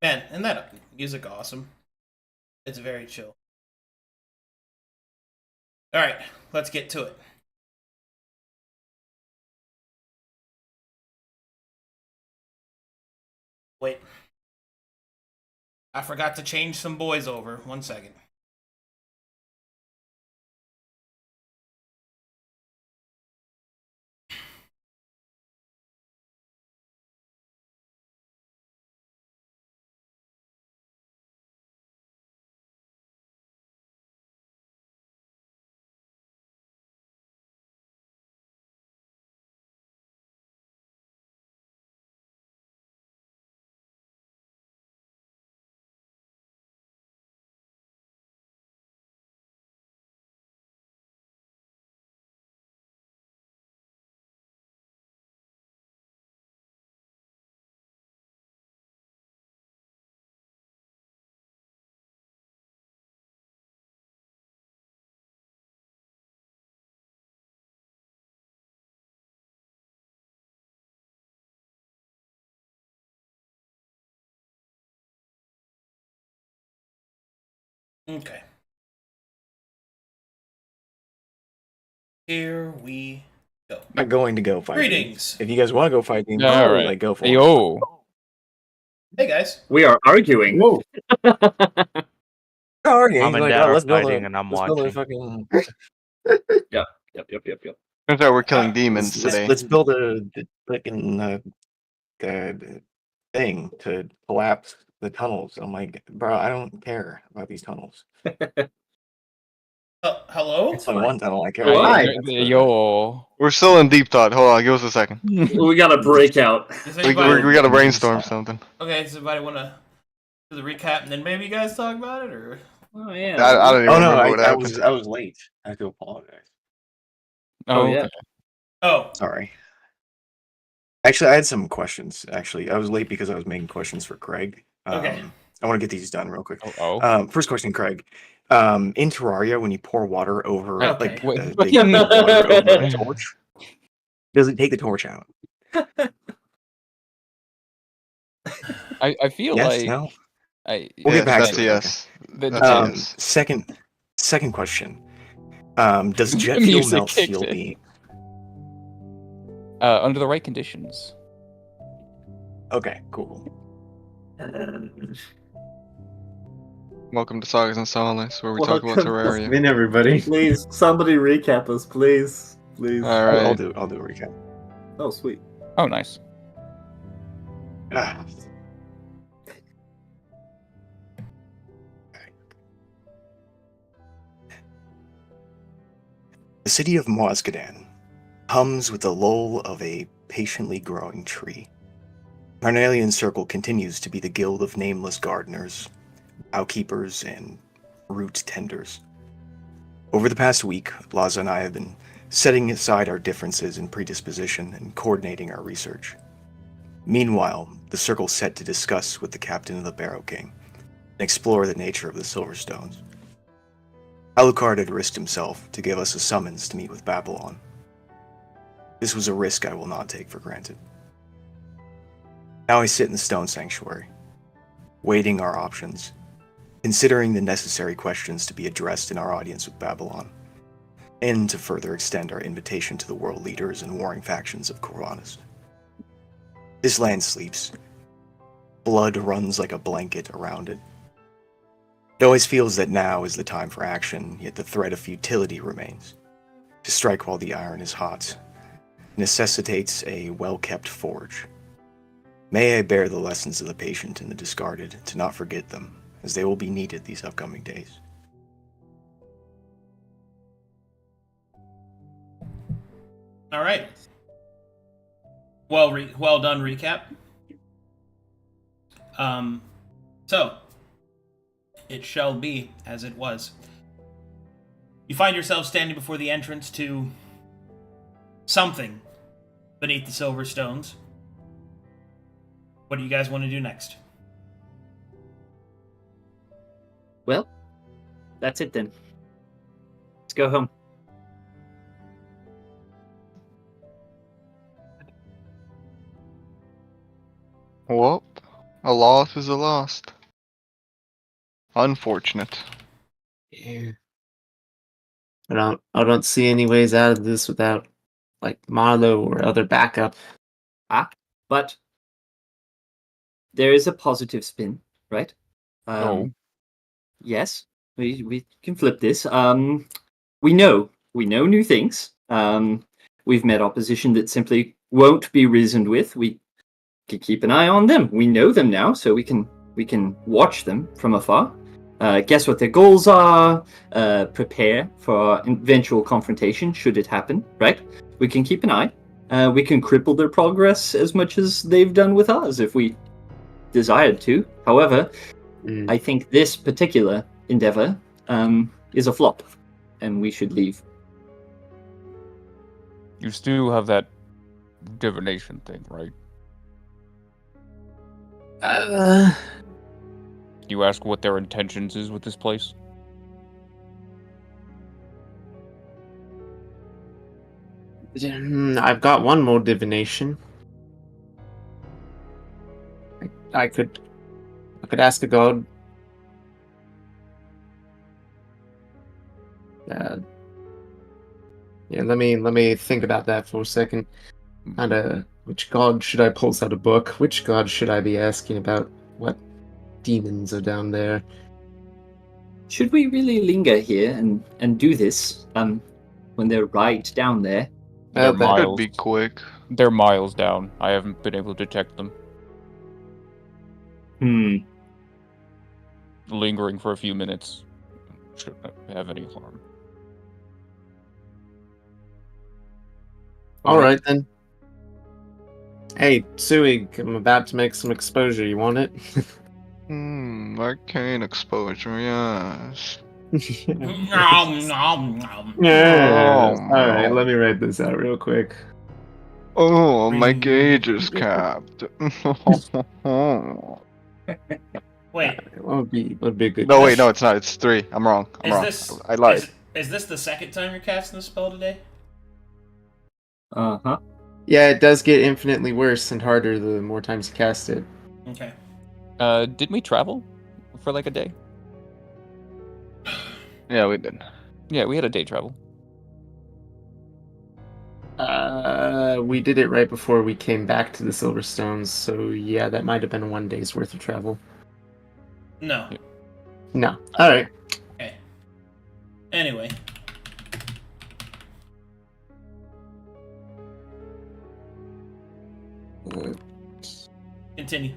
Man, isn't that music awesome? It's very chill. Alright, let's get to it. Wait. I forgot to change some boys over. 1 second. Okay. Here we go. I'm not going to go fighting. Greetings. If you guys want to go fighting, All right. like go for it. Yo. Hey guys. We are arguing. Whoa. Arguing, Mom and like, Dad oh, are let's build fighting, a, and I'm let's build a watching. fucking. Yep. Turns out we're killing demons let's, today. let's build a fucking thing to collapse the tunnels. I'm like, bro, I don't care about these tunnels. Hello? It's only one tunnel I care Oh, about. hi. Yo. We're still in deep thought. Hold on, give us a second. We got a breakout. Does We, anybody... we, we gotta brainstorm something. Okay, does anybody want to do the recap and then maybe you guys talk about it, or? Oh yeah. I don't even Oh no, remember what I happened. was late. I have to apologize. Oh, Oh, yeah. okay. Oh, Sorry. Actually, I had some questions. Actually, I was late because I was making questions for Craig. Okay. I want to get these done real quick. Oh. First question, Craig. In Terraria, when you pour water over, Okay. like, Wait, they what do you pour mean? water over a torch, does it take the torch out? I feel Yes, like no? I. We'll get back That's to a it, yes. The, That's a the yes. Second question. Does jet fuel music melt kicked steel in. beam? under the right conditions. Okay, cool. Welcome to Sagas and Solace, where we talk about Welcome. Terraria. In everybody. Please, somebody recap us, please. Please. Alright. I'll do a recap. Oh, sweet. Oh, nice. Ah. The city of Moazgadan hums with the lull of a patiently growing tree. Carnelian Circle continues to be the guild of nameless gardeners, bowkeepers, and root tenders. Over the past week, Laza and I have been setting aside our differences in predisposition and coordinating our research. Meanwhile, the circle's set to discuss with the captain of the Barrow King and explore the nature of the Silverstones. Alucard had risked himself to give us a summons to meet with Babylon. This was a risk I will not take for granted. Now I sit in the Stone Sanctuary, weighing our options, considering the necessary questions to be addressed in our audience with Babylon, and to further extend our invitation to the world leaders and warring factions of Corvinus. This land sleeps. Blood runs like a blanket around it. It always feels that now is the time for action, yet the threat of futility remains. To strike while the iron is hot necessitates a well-kept forge. May I bear the lessons of the patient and the discarded to not forget them, as they will be needed these upcoming days. all right. Well done recap. So it shall be as it was. You find yourself standing before the entrance to something beneath the silver stones. What do you guys want to do next? Well, that's it then. Let's go home. Well, A loss is a loss. Unfortunate. Yeah. I don't see any ways out of this without like Marlowe or other backup. But there is a positive spin, right? Oh. Yes, we can flip this. We know new things. We've met opposition that simply won't be reasoned with. We can keep an eye on them. We know them now, so we can watch them from afar. Guess what their goals are. Prepare for eventual confrontation should it happen. Right? We can keep an eye. We can cripple their progress as much as they've done with ours if we desired to. However, I think this particular endeavor is a flop, and we should leave. You still have that divination thing, right? You ask what their intentions is with this place? I've got one more divination. I could ask a god. Yeah, let me think about that for a second. And which god should I pulse out a book? Which god should I be asking about? What demons are down there? Should we really linger here and do this when they're right down there? They're that- miles. Could be quick. They're miles down. I haven't been able to detect them. Lingering for a few minutes shouldn't have any harm. All right then. Hey, Suig, I'm about to make some exposure. You want it? Arcane exposure, yes. Nom, nom, nom. Yeah. Oh, All right, no. let me write this out real quick. Oh, my gauge is capped. Wait, What would be a good? No, wait, no, it's not. It's 3. I'm wrong. I'm is wrong. this I lied. Is this the second time you're casting the spell today? Uh-huh. Yeah, it does get infinitely worse and harder the more times you cast it. Okay. Did we travel for like a day? Yeah, we did. Yeah, we had a day travel. We did it right before we came back to the Silverstones, so yeah, that might have been 1 day's worth of travel. No. No. All right. Okay. Anyway. Continue.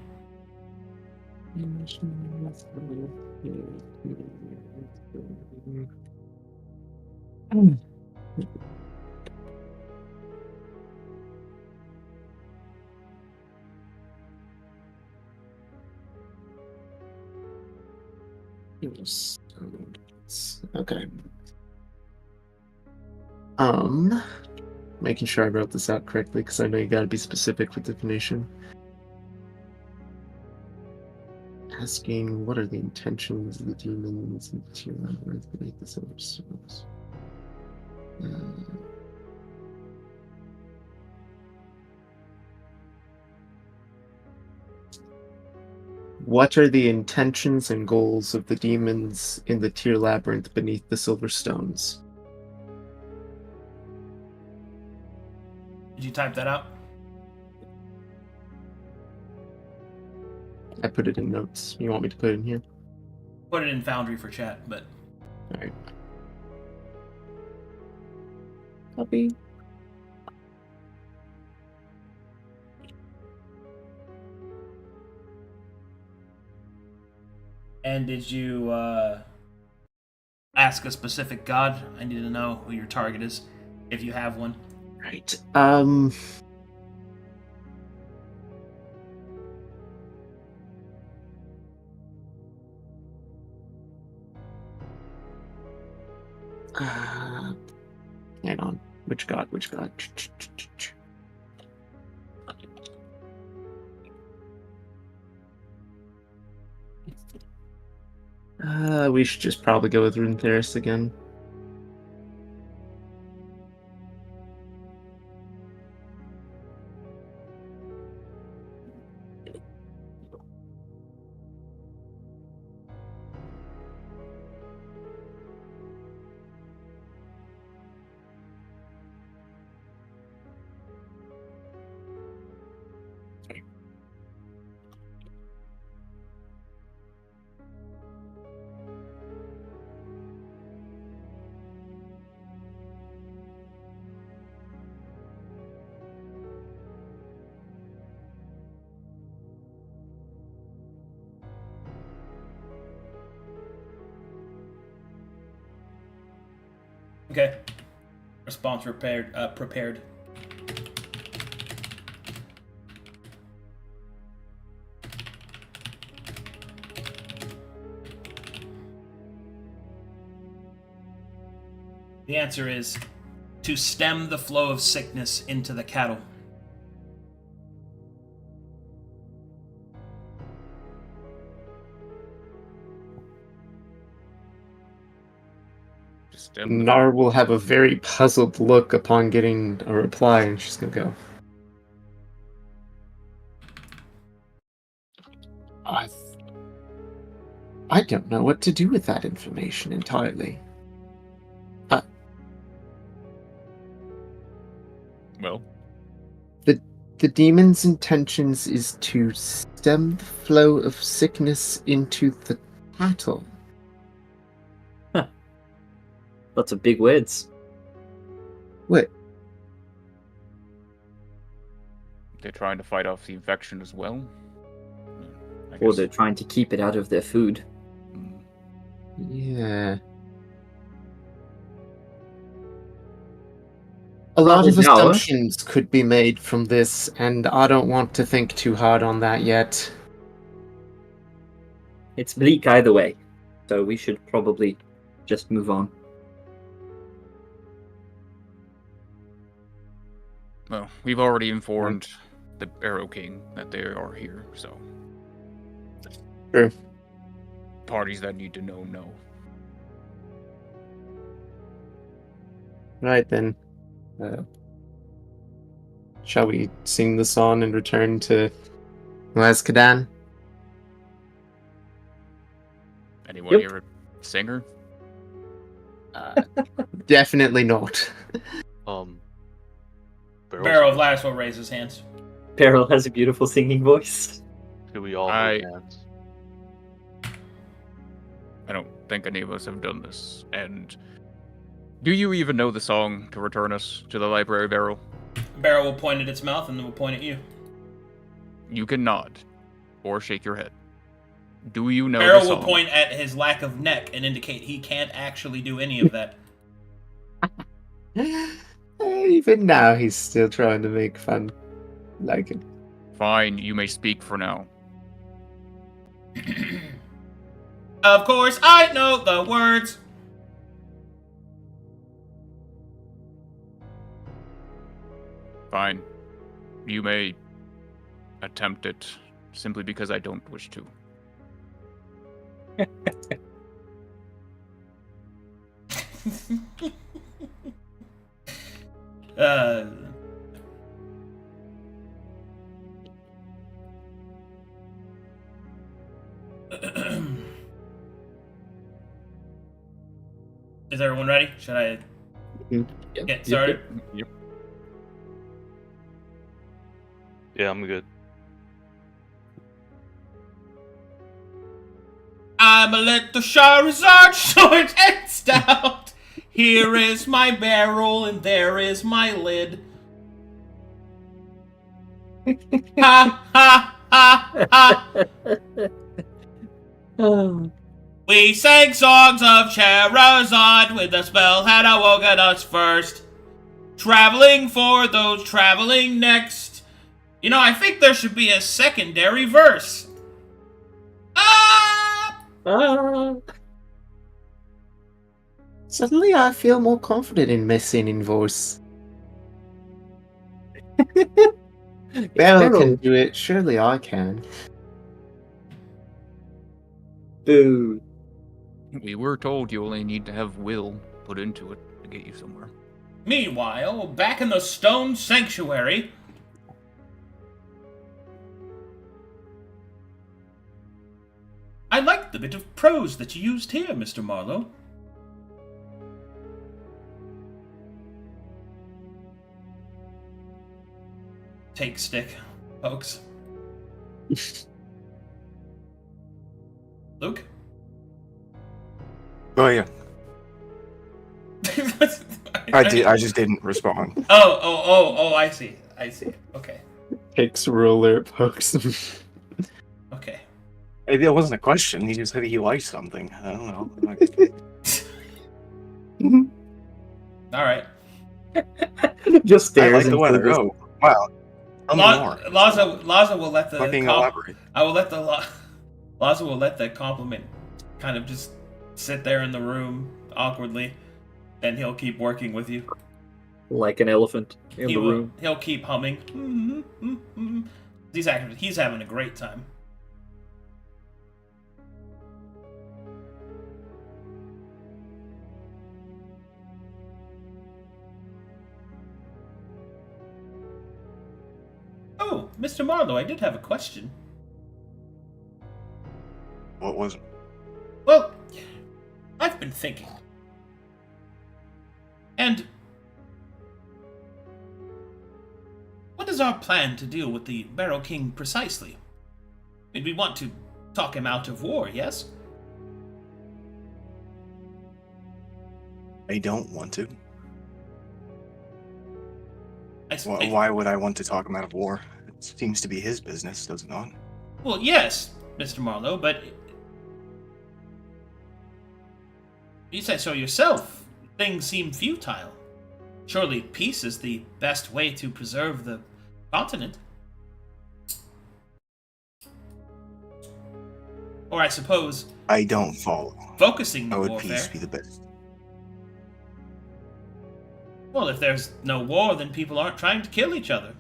Okay. Making sure I wrote this out correctly because I know you gotta be specific with definition. Asking what are the intentions of the demons and the earth beneath the silver stones. What are the intentions and goals of the demons in the Tear Labyrinth beneath the silver stones? Did you type that out? I put it in notes. You want me to put it in here? Put it in Foundry for chat, but Alright. Copy. and did you ask a specific god? I need to know who your target is, if you have one. Right. Hang on. Which god? Which god? We should just probably go with Runetheris again. Okay. Response prepared. Prepared. The answer is to stem the flow of sickness into the cattle. Just Nar will have a very puzzled look upon getting a reply, and she's gonna go. I don't know what to do with that information entirely. Well, The demon's intentions is to stem the flow of sickness into the cattle. Lots of big words. What? they're trying to fight off the infection as well. I Or guess. they're trying to keep it out of their food. Mm. Yeah. A lot Well, of now- assumptions could be made from this, and I don't want to think too hard on that yet. It's bleak either way, so we should probably just move on. Well, we've already informed the Arrow King that they are here, so. True. Parties that need to know. Right then. Shall we sing the song and return to Arcadum? Anyone Yep. here a singer? Definitely not. Barrow of Lattice will raise his hands. Peril has a beautiful singing voice. Do we all I- hold hands? I don't think any of us have done this. And do you even know the song to return us to the library, Barrel? Barrow will point at its mouth and then will point at you. You can nod or shake your head. Do you know Barrow the will song? point at his lack of neck and indicate he can't actually do any of that. Even now, he's still trying to make fun. Like it. Fine, you may speak for now. Of course, I know the words. Fine. You may attempt it simply because I don't wish to. uh, Is everyone ready? Should I get started? Yep. Yeah, I'm good. I'm a little Charizard, short and stout. Here is my barrel, and there is my lid. Ha ha ha ha! Oh. We sang songs of Charizard with the spell had awoken us first. Traveling for those traveling next. You know, I think there should be a secondary verse. Ah! Ah. Suddenly, I feel more confident in my singing voice. Barrel can do it. Surely I can. Boo. We were told you only need to have will put into it to get you somewhere. Meanwhile, back in the Stone Sanctuary. I like the bit of prose that you used here, Mr. Marlowe. Take stick, folks. Luke? Oh yeah, I just didn't respond. Oh, I see. Okay. Takes ruler, pokes him. Okay. It wasn't a question. He just said he liked something. I don't know. Alright. Just I stares like the into weather. this. Oh, wow. Tell me more. Laza will let the Fucking elaborate. I will let the Laza will let that compliment kind of just sit there in the room awkwardly, and he'll keep working with you. Like an elephant in the room. He'll keep humming. He's having a great time. Oh, Mr. Marlowe, I did have a question. What was it? Well, I've been thinking. And what is our plan to deal with the Barrow King precisely? I mean, we want to talk him out of war, yes? I don't want to. I s- Why would I want to talk him out of war? It seems to be his business, does it not? Well, yes, Mr. Marlowe, but you said so yourself. Things seem futile. Surely peace is the best way to preserve the continent. Or I suppose I don't follow. focusing the How would warfare. peace be the best? Well, if there's no war, then people aren't trying to kill each other.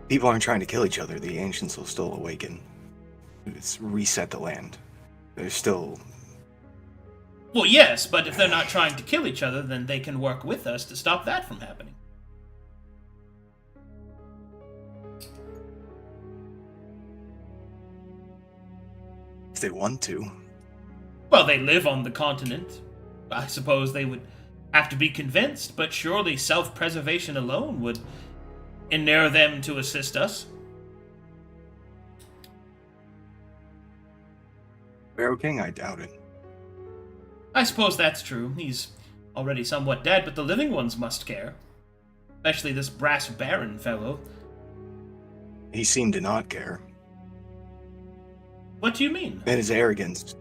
People aren't trying to kill each other. The ancients will still awaken. It's reset the land. There's still... Well, yes, but if they're not trying to kill each other, then they can work with us to stop that from happening. If they want to. Well, they live on the continent. I suppose they would have to be convinced, but surely self-preservation alone would inure them to assist us. Barrow King, I doubt it. I suppose that's true. He's already somewhat dead, but the living ones must care. Especially this brass baron fellow. He seemed to not care. What do you mean? And his arrogance.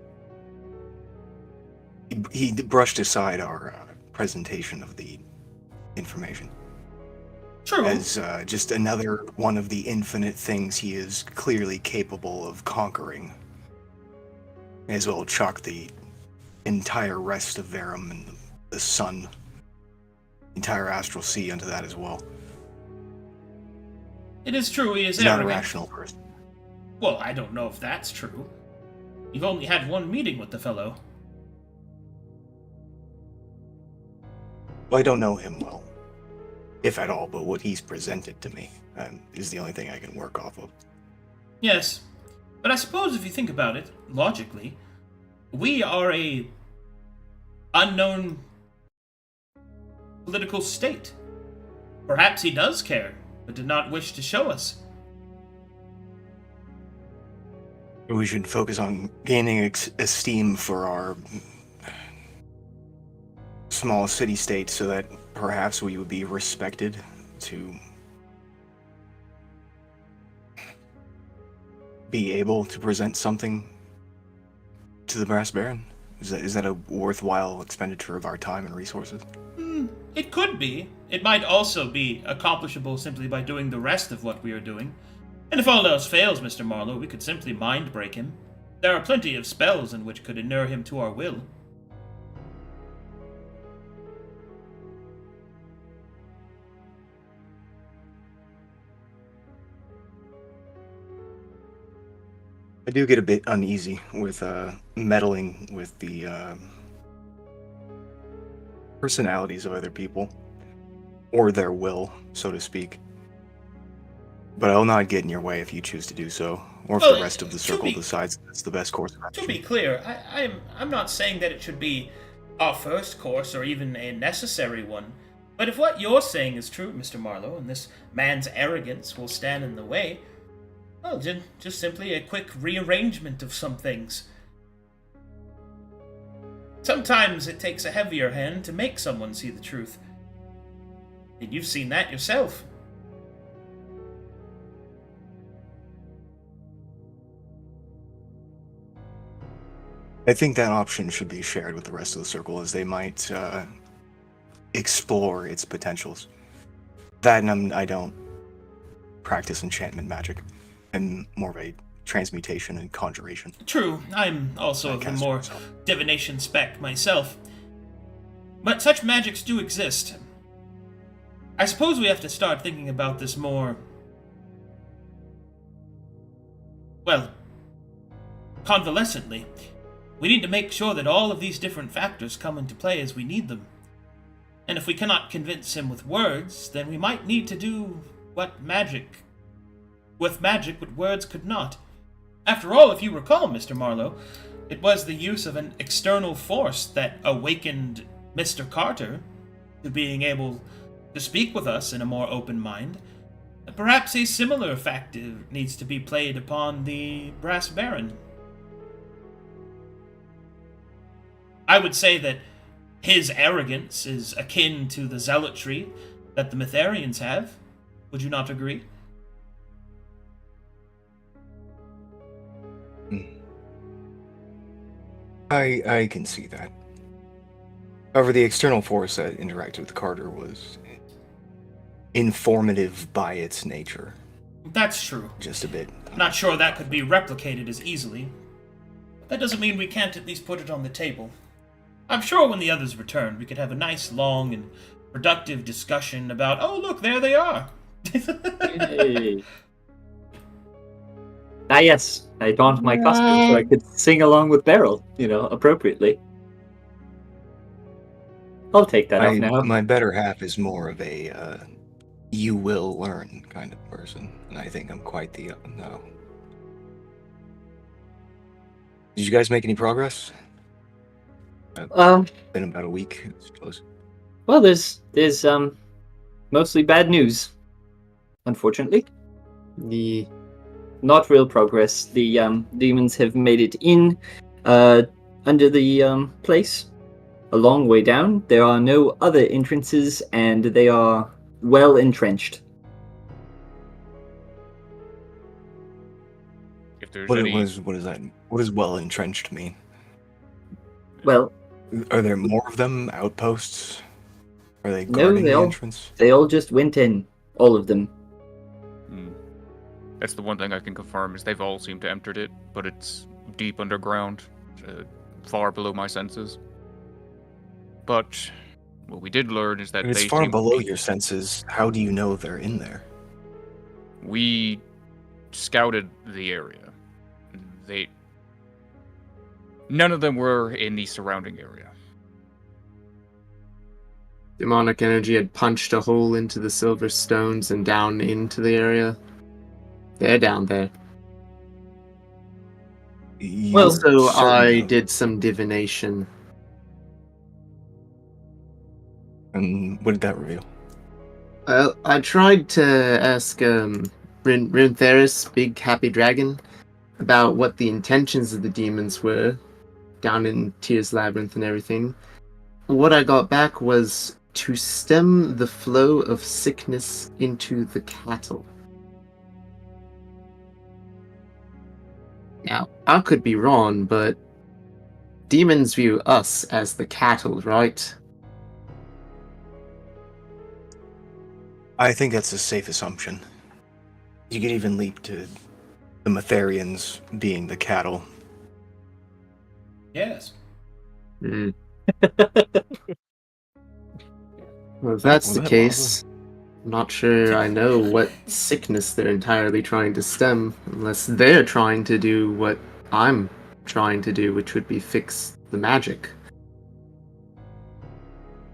He brushed aside our presentation of the information True. as just another one of the infinite things he is clearly capable of conquering. May as well chalk the entire rest of Verum and the sun, the entire astral sea onto that as well. It is true he is He's not a arrogant. rational person. Well, I don't know if that's true. You've only had one meeting with the fellow. Well, I don't know him well, if at all, but what he's presented to me is the only thing I can work off of. Yes, but I suppose if you think about it, logically, we are a unknown political state. Perhaps he does care, but did not wish to show us. We should focus on gaining esteem for our small city-state so that perhaps we would be respected to be able to present something to the Brass Baron? Is that a worthwhile expenditure of our time and resources? It could be. It might also be accomplishable simply by doing the rest of what we are doing. And if all else fails, Mr. Marlowe, we could simply mind break him. There are plenty of spells in which could inure him to our will. I do get a bit uneasy with meddling with the personalities of other people, or their will, so to speak. But I will not get in your way if you choose to do so, or if Well, the rest of the to circle be- decides that's the best course of To action. be clear, I'm not saying that it should be our first course or even a necessary one. But if what you're saying is true, Mr. Marlowe, and this man's arrogance will stand in the way, well, just simply a quick rearrangement of some things. Sometimes it takes a heavier hand to make someone see the truth. And you've seen that yourself. I think that option should be shared with the rest of the circle, as they might explore its potentials. That, and I don't practice enchantment magic. I'm more of a transmutation and conjuration. True, I'm also of the Caster more myself. divination spec myself. But such magics do exist. I suppose we have to start thinking about this more, well, convalescently. We need to make sure that all of these different factors come into play as we need them. And if we cannot convince him with words, then we might need to do what magic what words could not. After all, if you recall, Mr. Marlowe, it was the use of an external force that awakened Mr. Carter to being able to speak with us in a more open mind. Perhaps a similar factor needs to be played upon the Brass Baron. I would say that his arrogance is akin to the zealotry that the Mytharians have. Would you not agree? I can see that. However, the external force that interacted with Carter was informative by its nature. That's true. Just a bit. Not sure that could be replicated as easily. That doesn't mean we can't at least put it on the table. I'm sure when the others return, we could have a nice, long, and productive discussion about, oh, look, there they are. Yay. Ah, yes. I donned my costume so I could sing along with Beryl, appropriately. I'll take that off now. My better half is more of a you will learn kind of person, and I think I'm quite the no. Did you guys make any progress? Been about a week, I suppose. Well, there's mostly bad news, unfortunately. Not real progress. The demons have made it in under the place, a long way down. There are no other entrances, and they are well entrenched. If there's What any, is that? What does well entrenched mean? Well, Are there more of them? Outposts? Are they No, guarding they the all- entrance? they all just went in, all of them. that's the one thing I can confirm is they've all seemed to entered it, but it's deep underground, far below my senses. But what we did learn is that If it's they far seem to below be- your senses, how do you know they're in there? We scouted the area. None of them were in the surrounding area. Demonic energy had punched a hole into the silver stones and down into the area. They're down there. You Also, certain I of- did some divination. And what did that reveal? I tried to ask Runtheris, Big Happy Dragon, about what the intentions of the demons were down in Tyr's Labyrinth and everything. What I got back was to stem the flow of sickness into the cattle. Now, I could be wrong, but demons view us as the cattle, right? I think that's a safe assumption. You could even leap to the Mytharians being the cattle. Yes. Hmm. Well, if that's Was the that case, I'm not sure I know what sickness they're entirely trying to stem, unless they're trying to do what I'm trying to do, which would be fix the magic.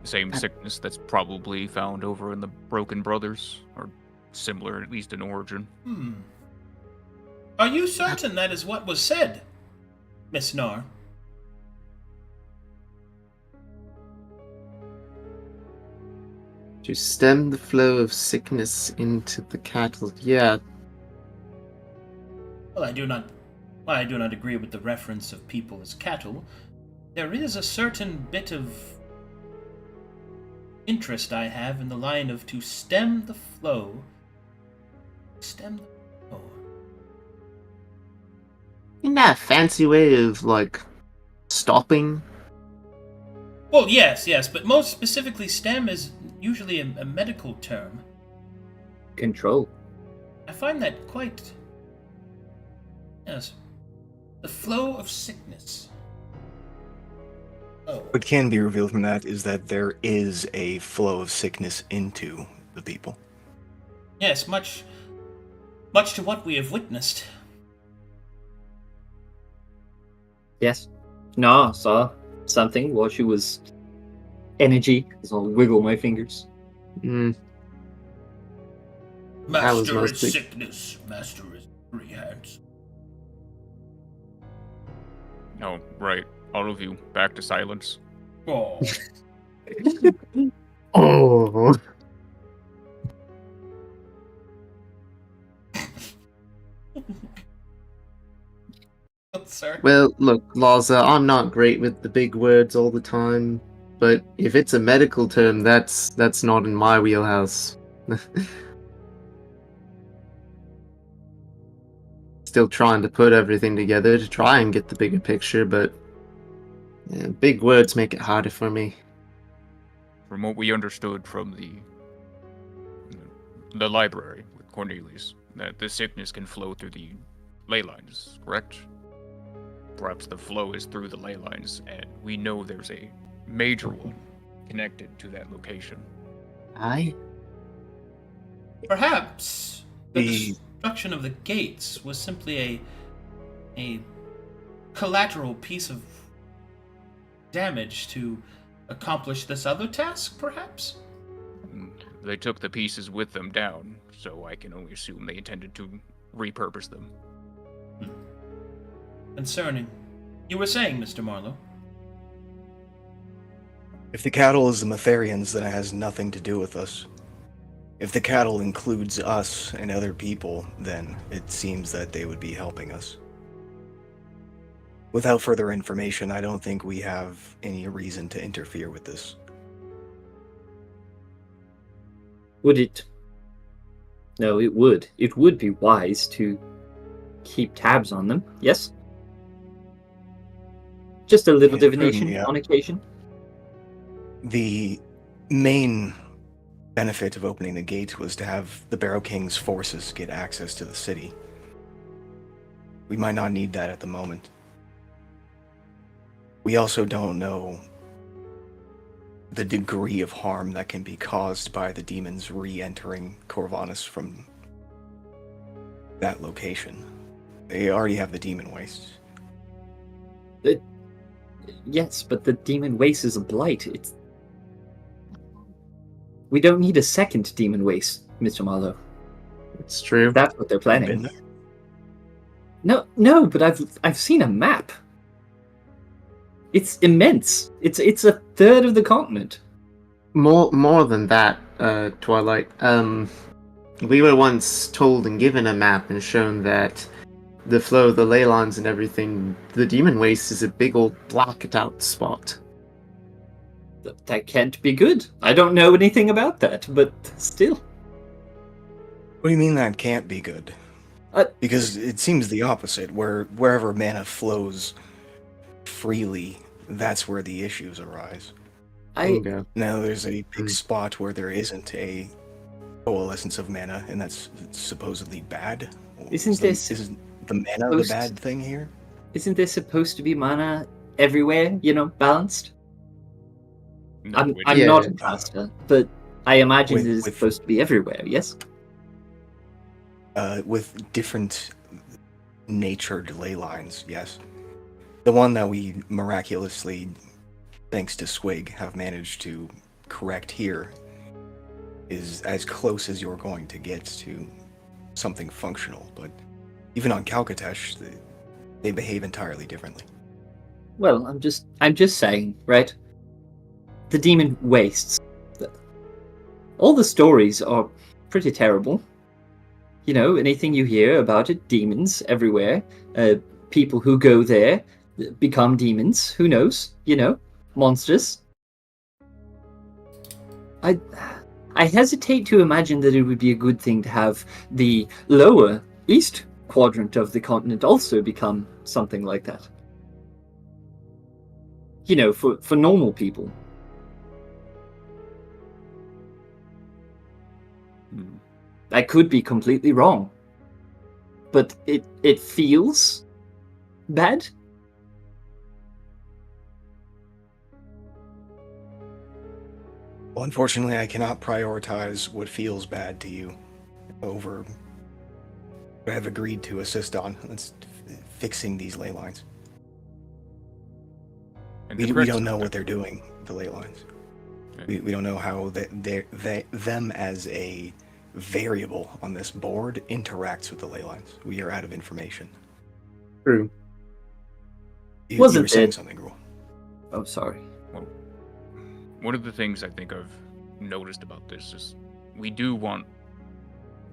Same sickness that's probably found over in the Broken Brothers, or similar at least in origin. Are you certain that is what was said, Miss Nar? To stem the flow of sickness into the cattle. Yeah, Well, I do not agree with the reference of people as cattle. There is a certain bit of interest I have in the line of to stem the flow. Stem the flow. isn't that a fancy way of like stopping? Well, yes, but most specifically, stem is usually a medical term. Control. I find that quite. Yes. The flow of sickness. Oh. What can be revealed from that is that there is a flow of sickness into the people. Yes, much to what we have witnessed. Yes. No, I saw something while she was energy, as I'll wiggle my fingers. Mm, That was Master is mostly- sickness. Master is three hands. Oh, right. All of you, back to silence. Oh. oh, Sir. well, look, Laza, I'm not great with the big words all the time, but if it's a medical term, that's not in my wheelhouse. Still trying to put everything together to try and get the bigger picture, but yeah, big words make it harder for me. From what we understood from the library with Cornelius, that the sickness can flow through the ley lines, correct? Perhaps the flow is through the ley lines, and we know there's a major one connected to that location. Aye? Perhaps the The- destruction of the gates was simply a collateral piece of damage to accomplish this other task, perhaps? They took the pieces with them down, so I can only assume they intended to repurpose them. Concerning. You were saying, Mr. Marlowe? If the cattle is the Matharians, then it has nothing to do with us. If the cattle includes us and other people, then it seems that they would be helping us. Without further information, I don't think we have any reason to interfere with this. Would it? No, it would. It would be wise to keep tabs on them, yes? Just a little Yeah, divination yeah. on occasion. The main benefit of opening the gate was to have the Barrow King's forces get access to the city. We might not need that at the moment. We also don't know the degree of harm that can be caused by the demons re-entering Corvanus from that location. They already have the demon wastes. Yes, but the demon waste is a blight. We don't need a second demon waste, Mr. Marlowe. It's true. If that's what they're Been planning. there? No, but I've seen a map. It's immense. It's a third of the continent. More than that, Twilight. We were once told and given a map and shown that the flow of the ley lines and everything, the demon waste is a big old blacked out spot. That can't be good. I don't know anything about that, but still. What do you mean that can't be good? Because it seems the opposite, wherever mana flows freely, that's where the issues arise. Bingo. Now there's a big spot where there isn't a coalescence of mana, and that's supposedly bad. Isn't Isn't the mana the supposed- bad thing here? Isn't there supposed to be mana everywhere, balanced? No, I'm Yeah. not a caster, but I imagine With- it is with- supposed to be everywhere, yes? With different natured ley lines, yes. The one that we miraculously, thanks to Swig, have managed to correct here is as close as you're going to get to something functional, but even on Calcatesh, they behave entirely differently. Well, I'm just saying, right? The demon wastes. all the stories are pretty terrible. You know, anything you hear about it, demons everywhere. People who go there become demons. Who knows? You know, monsters. I hesitate to imagine that it would be a good thing to have the lower east quadrant of the continent also become something like that. You know, for normal people. I could be completely wrong. But it feels bad. Well, unfortunately, I cannot prioritize what feels bad to you over what I've agreed to assist on. That's fixing these ley lines. And We don't know what they're doing, the ley lines. Okay. We don't know how them as a variable on this board interacts with the ley lines. We are out of information. True. You Wasn't were saying it? something, Gruel. Oh, sorry. Well, one of the things I think I've noticed about this is we do want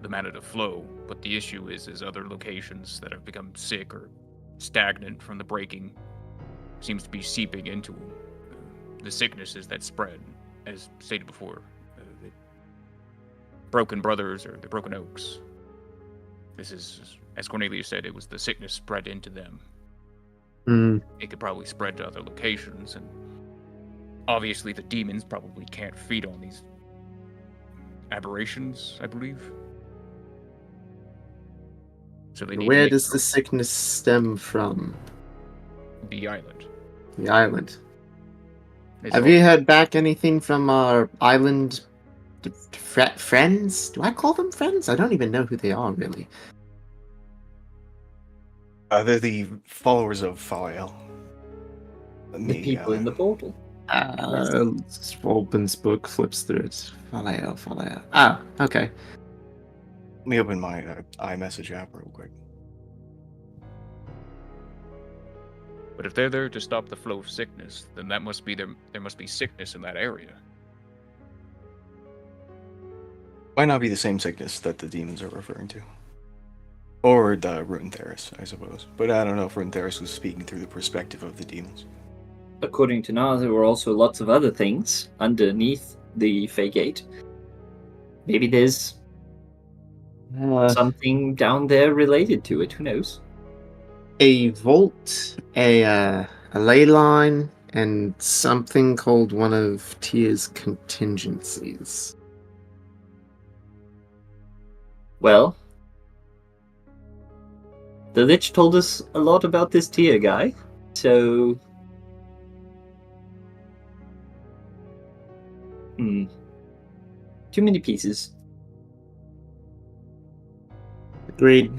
the mana to flow, but the issue is other locations that have become sick or stagnant from the breaking seems to be seeping into the sicknesses that spread, as stated before. The broken brothers or the broken oaks. This is, as Cornelius said, it was the sickness spread into them. It could probably spread to other locations, and obviously the demons probably can't feed on these aberrations, I believe. So they need Where to does the sickness stem from? the island. The island. It's Have all- you heard back anything from our island friends? Do I call them friends? I don't even know who they are, really. They're the followers of Falael. The people in the portal. Opens book, flips through it. Falael. Ah, okay. Let me open my iMessage app real quick. But if they're there to stop the flow of sickness, then that must be there must be sickness in that area. Might not be the same sickness that the demons are referring to. Or the Ruin Theris, I suppose. But I don't know if Ruin Theris was speaking through the perspective of the demons. According to Nas, there were also lots of other things underneath the Fey Gate. Maybe there's something down there related to it. Who knows? A vault, a ley line, and something called one of Tia's contingencies. Well, the Lich told us a lot about this Tia guy, so... Too many pieces. Agreed.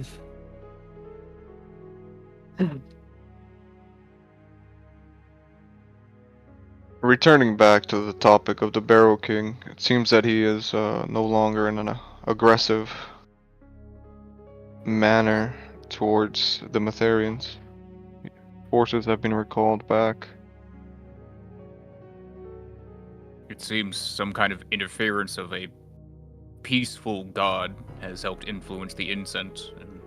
Returning back to the topic of the Barrow King, it seems that he is no longer in an aggressive manner towards the Matharians. Forces have been recalled back. It seems some kind of interference of a peaceful god has helped influence the incense, and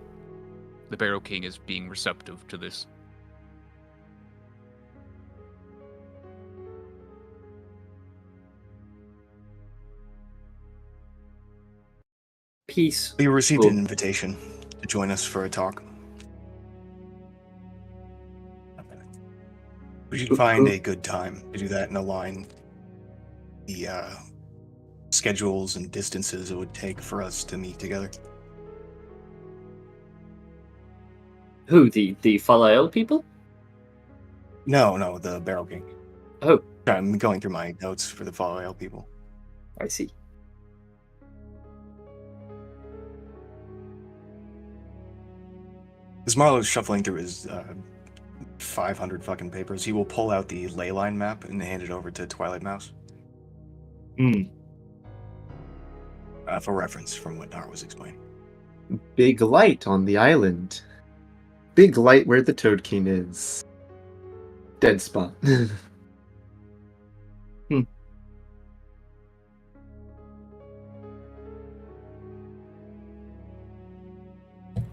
the Barrow King is being receptive to this. Peace. We received Cool. an invitation to join us for a talk. We should find a good time to do that and align the schedules and distances it would take for us to meet together. Who, the Falael people? No, the Barrel King. Oh, I'm going through my notes for the Follow people. I see. As Marlowe's shuffling through his 500 fucking papers, he will pull out the ley line map and hand it over to Twilight Mouse. For reference from what Nar was explaining. Big light on the island. Big light where the Toad King is. Dead spot.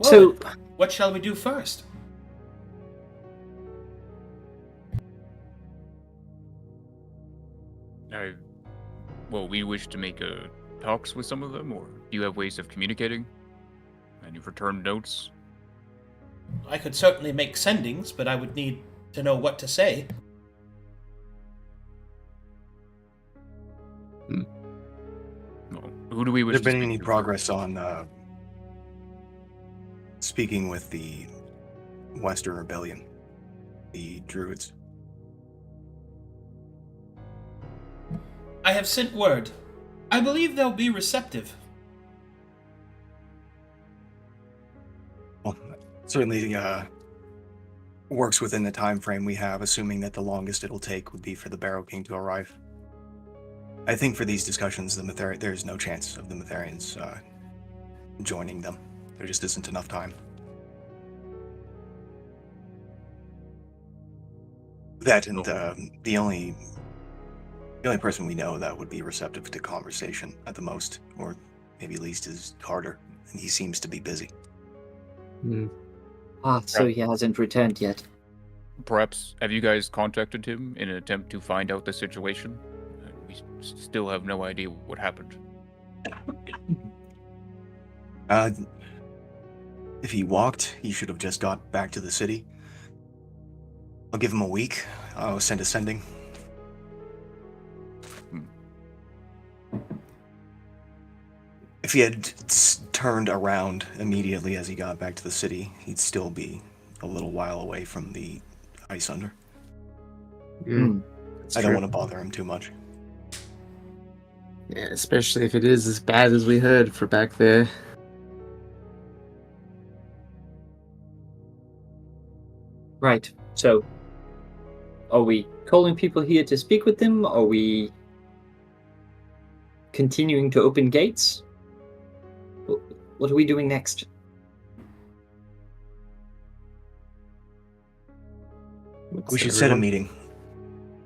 Well, So, what shall we do first? We wish to make talks with some of them, or do you have ways of communicating? And you've returned notes? I could certainly make sendings, but I would need to know what to say. Well, who do we wish Has to there been speak any to progress on speaking with the Western Rebellion, the Druids? I have sent word. I believe they'll be receptive. Well, certainly works within the time frame we have, assuming that the longest it'll take would be for the Barrow King to arrive. I think for these discussions, there's no chance of the Metharians joining them. There just isn't enough time. That and the only person we know that would be receptive to conversation at the most, or maybe at least, is Carter, and he seems to be busy. so he hasn't returned yet. Perhaps, have you guys contacted him in an attempt to find out the situation? We still have no idea what happened. If he walked, he should have just got back to the city. I'll give him a week. I'll send a sending. If he had turned around immediately as he got back to the city, he'd still be a little while away from the Ice Under. I don't want to bother him too much. Yeah, especially if it is as bad as we heard for back there. Right. So, are we calling people here to speak with them? Are we continuing to open gates? What are we doing next? We should set a meeting.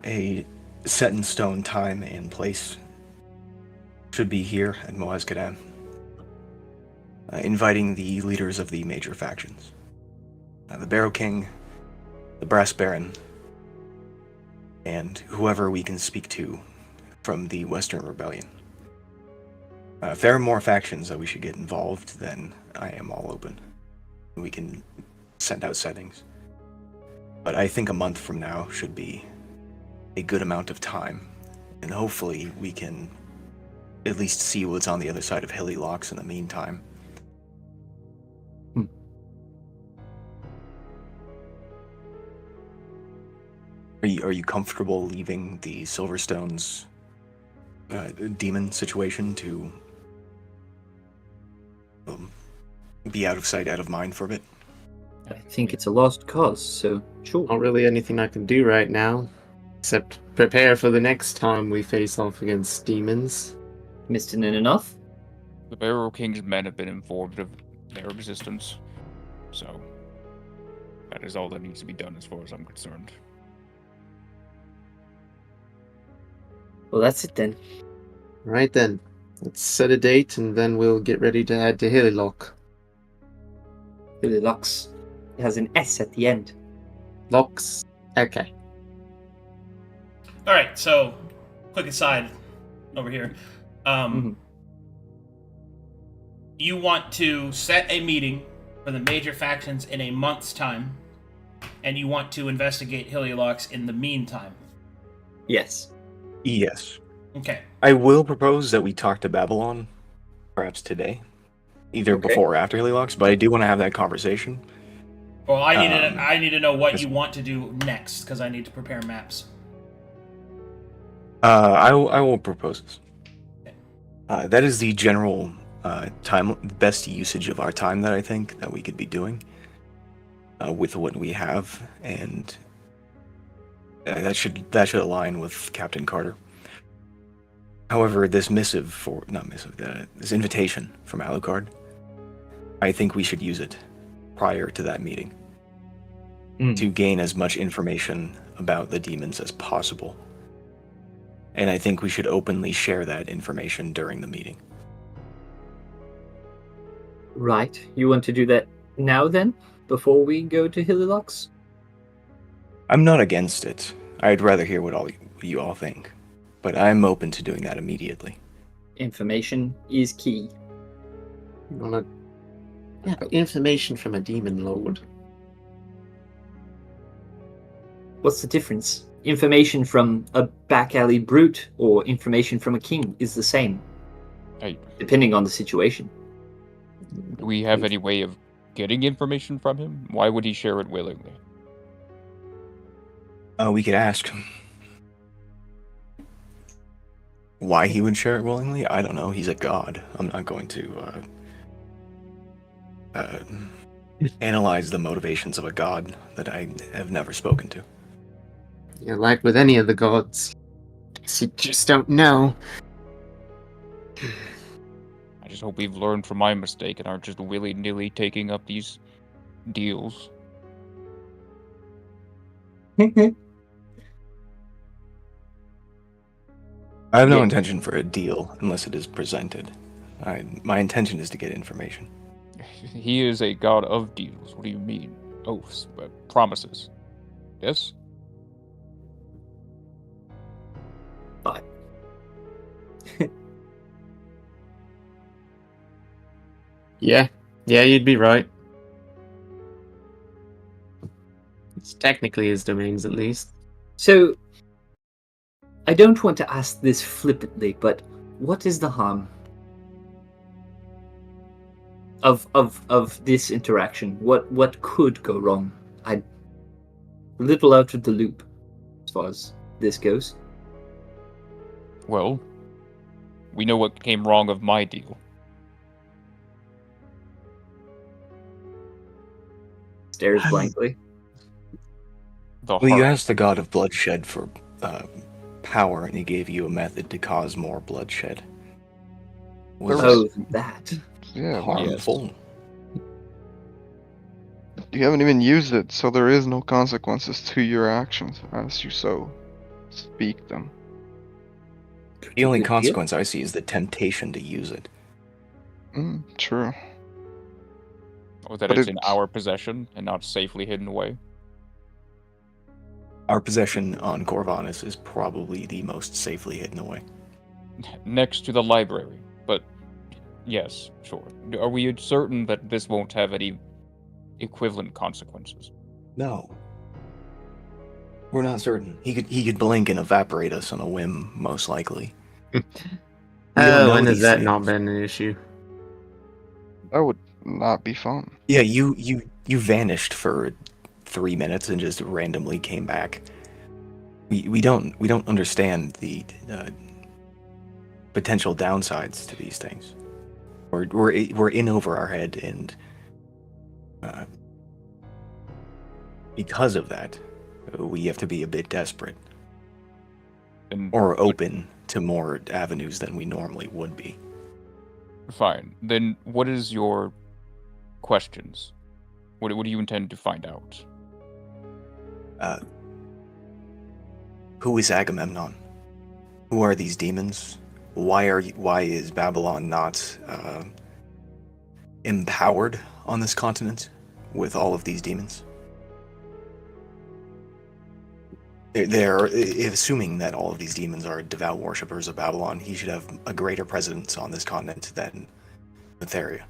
A set in stone time and place. Should be here at Moazkadam. Inviting the leaders of the major factions. The Barrow King, the Brass Baron, and whoever we can speak to from the Western Rebellion. If there are more factions that we should get involved, then I am all open. We can send out settings. But I think a month from now should be a good amount of time, and hopefully we can at least see what's on the other side of Hilly Locks in the meantime. Are you comfortable leaving the Silverstone's demon situation to be out of sight, out of mind for a bit? I think it's a lost cause, so sure. Not really anything I can do right now, except prepare for the next time we face off against demons. Missed it enough? The Barrow King's men have been informed of their existence, so that is all that needs to be done as far as I'm concerned. Well, that's it then. Right then, let's set a date and then we'll get ready to head to Hillylock. Hilly Locks. It has an S at the end. Locks. Okay. Alright, so, quick aside over here. You want to set a meeting for the major factions in a month's time, and you want to investigate Heliolox in the meantime. Yes. Yes. Okay. I will propose that we talk to Babylon, perhaps today. Either before or after Hilly Locks, but I do want to have that conversation. Well, I need to know what you want to do next, because I need to prepare maps. I will propose this. That is the general best usage of our time that I think that we could be doing with what we have, and that should align with Captain Carter. However, this this invitation from Alucard, I think we should use it prior to that meeting to gain as much information about the demons as possible. And I think we should openly share that information during the meeting. Right. You want to do that now then, before we go to Hillilox? I'm not against it. I'd rather hear what you all think, but I'm open to doing that immediately. Information is key. You want information from a demon lord. What's the difference? Information from a back alley brute or information from a king is the same, Hey, depending on the situation. do we have any way of getting information from him? Why would he share it willingly? We could ask why he would share it willingly. I don't know. He's a god. I'm not going to analyze the motivations of a god that I have never spoken to. Yeah, like with any of the gods, you just don't know. I just hope we've learned from my mistake and aren't just willy-nilly taking up these deals. I have no Yeah. intention for a deal unless it is presented. My intention is to get information. He is a god of deals. What do you mean? Oaths, but promises. Yes? But Yeah, you'd be right. It's technically his domains, at least. so, I don't want to ask this flippantly, but what is the harm of this interaction? What could go wrong? I'm a little out of the loop as far as this goes. Well, we know what came wrong of my deal. Stares blankly. The Well, you heart. asked the god of bloodshed for power, and he gave you a method to cause more bloodshed. Was There was- Oh, that. Yeah, harmful? you haven't even used it, so there is no consequences to your actions as you so speak them. The only Good deal. consequence I see is the temptation to use it. True. Or that But it's in it's- our possession and not safely hidden away. Our possession on Corvanus is probably the most safely hidden away. Next to the library. But, yes, sure. Are we certain that this won't have any equivalent consequences? No. We're not certain. He could blink and evaporate us on a whim, most likely. We don't know When has these that not things. been an issue? That would not be fun. Yeah, you vanished for 3 minutes and just randomly came back. We don't understand the potential downsides to these things. We're in over our head, and because of that, we have to be a bit desperate And or open to more avenues than we normally would be. fine. Then what is your questions? What do you intend to find out? Who is Agamemnon? Who are these demons? Why is Babylon not empowered on this continent with all of these demons? They're assuming that all of these demons are devout worshippers of Babylon. He should have a greater presence on this continent than Etheria.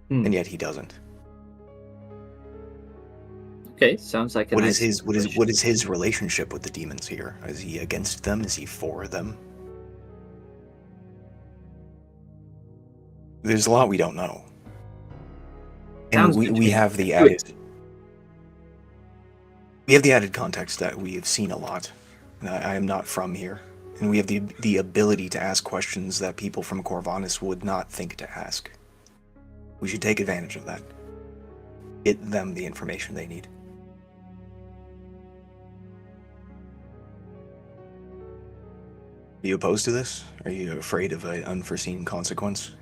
And yet he doesn't. Okay, sounds like a What nice is situation. his relationship with the demons here? Is he against them? Is he for them? There's a lot we don't know. And Sounds we good to me. have the Let's do added context that we have seen a lot. And I am not from here. And we have the ability to ask questions that people from Corvanus would not think to ask. We should take advantage of that. Get them the information they need. Are you opposed to this? Are you afraid of an unforeseen consequence?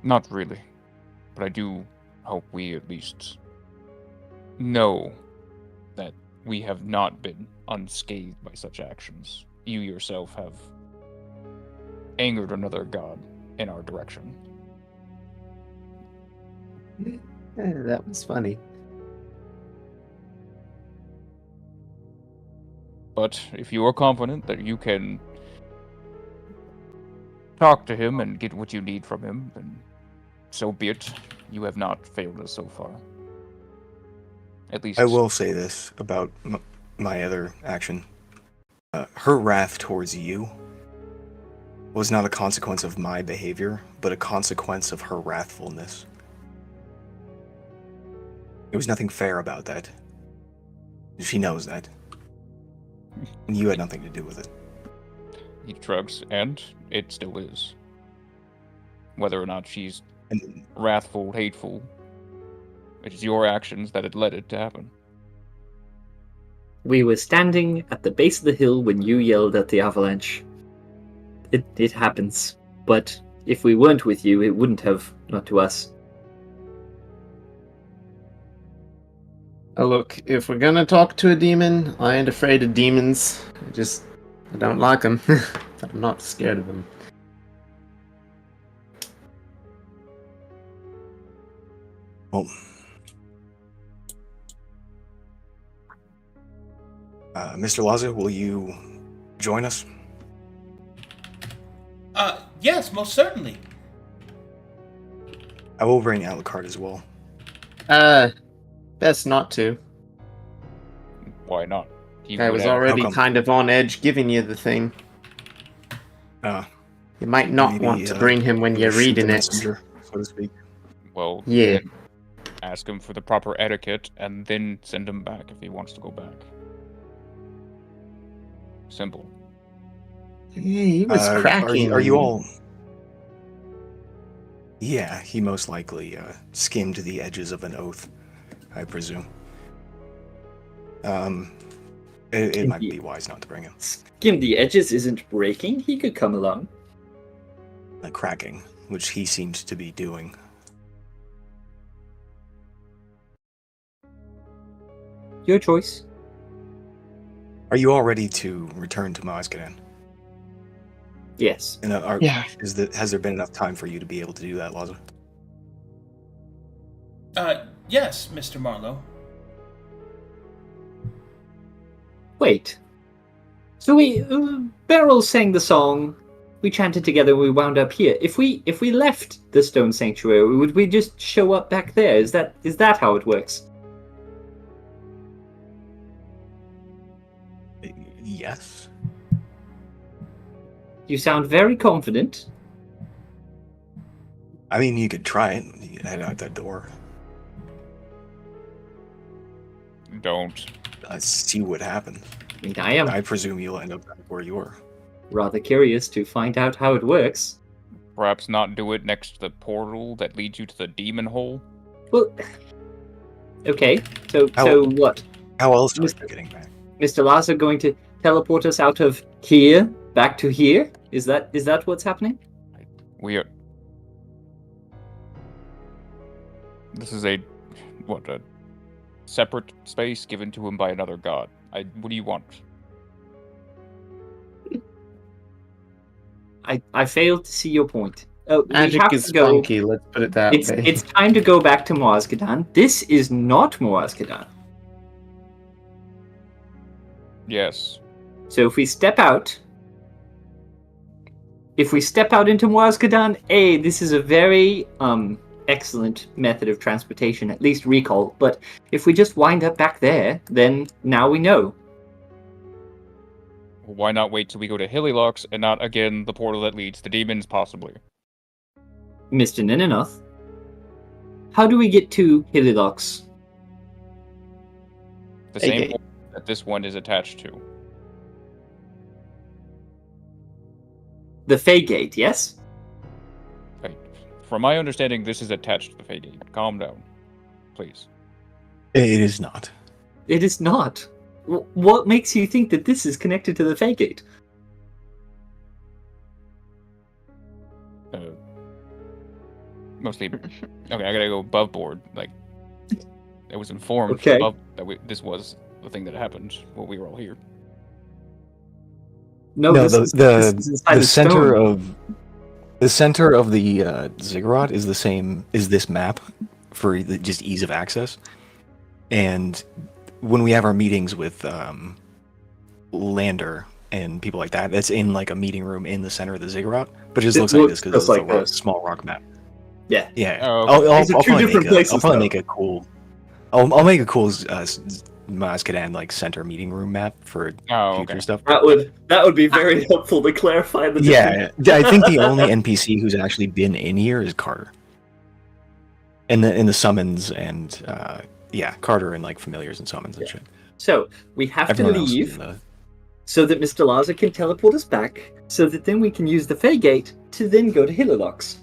Not really. But I do hope we at least know that we have not been unscathed by such actions. You yourself have angered another god in our direction. That was funny. But if you are confident that you can talk to him and get what you need from him, then so be it. You have not failed us so far. At least I will say this about my other action. Her wrath towards you was not a consequence of my behavior, but a consequence of her wrathfulness. There was nothing fair about that. She knows that. And you had nothing to do with it. he shrugs, and it still is. Whether or not she's And wrathful, hateful, it is your actions that had led it to happen. We were standing at the base of the hill when you yelled at the avalanche. It happens. But if we weren't with you, it wouldn't have, not to us. Look, if we're gonna talk to a demon, I ain't afraid of demons. I don't like them. But I'm not scared of them. well, Mr. Laza, will you join us? Yes, most certainly. I will bring Alucard as well. Best not to. Why not? He I would was have- already How come? kind of on edge giving you the thing. You might not Maybe, want to bring him when you're shoot the reading it. messenger, so to speak. Well, Yeah. then ask him for the proper etiquette, and then send him back if he wants to go back. Simple. Yeah, he was cracking. Are you all? Yeah, he most likely skimmed the edges of an oath, I presume. It might be wise not to bring him. Skim the edges isn't breaking. He could come along. Cracking, which he seemed to be doing. Your choice. Are you all ready to return to Mazgadan? Yes. And Yeah. has there been enough time for you to be able to do that, Laza? Yes, Mr. Marlowe. Wait. So Beryl sang the song. We chanted together. We wound up here. If we left the stone sanctuary, would we just show up back there? Is that how it works? Yes. You sound very confident. I mean, you could try it. You could head out that door. Don't. See what happens. I mean, I am I presume you'll end up back where you were. rather curious to find out how it works. Perhaps not do it next to the portal that leads you to the demon hole. Well, okay. So How- what? How else are you Mr. getting back? Mr. Laza going to teleport us out of here back to here? Is that what's happening? We are. This is a separate space given to him by another god. What do you want? I failed to see your point. We Magic have is to go. funky, let's put it that way. It's time to go back to Moazgadan. This is not Moazgadan. Yes. So if we step out into Moazgadan, this is a very excellent method of transportation, at least recall. But if we just wind up back there, then now we know. Why not wait till we go to Hillylox and not again the portal that leads to demons, possibly? Mr. Ninanoth, how do we get to Hillylox? The Hey, same gate. portal that this one is attached to. The Fey Gate, yes? Right. From my understanding, this is attached to the Fey Gate. Calm down, please. It is not. It is not. What makes you think that this is connected to the Fey Gate? Mostly. Okay, I gotta go above board. Like, I was informed Okay. above this was the thing that happened while we were all here. No, No, this the is inside the center stone. of the ziggurat is the same as this map for just ease of access. And when we have our meetings with Lander and people like that, that's in like a meeting room in the center of the ziggurat. But it just looks like this because it's like a this. small rock map. Yeah. Yeah, Oh, okay. These are two different places, I'll probably though. make a cool. I'll make a cool Mazcadan like center meeting room map for Oh, future okay. stuff. That would be very helpful to clarify the Yeah, difference. I think the only NPC who's actually been in here is Carter. In the summons and Carter and like familiars and summons and shit. So we have Everyone to else leave in so that Mr. Laza can teleport us back, so that then we can use the Fey Gate to then go to Hilalox.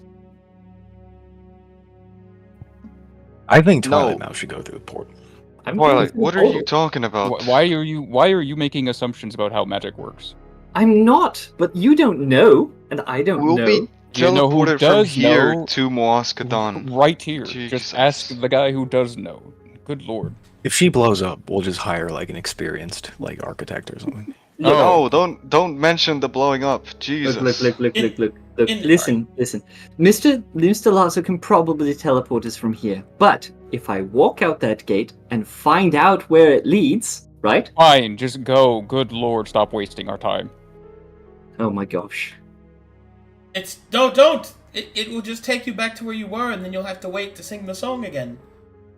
I think Twilight No. Mouse should go through the port. I'm Twilight, going what through are the you portal. talking about? Why are you making assumptions about how magic works? I'm not, but you don't know, and I don't We'll know. be You know who teleported from does here know? to Moaskadon. Right here. Jesus. Just ask the guy who does know. Good lord. If she blows up, we'll just hire like an experienced like architect or something. Oh. No, don't mention the blowing up. Jesus. Look. In Listen. Mr. Laza can probably teleport us from here, but if I walk out that gate and find out where it leads, right? Fine, just go. Good lord, stop wasting our time. Oh my gosh. It's don't. It will just take you back to where you were, and then you'll have to wait to sing the song again.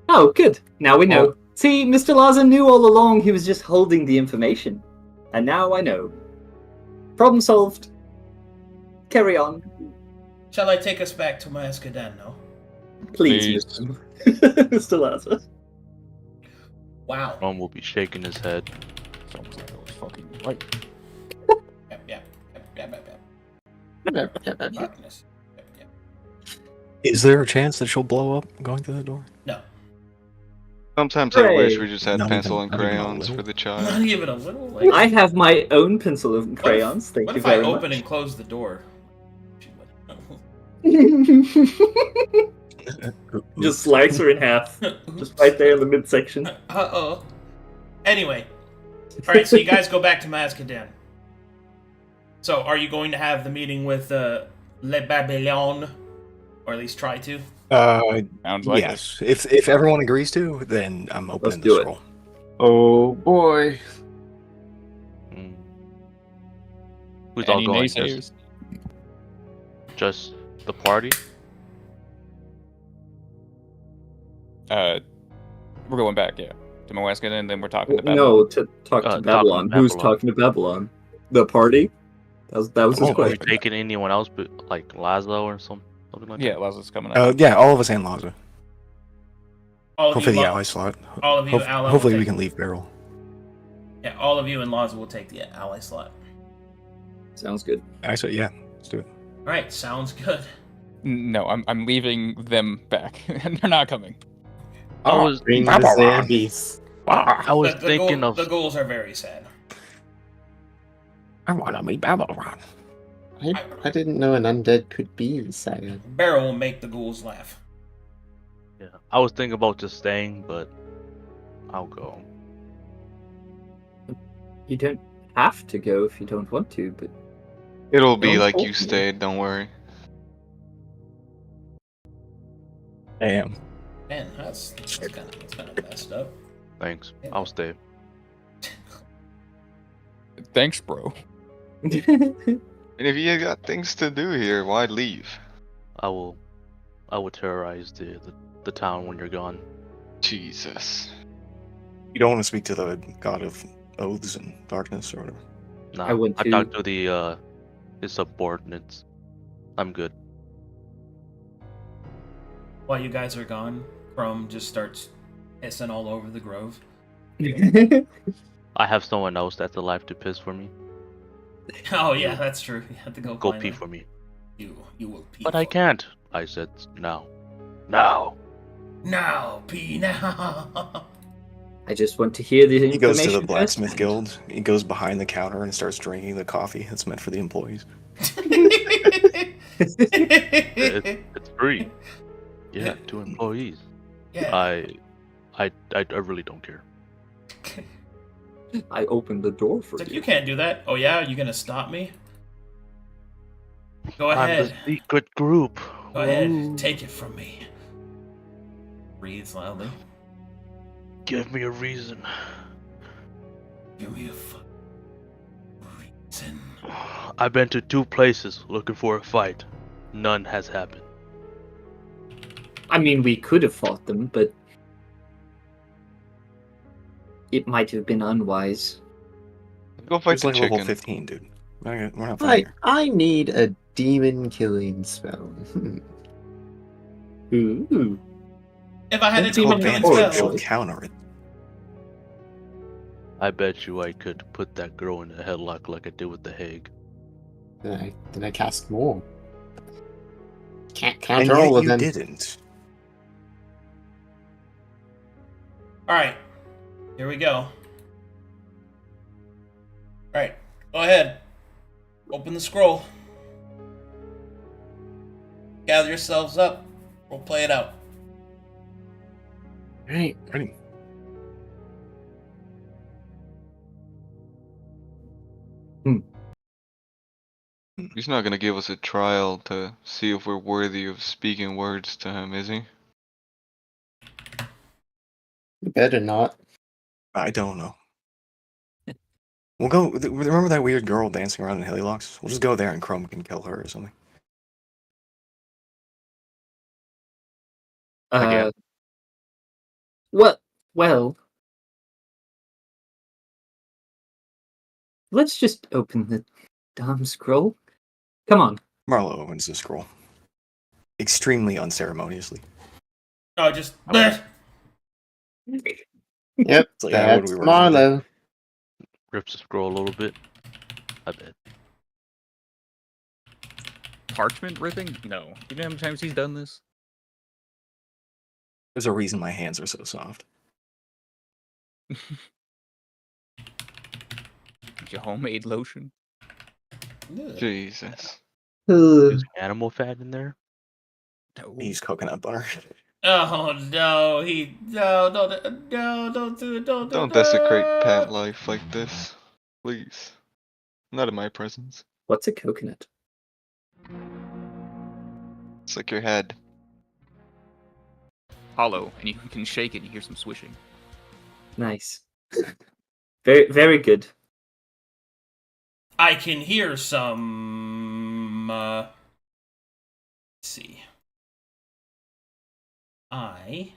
Oh, good. Now we know. Well- See, Mr. Laza knew all along he was just holding the information. And now I know. Problem solved. Carry on. Shall I take us back to Mazcadan now? Please, Please. Mr. Laza. Wow. Ron will be shaking his head. Sounds like I was fucking right. Yep. Darkness. Yep. Is there a chance that she'll blow up going through the door? No. Sometimes I wish Hooray. we just had Not pencil even- and not even a crayons little. for the Not child. even a little. Like, I have my own pencil and crayons. Thank what you if I very open much. and close the door? Just slice her in half. Just right there in the midsection. Uh-oh. Anyway. Alright, so you guys go back to Mazcadan. So, are you going to have the meeting with Le Babylon? Or at least try to? Sounds like Yes. If everyone agrees to, then I'm opening do the it. scroll. Oh boy. Mm. Who's it. all Any going? naysayers? Just the party? We're going back, yeah. To Moeskin, and then we're talking to Babylon. No, to talk to Talking to Babylon. Who's Babylon. talking to Babylon? The party? That was his Oh, Are we question. taking anyone else, but like Laszlo or something like Yeah, that? Laza's coming out. Yeah, all of us and Laza. All of Hopefully you, the ally slot. all of you, ally Hopefully will we take- can leave Barrel. Yeah, all of you and Laza will take the ally slot. Sounds good. Actually, yeah, let's do it. Alright, sounds good. No, I'm leaving them back. And they're not coming. I was Bring the Babylon. zombies. I was The thinking of the ghouls are very sad. I want to meet Babylon. I didn't know an undead could be in Saga. Barrow will make the ghouls laugh. yeah. I was thinking about just staying, but I'll go. You don't have to go if you don't want to, but It'll be Don't like hold you me. stayed, don't worry. Damn. Man, that's kind of messed up. Thanks. I'll stay. Thanks, bro. And if you got things to do here, why leave? I will terrorize the town when you're gone. Jesus. You don't want to speak to the god of oaths and darkness or whatever. Nah, I went to- talked to the his subordinates. I'm good. While you guys are gone, Chrome just starts pissing all over the grove. I have someone else that's alive to piss for me. Oh yeah, that's true. You have to go Go find pee them. for me. You will pee. But I for- can't. I said now. Now. Now, pee now. I just want to hear the He goes to the information blacksmith first. guild. He goes behind the counter and starts drinking the coffee that's meant for the employees. It's free. Yeah, 2 employees. Yeah. I really don't care. I opened the door for It's like, you. you can't do that. Oh yeah, you gonna stop me? Go I'm ahead. the secret group. Go ahead. Ooh. Take it from me. Breathes loudly. Give me a reason. Give me a reason. I've been to 2 places looking for a fight. None has happened. I mean, we could have fought them, but it might have been unwise. Go fight It's the like level chicken. 15, dude. We're not fighting her. I need a demon killing spell. Ooh. If I had a Don't be demon my killing horror Advantage, spell, she'll counter it. I bet you I could put that girl in a headlock like I did with the Hague. Then I cast more. Can't And counter yet all of you them. didn't. alright. Here we go. Alright, go ahead. Open the scroll. Gather yourselves up. We'll play it out. Right. Ready? He's not gonna give us a trial to see if we're worthy of speaking words to him, is he? Better not. I don't know. We'll go. Remember that weird girl dancing around in Helilocks? We'll just go there and Chrome can kill her or something. Again. Well, let's just open the damn scroll. Come on. Marlo opens the scroll. Extremely unceremoniously. Oh, just. Okay. Yep, It's like, yeah, what that's do we work with today? Marlo. Rips the scroll a little bit. I bet. Parchment ripping? No. You know how many times he's done this? There's a reason my hands are so soft. Your homemade lotion? Jesus. Using animal fat in there? No. I use coconut butter. Oh no, don't do it, don't do it. Don't desecrate pant life like this. Please. Not in my presence. What's a coconut? It's like your head. Hollow, and you can shake it, you hear some swishing. Nice. Very, very good. I can hear some. Let's see. I.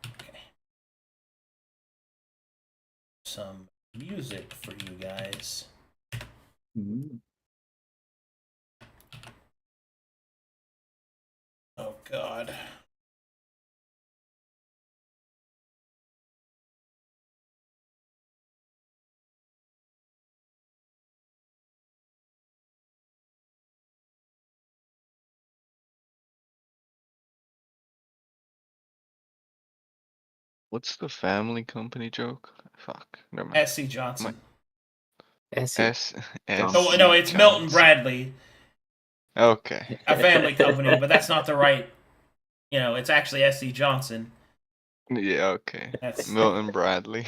Okay. Some music for you guys. Mm. Oh God. What's the family company joke? Fuck. Never mind. S.C. Johnson. Essie. S. Oh no, it's Milton Bradley, Okay. a family company, but that's not the right. You know, it's actually S.C. Johnson. Yeah, okay. That's Milton Bradley.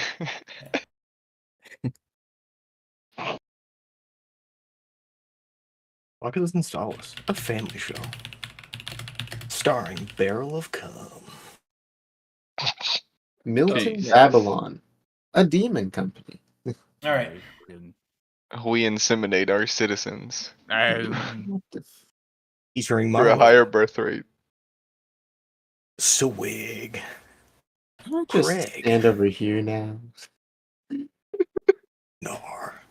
Sagas and Solace, a family show. Starring Barrel of Cum. Milton Jesus. Babylon. A demon company. all right. We inseminate our citizens What the Featuring for a Marlo. higher birth rate. Swig. I'll just Craig. stand over here now. Nor.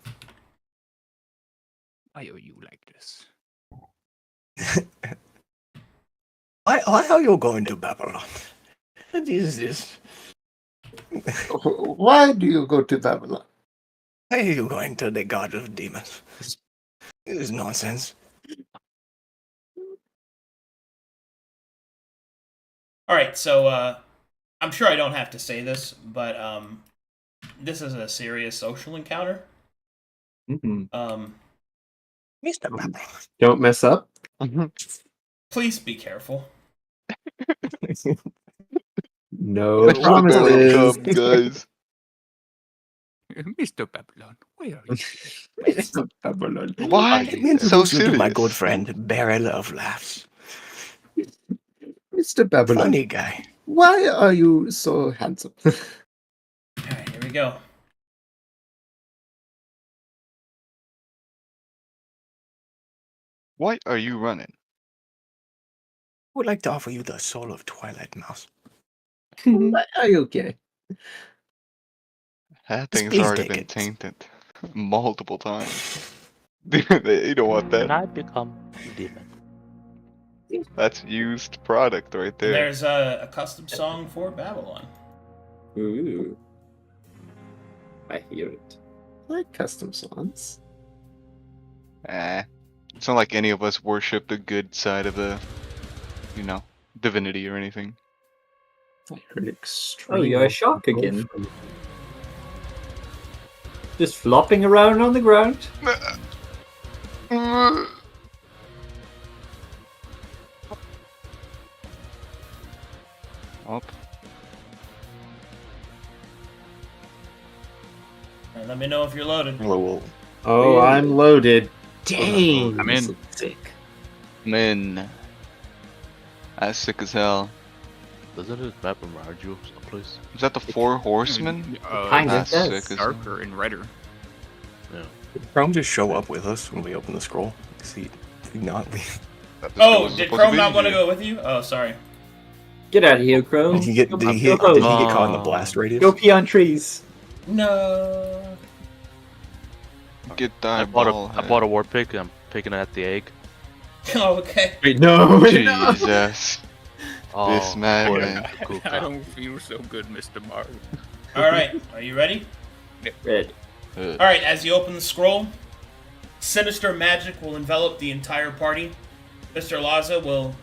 Why are you like this? Why are you going to Babylon? What is this? Why do you go to Babylon? Why are you going to the god of demons? This is nonsense. All right, so I'm sure I don't have to say this, but This is a serious social encounter. Mhm. Mr. Babylon. Don't mess up. Please be careful. No Mr. promises. Barrel, come, guys. Mr. Babylon, where are you? Mr. Babylon. Why Let me so introduce you to my serious? good friend, Barrel of Laughs. Mr. Babylon. Funny guy. Why are you so handsome? Alright, here we go. Why are you running? I would like to offer you the soul of Twilight Mouse. Why are you gay? That thing's Please already take been it. tainted multiple times. You don't want Can that. I become a demon? That's used product right And there. there's a custom song for Babylon. Ooh. I hear it. I like custom songs. It's not like any of us worship the good side of the, divinity or anything. I heard extreme. Oh, you're a shark vocal again. from- Just flopping around on the ground. Oh, Alright, let me know if you're loaded. Well, we'll Oh, I'm loaded. Dang. I'm this in. looks sick. man. That's sick as hell. Doesn't this map remind you of someplace? Is that the Four Horsemen? Kind of That's does. sick as Darker and redder. Did Chrome just show up with us when we open the scroll? Is he not? Oh, did Chrome not want to go with you? Oh, sorry. Get out of here, Chrome. Did he get? Go- Did he go get? Did he home. get caught in the blast radius? Go pee on trees. No. Get I diabolical. bought a war pig and I'm picking at the egg. Oh, okay. Wait, no. no. Jesus. Oh, This madman. cool. I don't feel so good, Mr. Mario. Alright, are you ready? Red. Alright, as you open the scroll, sinister magic will envelop the entire party. Mr. Laza will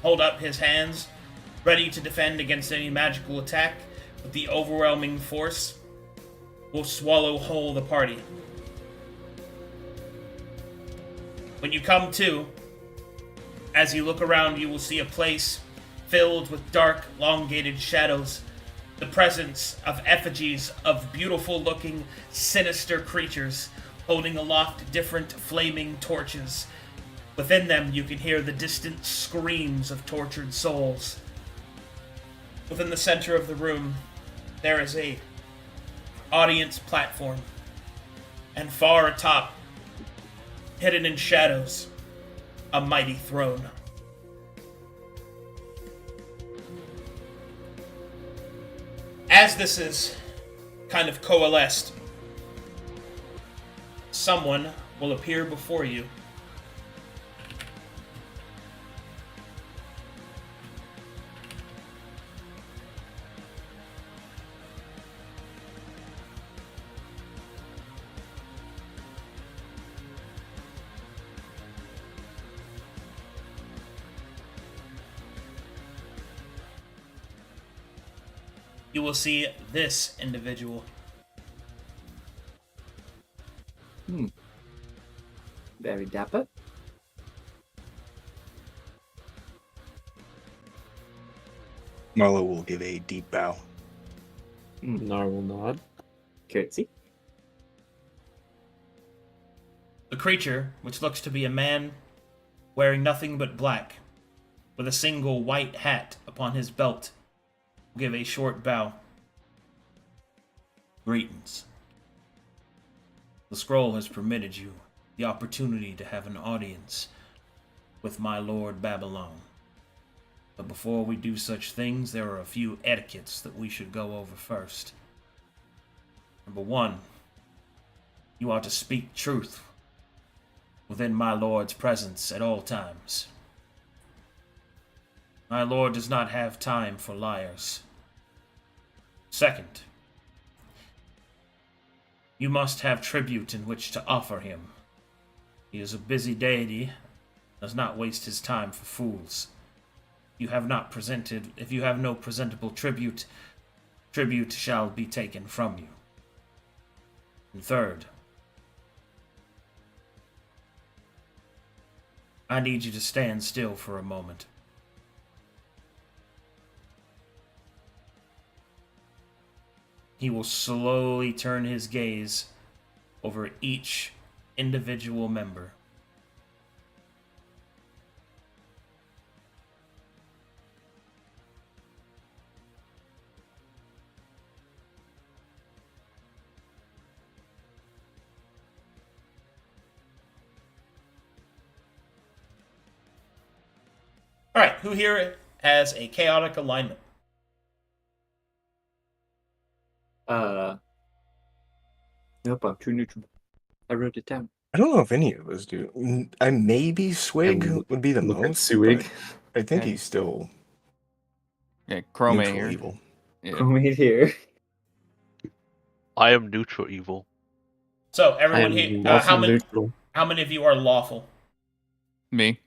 hold up his hands, ready to defend against any magical attack, but the overwhelming force will swallow whole the party. When you come to, as you look around, you will see a place filled with dark, elongated shadows, the presence of effigies of beautiful-looking, sinister creatures holding aloft different flaming torches. Within them, you can hear the distant screams of tortured souls. Within the center of the room, there is a audience platform, and far atop, hidden in shadows, a mighty throne. As this is kind of coalesced, someone will appear before you. You will see this individual. Very dapper. Marlo will give a deep bow. Nar will nod. Curtsy. The creature, which looks to be a man wearing nothing but black, with a single white hat upon his belt, will give a short bow. Greetings. The scroll has permitted you the opportunity to have an audience with my Lord Babylon. But before we do such things, there are a few etiquettes that we should go over first. Number one, you are to speak truth within my Lord's presence at all times. My Lord does not have time for liars. Second, you must have tribute in which to offer him. He is a busy deity, does not waste his time for fools. If you have no presentable tribute, tribute shall be taken from you. And third, I need you to stand still for a moment. He will slowly turn his gaze over each individual member. All right, who here has a chaotic alignment? Nope, I'm too neutral. I wrote it down. I don't know if any of us do. I maybe Swig And would be the look at most, Suig. but I think Okay. he's still Yeah, Chrome neutral here. evil. Yeah. Chromate here. I am neutral evil. So I everyone am here, lawful neutral. how many of you are lawful? Me.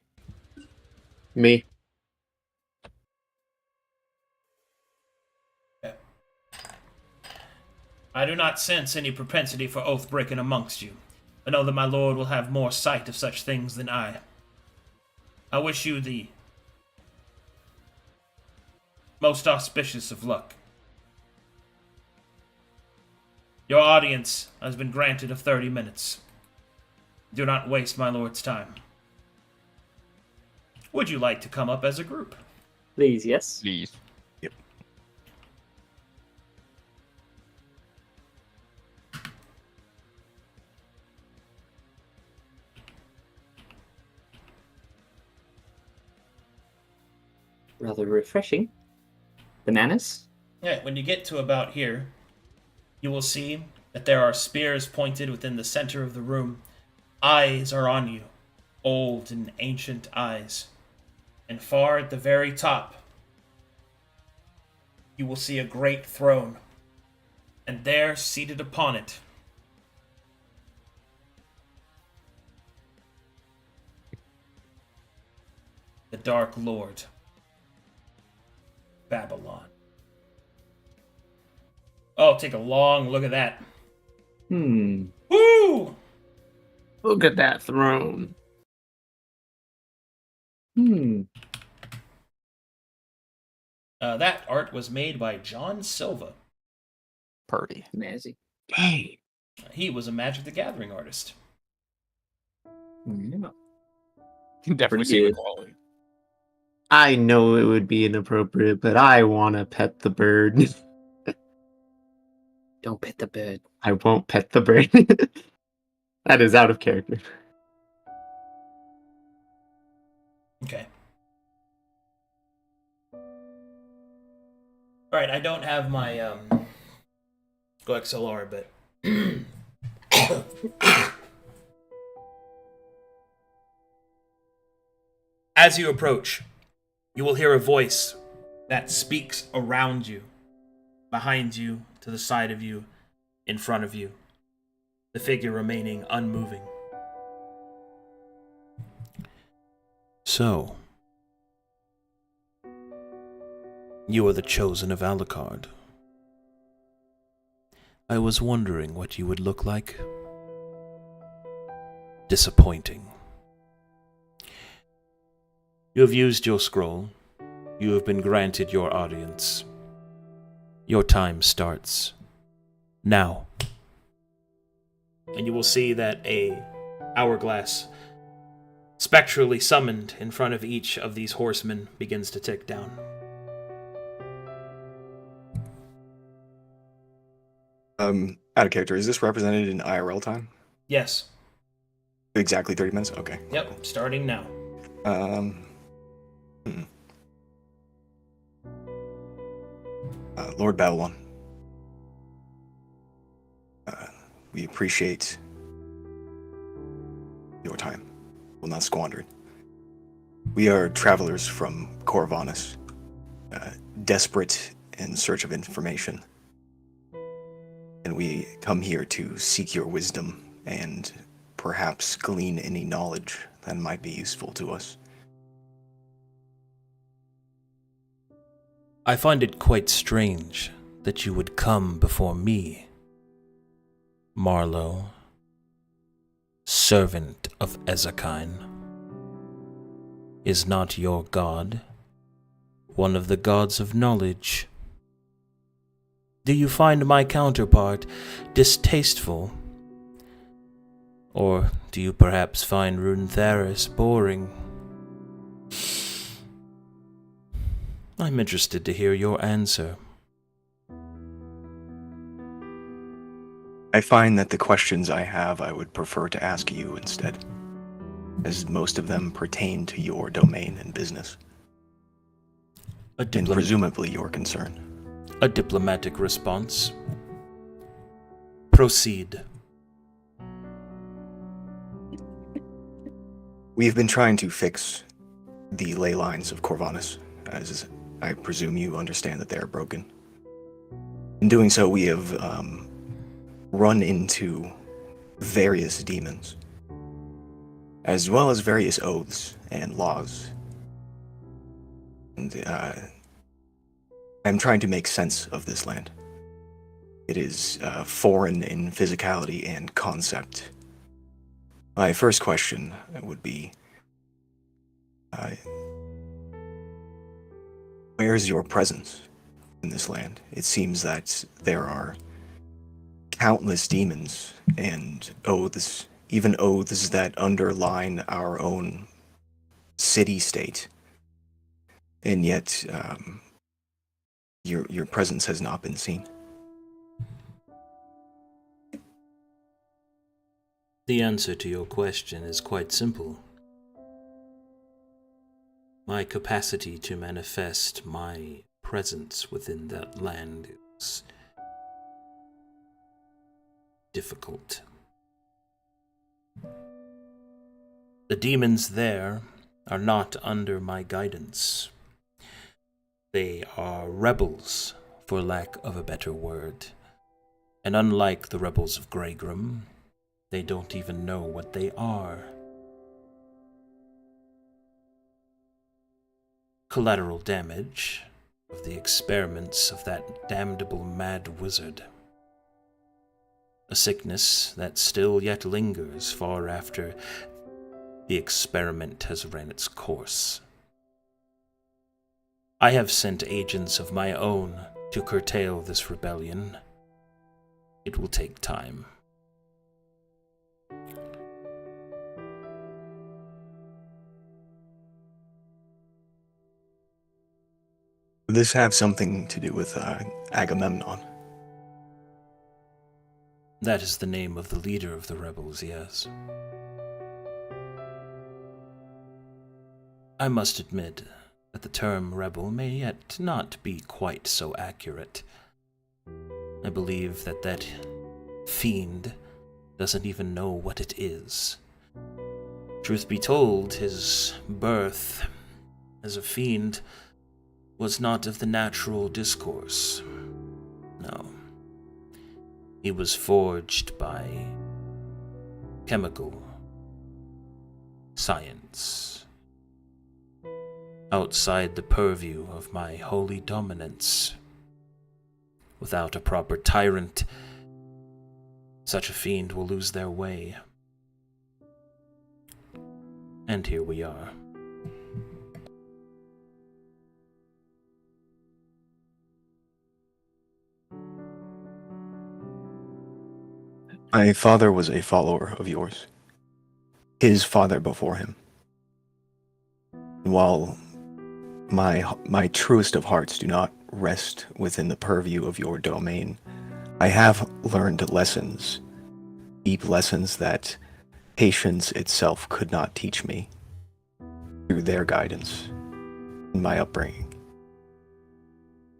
Me. I do not sense any propensity for oath breaking amongst you. I know that my lord will have more sight of such things than I. I wish you the most auspicious of luck. Your audience has been granted of 30 minutes. Do not waste my lord's time. Would you like to come up as a group? Please, yes. Please. Rather refreshing. Bananas? Yeah, when you get to about here, you will see that there are spears pointed within the center of the room. Eyes are on you, old and ancient eyes. And far at the very top, you will see a great throne. And there, seated upon it, the Dark Lord, Babylon. Oh, take a long look at that. Hmm. Woo! Look at that throne. Hmm. That art was made by John Silva. Purdy. Nazi. Dang. He was a Magic the Gathering artist. Yeah. Definitely Pretty see the good. quality. I know it would be inappropriate, but I want to pet the bird. Don't pet the bird. I won't pet the bird. That is out of character. Okay. Alright, I don't have my Go XLR, but as you approach, you will hear a voice that speaks around you, behind you, to the side of you, in front of you, the figure remaining unmoving. So, you are the chosen of Alucard. I was wondering what you would look like. Disappointing. You have used your scroll. You have been granted your audience. Your time starts now. And you will see that a hourglass, spectrally summoned in front of each of these horsemen, begins to tick down. Out of character, is this represented in IRL time? Yes. Exactly 30 minutes? Okay. Yep, starting now. Lord Babylon. We appreciate your time. Will not squander it. We are travelers from Corvanus, desperate in search of information. And we come here to seek your wisdom and perhaps glean any knowledge that might be useful to us. I find it quite strange that you would come before me. Marlowe, servant of Ezekine. Is not your god one of the gods of knowledge? Do you find my counterpart distasteful? Or do you perhaps find Runetheris boring? I'm interested to hear your answer. I find that the questions I have I would prefer to ask you instead, as most of them pertain to your domain and business, and presumably your concern. A diplomatic response. Proceed. We've been trying to fix the ley lines of Corvanus, as I presume you understand that they are broken. In doing so, we have run into various demons, as well as various oaths and laws. And I'm trying to make sense of this land. It is foreign in physicality and concept. My first question would be, where's your presence in this land? It seems that there are countless demons and oaths, even oaths that underline our own city-state. And yet, your presence has not been seen. The answer to your question is quite simple. My capacity to manifest my presence within that land is difficult. The demons there are not under my guidance. They are rebels, for lack of a better word. And unlike the rebels of Greygrim, they don't even know what they are. Collateral damage of the experiments of that damnable mad wizard. A sickness that still yet lingers far after the experiment has ran its course. I have sent agents of my own to curtail this rebellion. It will take time. Would this have something to do with Agamemnon? That is the name of the leader of the rebels, yes. I must admit that the term rebel may yet not be quite so accurate. I believe that fiend doesn't even know what it is. Truth be told, his birth as a fiend was not of the natural discourse. No. He was forged by chemical science, outside the purview of my holy dominance. Without a proper tyrant, such a fiend will lose their way. And here we are. My father was a follower of yours. His father before him. While my truest of hearts do not rest within the purview of your domain, I have learned lessons, deep lessons that patience itself could not teach me through their guidance in my upbringing.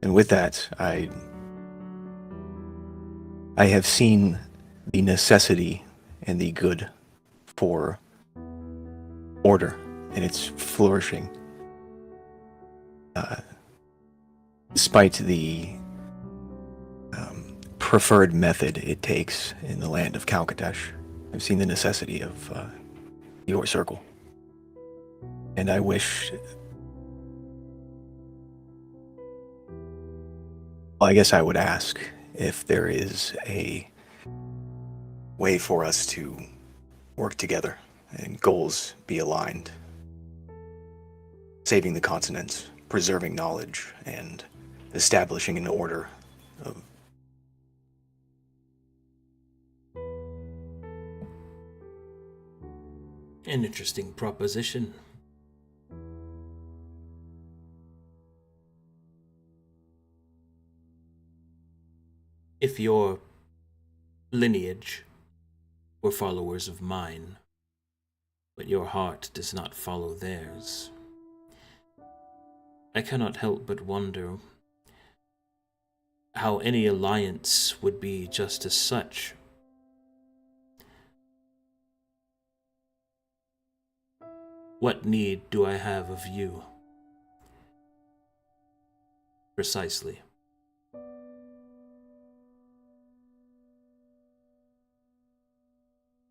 And with that, I have seen the necessity and the good for order and its flourishing, despite the preferred method it takes in the land of Kalkadesh. I've seen the necessity of your circle, and I wish. Well, I guess I would ask if there is a way for us to work together and goals be aligned. Saving the continent, preserving knowledge, and establishing an order of... An interesting proposition. If your lineage were followers of mine, but your heart does not follow theirs, I cannot help but wonder how any alliance would be just as such. What need do I have of you? Precisely.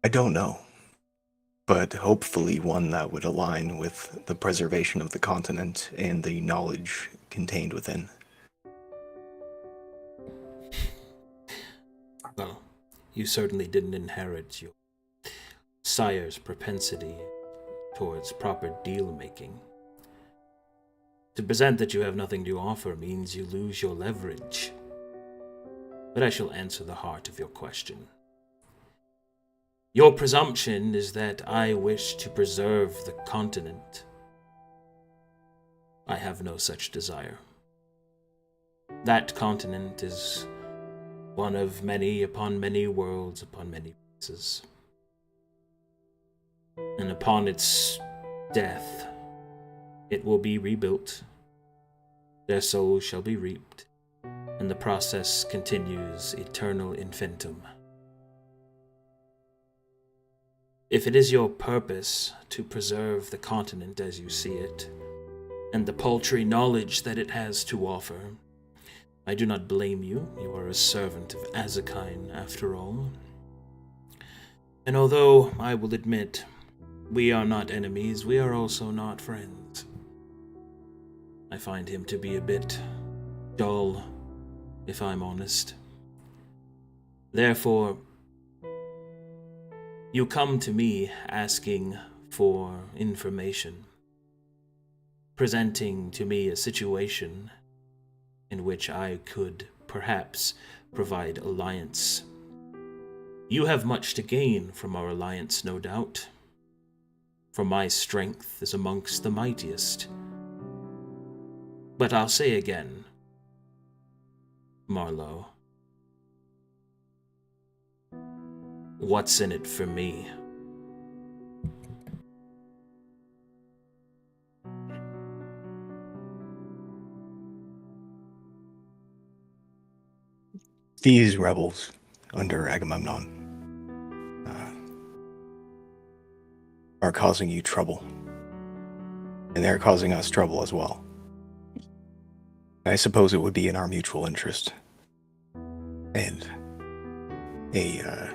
I don't know, but hopefully one that would align with the preservation of the continent and the knowledge contained within. Well, you certainly didn't inherit your sire's propensity towards proper deal-making. To present that you have nothing to offer means you lose your leverage. But I shall answer the heart of your question. Your presumption is that I wish to preserve the continent. I have no such desire. That continent is one of many upon many worlds upon many places. And upon its death, it will be rebuilt. Their souls shall be reaped, and the process continues eternal infinitum. If it is your purpose to preserve the continent as you see it, and the paltry knowledge that it has to offer, I do not blame you. You are a servant of Azakine, after all. And although I will admit, we are not enemies, we are also not friends. I find him to be a bit dull, if I'm honest. Therefore, you come to me asking for information, presenting to me a situation in which I could perhaps provide alliance. You have much to gain from our alliance, no doubt, for my strength is amongst the mightiest. But I'll say again, Marlowe, what's in it for me? These rebels under Agamemnon are causing you trouble. And they're causing us trouble as well. I suppose it would be in our mutual interest. And a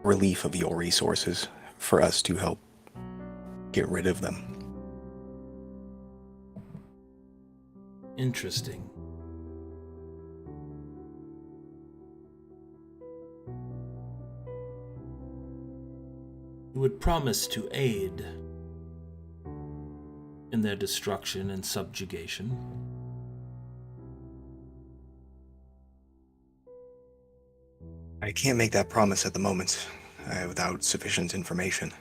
relief of your resources for us to help get rid of them. Interesting. You would promise to aid in their destruction and subjugation. I can't make that promise at the moment without sufficient information.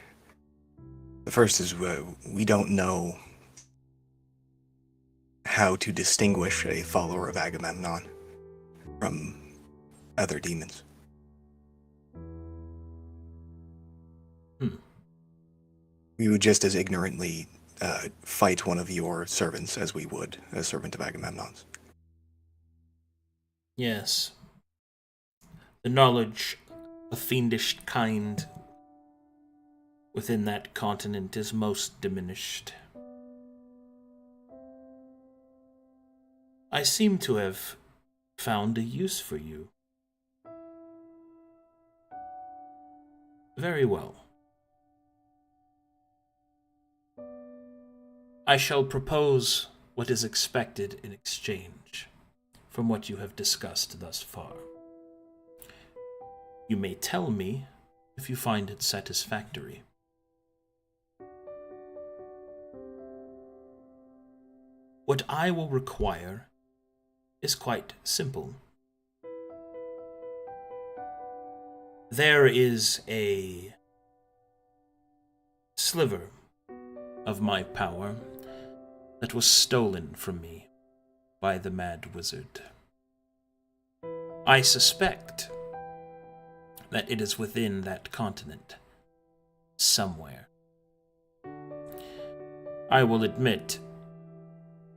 The first is we don't know how to distinguish a follower of Agamemnon from other demons. We would just as ignorantly fight one of your servants as we would a servant of Agamemnon's. Yes. The knowledge of fiendish kind within that continent is most diminished. I seem to have found a use for you. Very well. I shall propose what is expected in exchange from what you have discussed thus far. You may tell me if you find it satisfactory. What I will require is quite simple. There is a sliver of my power that was stolen from me by the Mad Wizard. I suspect that it is within that continent, somewhere. I will admit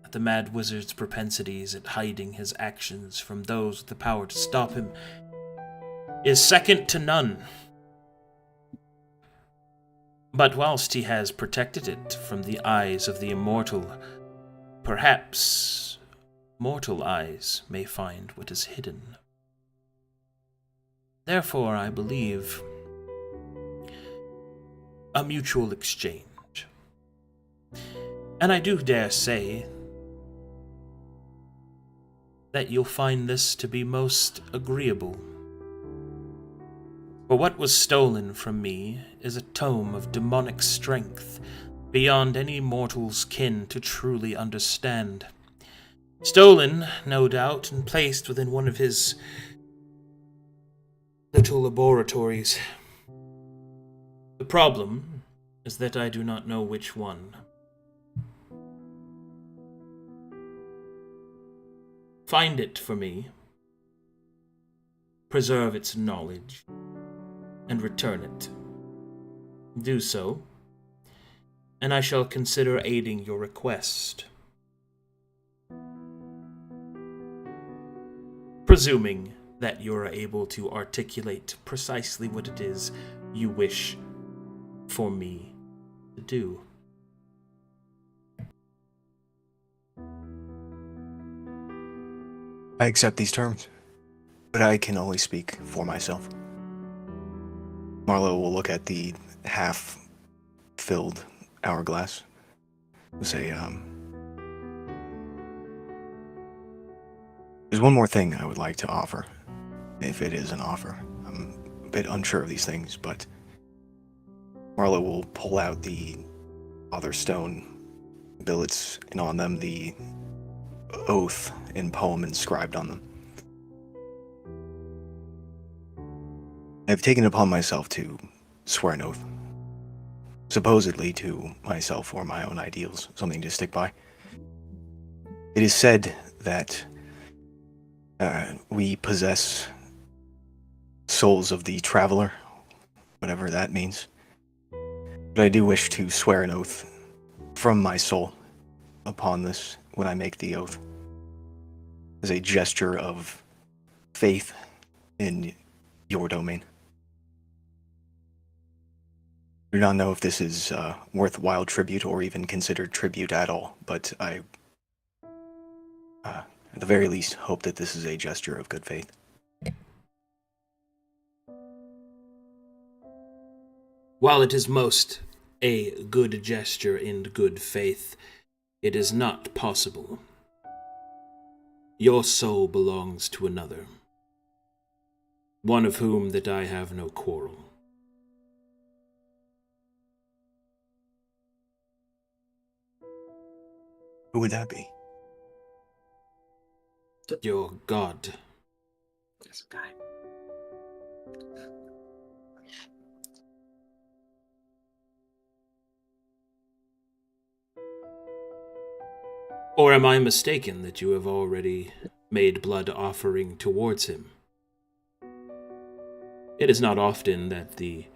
that the Mad Wizard's propensities at hiding his actions from those with the power to stop him is second to none. But whilst he has protected it from the eyes of the immortal, perhaps mortal eyes may find what is hidden. Therefore, I believe a mutual exchange. And I do dare say that you'll find this to be most agreeable. For what was stolen from me is a tome of demonic strength beyond any mortal's kin to truly understand. Stolen, no doubt, and placed within one of his little laboratories. The problem is that I do not know which one. Find it for me, preserve its knowledge, and return it. Do so, and I shall consider aiding your request. Presuming that you are able to articulate precisely what it is you wish for me to do. I accept these terms, but I can only speak for myself. Marlowe will look at the half-filled hourglass and say, there's one more thing I would like to offer, if it is an offer. I'm a bit unsure of these things, but Marlowe will pull out the other stone billets, and on them the oath in poem inscribed on them. I've taken it upon myself to swear an oath, supposedly to myself or my own ideals, something to stick by. It is said that we possess souls of the traveler, whatever that means. But I do wish to swear an oath from my soul upon this when I make the oath, as a gesture of faith in your domain. I do not know if this is worthwhile tribute or even considered tribute at all, but I, at the very least, hope that this is a gesture of good faith. While it is most a good gesture in good faith, it is not possible. Your soul belongs to another, one of whom that I have no quarrel. Who would that be? Your god. This guy. Or am I mistaken that you have already made blood offering towards him? It is not often that the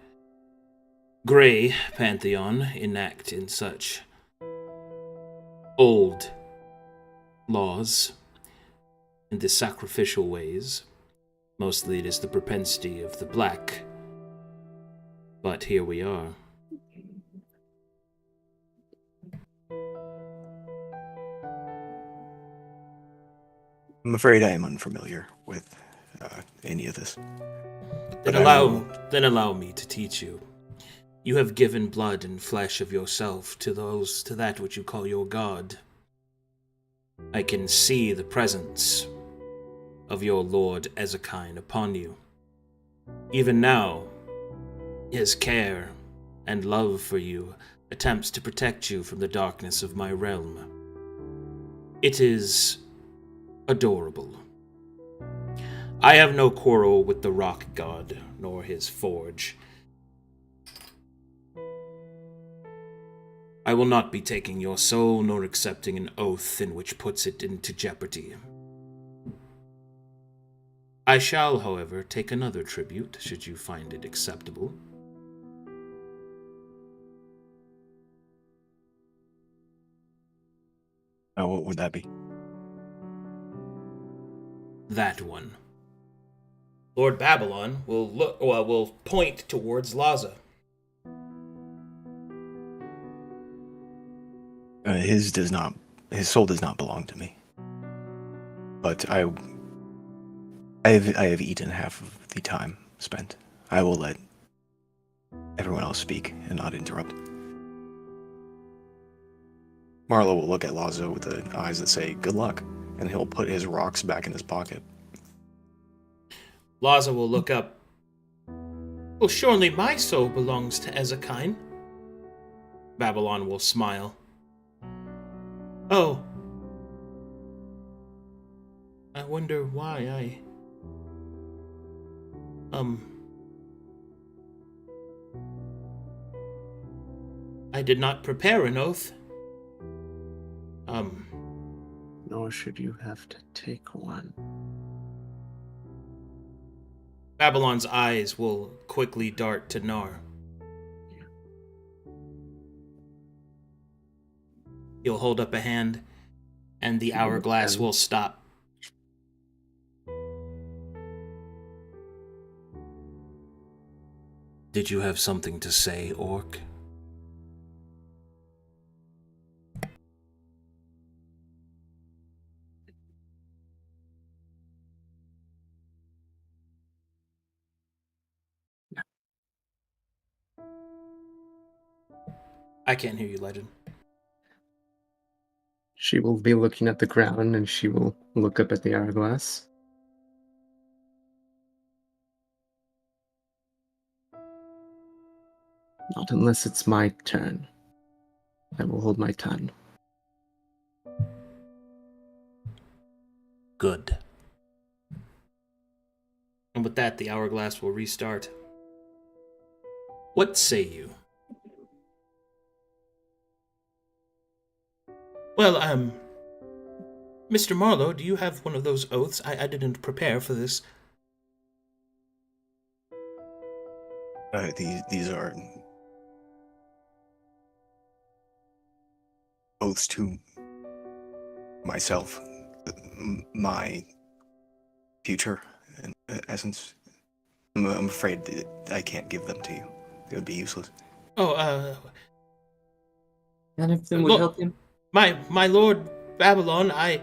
Grey Pantheon enact in such old laws in the sacrificial ways. Mostly it is the propensity of the Black. But here we are. I'm afraid I am unfamiliar with any of this. Then allow me to teach you. You have given blood and flesh of yourself to that which you call your god. I can see the presence of your Lord Ezekine upon you. Even now, His care and love for you attempts to protect you from the darkness of my realm. It is adorable. I have no quarrel with the rock god, nor his forge. I will not be taking your soul, nor accepting an oath in which puts it into jeopardy. I shall, however, take another tribute, should you find it acceptable. What would that be? That one. Lord Babylon will point towards Laza. His soul does not belong to me. But I have eaten half of the time spent. I will let everyone else speak and not interrupt. Marlowe will look at Lazo with the eyes that say, good luck, and he'll put his rocks back in his pocket. Laza will look up. Well, surely my soul belongs to Ezekine. Babylon will smile. Oh. I wonder why I did not prepare an oath. Nor should you have to take one. Babylon's eyes will quickly dart to Nar. He'll hold up a hand, and the hourglass will stop. Did you have something to say, Orc? I can't hear you, Legend. She will be looking at the ground and she will look up at the hourglass. Not unless it's my turn. I will hold my tongue. Good. And with that, the hourglass will restart. What say you? Well, Mr. Marlowe, do you have one of those oaths? I didn't prepare for this. These are oaths to myself, my future, in essence. I'm afraid that I can't give them to you. It would be useless. Oh, None of them would help him. My Lord Babylon, I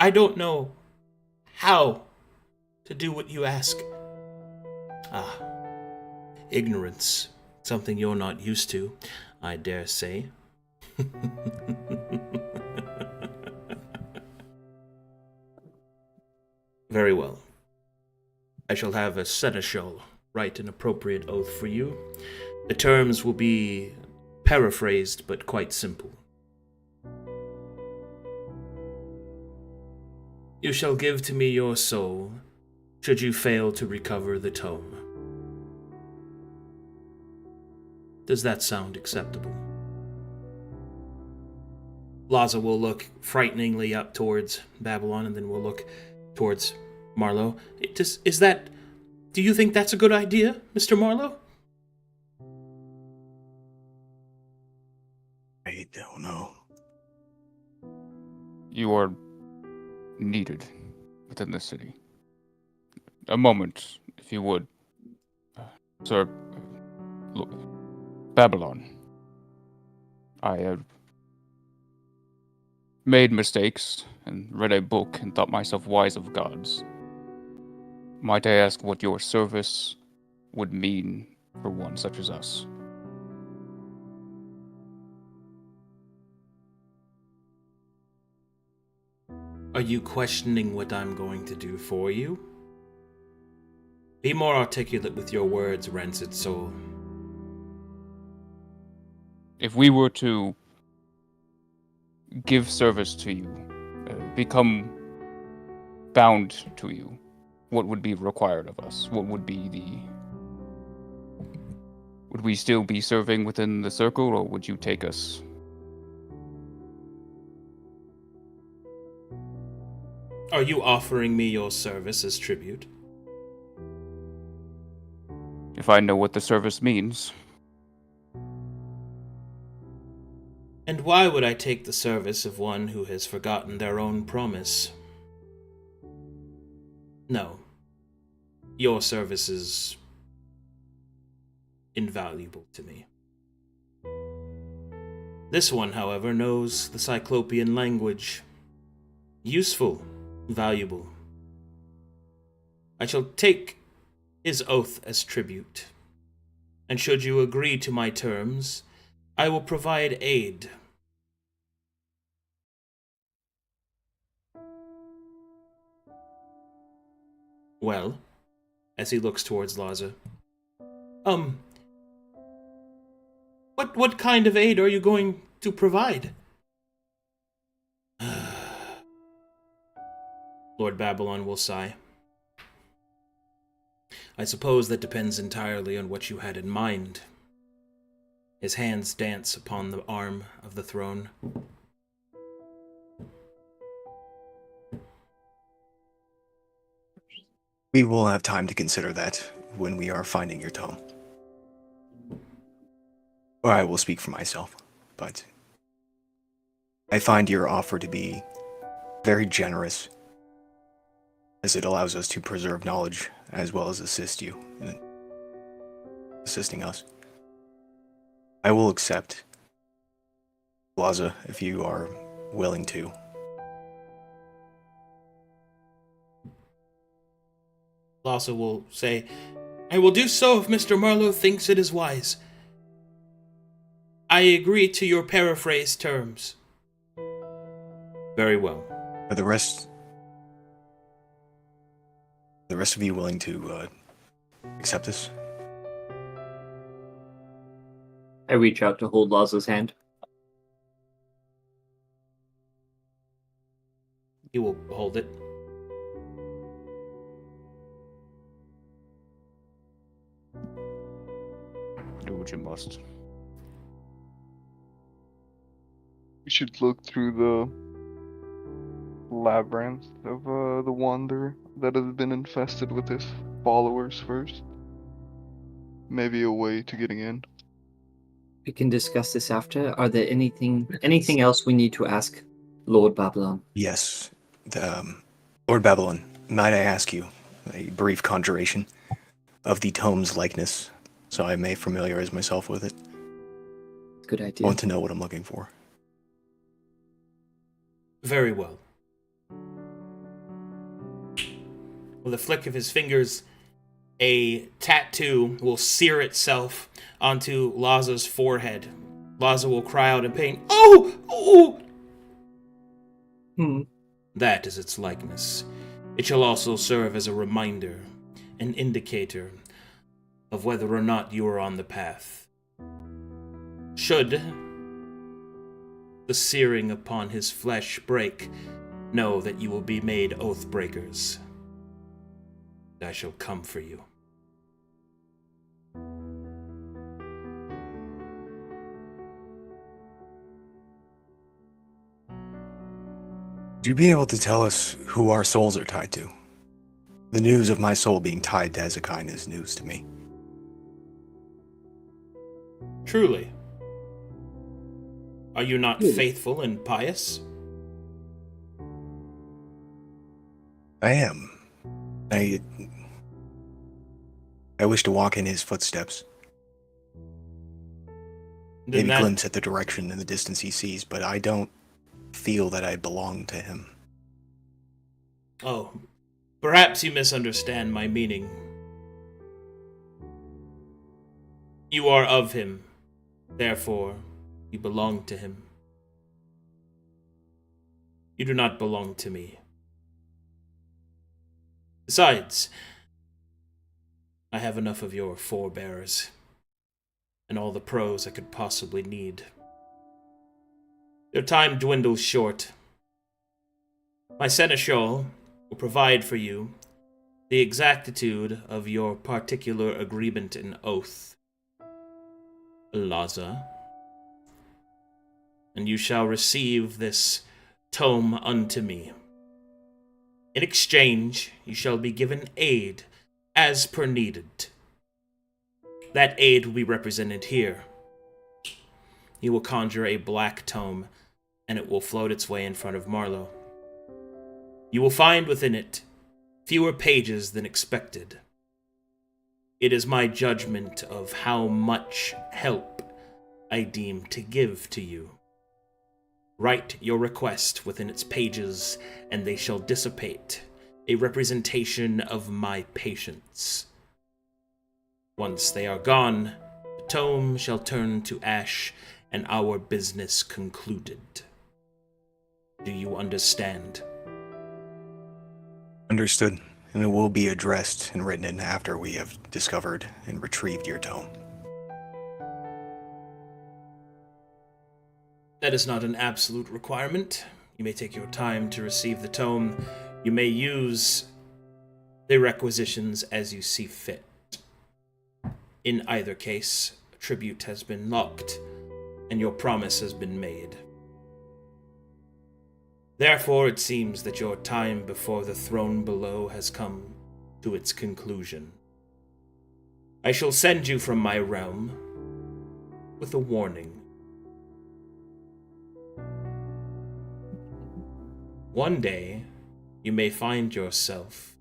don't know how to do what you ask. Ignorance. Something you're not used to, I dare say. Very well. I shall have a seneschal write an appropriate oath for you. The terms will be paraphrased, but quite simple. You shall give to me your soul, should you fail to recover the tome. Does that sound acceptable? Laza will look frighteningly up towards Babylon, and then will look towards Marlowe. Do you think that's a good idea, Mr. Marlowe? I don't know. You are needed within the city. A moment, if you would. Sir, look, Babylon. I have made mistakes and read a book and thought myself wise of gods. Might I ask what your service would mean for one such as us? Are you questioning what I'm going to do for you? Be more articulate with your words, rancid soul. If we were to give service to you, become bound to you, what would be required of us? What would be the... Would we still be serving within the circle, or would you take us? Are you offering me your service as tribute? If I know what the service means. And why would I take the service of one who has forgotten their own promise? No. Your service is invaluable to me. This one, however, knows the Cyclopean language. Useful, valuable. I shall take his oath as tribute, and should you agree to my terms, I will provide aid. Well, as he looks towards Laza. What kind of aid are you going to provide? Lord Babylon will sigh. I suppose that depends entirely on what you had in mind. His hands dance upon the arm of the throne. We will have time to consider that when we are finding your tome. Or I will speak for myself, but I find your offer to be very generous, as it allows us to preserve knowledge as well as assist you in assisting us. I will accept, Laza, if you are willing to. Laza will say, I will do so if Mr. Marlowe thinks it is wise. I agree to your paraphrased terms. Very well. Are the rest of you willing to accept this? I reach out to hold Laza's hand. You will hold it. Do what you must. We should look through the labyrinth of the Wanderer that has been infested with his followers first. Maybe a way to getting in. We can discuss this after. Are there anything else we need to ask Lord Babylon? Yes. Lord Babylon, might I ask you a brief conjuration of the tome's likeness, so I may familiarize myself with it? Good I idea. want to know what I'm looking for. Very well. With a flick of his fingers, a tattoo will sear itself onto Laza's forehead. Laza will cry out in pain, "Oh! Oh!" That is its likeness. It shall also serve as a reminder, an indicator of whether or not you are on the path. Should the searing upon his flesh break, know that you will be made oath breakers. I shall come for you. Would you be able to tell us who our souls are tied to? The news of my soul being tied to Hezekiah is news to me. Truly. Are you not faithful and pious? I am. I wish to walk in his footsteps. Then Maybe glimpse at the direction in the distance he sees, but I don't feel that I belong to him. Oh, perhaps you misunderstand my meaning. You are of him, therefore you belong to him. You do not belong to me. Besides, I have enough of your forebears, and all the prose I could possibly need. Your time dwindles short. My seneschal will provide for you the exactitude of your particular agreement and oath, Laza, and you shall receive this tome unto me. In exchange, you shall be given aid as per needed. That aid will be represented here. You will conjure a black tome, and it will float its way in front of Marlowe. You will find within it fewer pages than expected. It is my judgment of how much help I deem to give to you. Write your request within its pages, and they shall dissipate, a representation of my patience. Once they are gone, the tome shall turn to ash, and our business concluded. Do you understand? Understood. And it will be addressed and written in after we have discovered and retrieved your tome. That is not an absolute requirement. You may take your time to receive the tome. You may use the requisitions as you see fit. In either case, a tribute has been locked, and your promise has been made. Therefore, it seems that your time before the throne below has come to its conclusion. I shall send you from my realm with a warning. One day, you may find yourself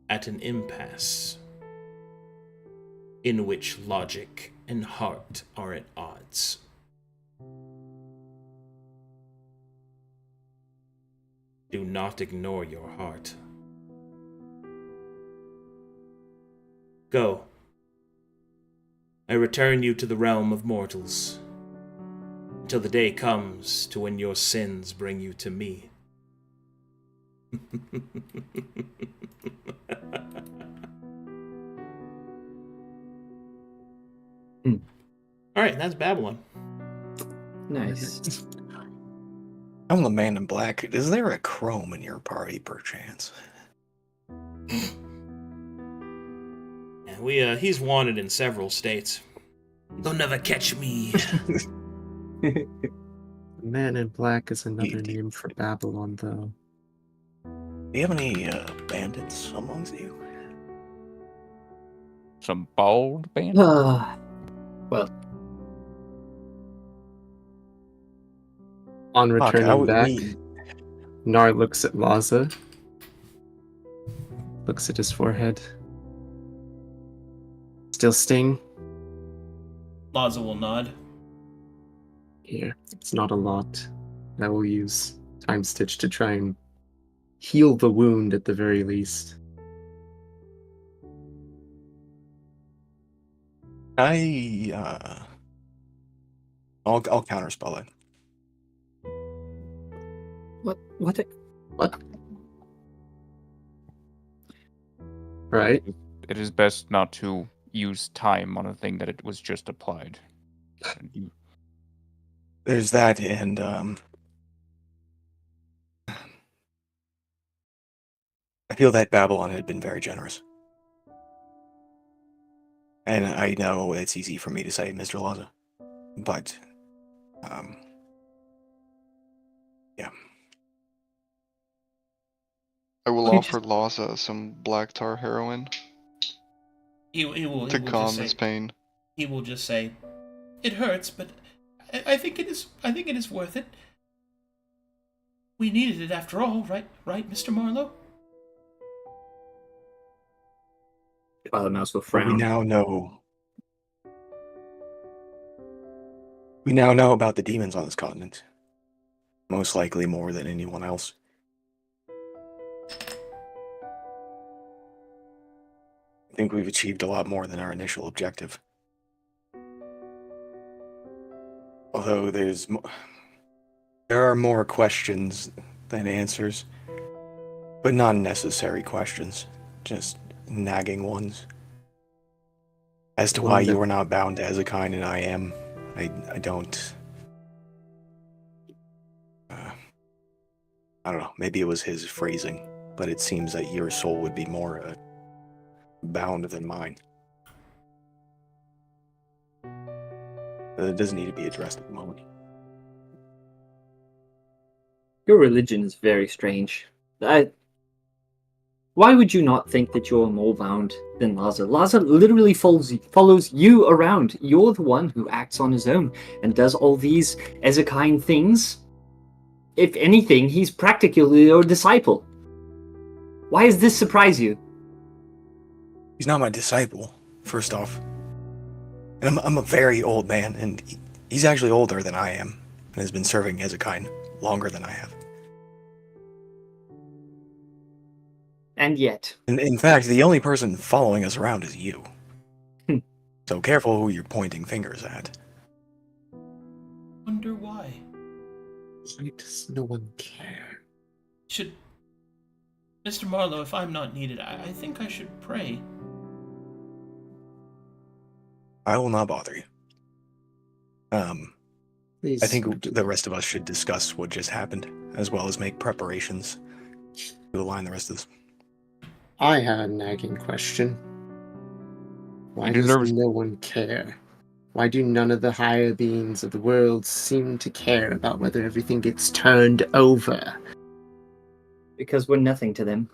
at an impasse in which logic and heart are at odds. Do not ignore your heart. Go. I return you to the realm of mortals, until the day comes to when your sins bring you to me. Alright, that's Babylon. Nice. I'm the man in black. Is there a Chrome in your party, perchance? Yeah, he's wanted in several states. They'll never catch me. The Man in Black is another Indeed. name for Babylon, though. Do you have any bandits amongst you? Some bald band. Well, On Fuck, returning back, we- Nar looks at Laza, looks at his forehead. Still sting? Laza will nod. Here, it's not a lot. I will use Time Stitch to try and heal the wound at the very least. I'll counterspell it. what? Right? It is best not to use time on a thing that it was just applied. And you- There's that, and I feel that Babylon had been very generous. And I know it's easy for me to say, Mr. Laza, but yeah. I will Okay, offer Laza some black tar heroin He will to just calm say, his pain. He will just say, "It hurts, but I think it is. I think it is worth it. We needed it after all, right, Mr. Marlowe?" Father Mouse will But frown. we now know about the demons on this continent. Most likely more than anyone else. I think we've achieved a lot more than our initial objective. Although there are more questions than answers, but not necessary questions, just nagging ones. As to why you are not bound to Ezekiel and I am, I don't. I don't know. Maybe it was his phrasing, but it seems that your soul would be more bound than mine. It doesn't need to be addressed at the moment. Your religion is very strange. Why would you not think that you're more bound than Laza? Laza literally follows you around. You're the one who acts on his own and does all these Ezekine things. If anything, he's practically your disciple. Why does this surprise you? He's not my disciple, first off. And I'm a very old man, and he's actually older than I am, and has been serving Ezekiel longer than I have. And yet. In fact, the only person following us around is you. So careful who you're pointing fingers at. Wonder why. Why does no one care? Should... Mr. Marlowe, if I'm not needed, I think I should pray. I will not bother you. Please. I think the rest of us should discuss what just happened, as well as make preparations to align the rest of this. I have a nagging question. Why You does deserve- no one care? Why do none of the higher beings of the world seem to care about whether everything gets turned over? Because we're nothing to them.